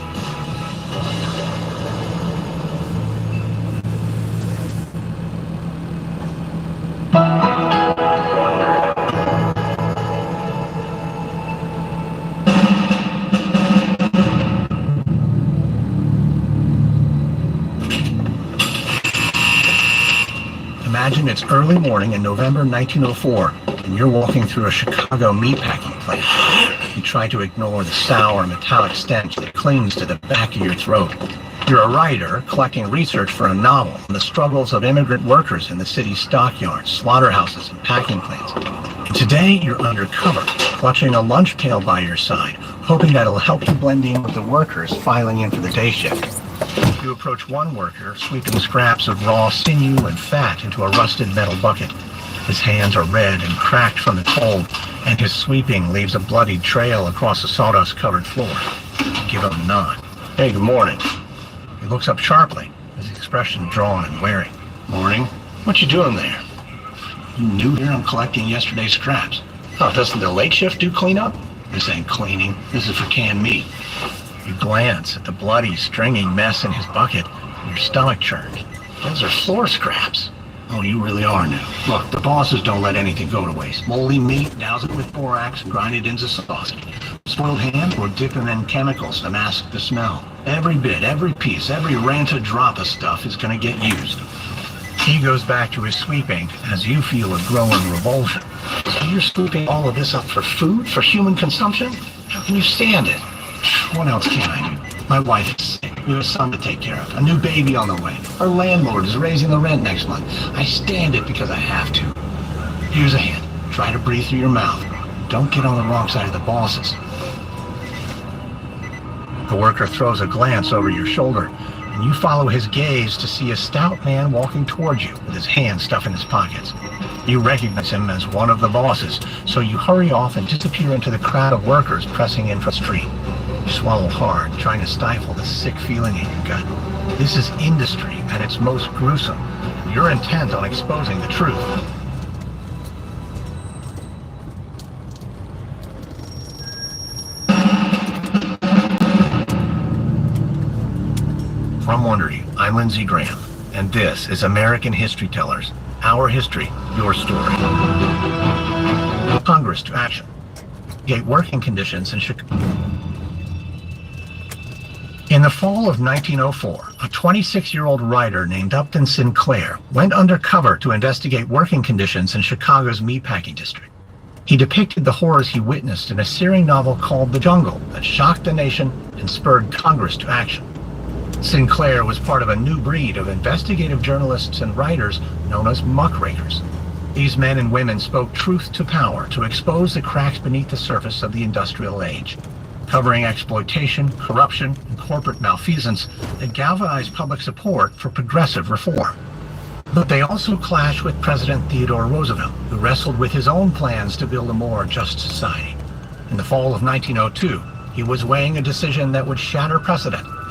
Speaker 14: Imagine it's early morning in November 1904, and you're walking through a Chicago meatpacking plant. You try to ignore the sour, metallic stench that clings to the back of your throat. You're a writer collecting research for a novel on the struggles of immigrant workers in the city's stockyards, slaughterhouses, and packing plants. And today, you're undercover, clutching a lunch pail by your side, hoping that it'll help you blend in with the workers filing in for the day shift. You approach one worker, sweeping scraps of raw sinew and fat into a rusted metal bucket. His hands are red and cracked from the cold, and his sweeping leaves a bloodied trail across the sawdust-covered floor. You give him a nod. Hey, good morning. He looks up sharply, his expression drawn and wary. Morning. What you doing there? You new here? I'm collecting yesterday's scraps. Oh, doesn't the late shift do cleanup? This ain't cleaning. This is for canned meat. You glance at the bloody, stringy mess in his bucket, and your stomach churns. Those are floor scraps. Oh, you really are new. Look, the bosses don't let anything go to waste. Moldy meat, douse it with borax, and grind it into sauce. Spoiled ham, or dip them in chemicals to mask the smell. Every bit, every piece, every ranted drop of stuff is going to get used. He goes back to his sweeping as you feel a growing revulsion. So you're sweeping all of this up for food, for human consumption? How can you stand it? What else can I do? My wife is sick. We have a son to take care of. A new baby on the way. Our landlord is raising the rent next month. I stand it because I have to. Here's a hint. Try to breathe through your mouth. Don't get on the wrong side of the bosses. The worker throws a glance over your shoulder, and you follow his gaze to see a stout man walking towards you with his hands stuffed in his pockets. You recognize him as one of the bosses, so you hurry off and disappear into the crowd of workers pressing in from the street. You swallow hard, trying to stifle the sick feeling in your gut. This is industry at its most gruesome. You're intent on exposing the truth. From Wondery, I'm Lindsey Graham, and this is American History Tellers. Our history, your story. Congress to action. Gate working conditions in Chicago. In the fall of 1904, a 26-year-old writer named Upton Sinclair went undercover to investigate working conditions in Chicago's meatpacking district. He depicted the horrors he witnessed in a searing novel called The Jungle that shocked the nation and spurred Congress to action. Sinclair was part of a new breed of investigative journalists and writers known as muckrakers. These men and women spoke truth to power to expose the cracks beneath the surface of the industrial age, covering exploitation, corruption, and corporate malfeasance that galvanized public support for progressive reform. But they also clashed with President Theodore Roosevelt, who wrestled with his own plans to build a more just society. In the fall of 1902, he was weighing a decision that would shatter precedent: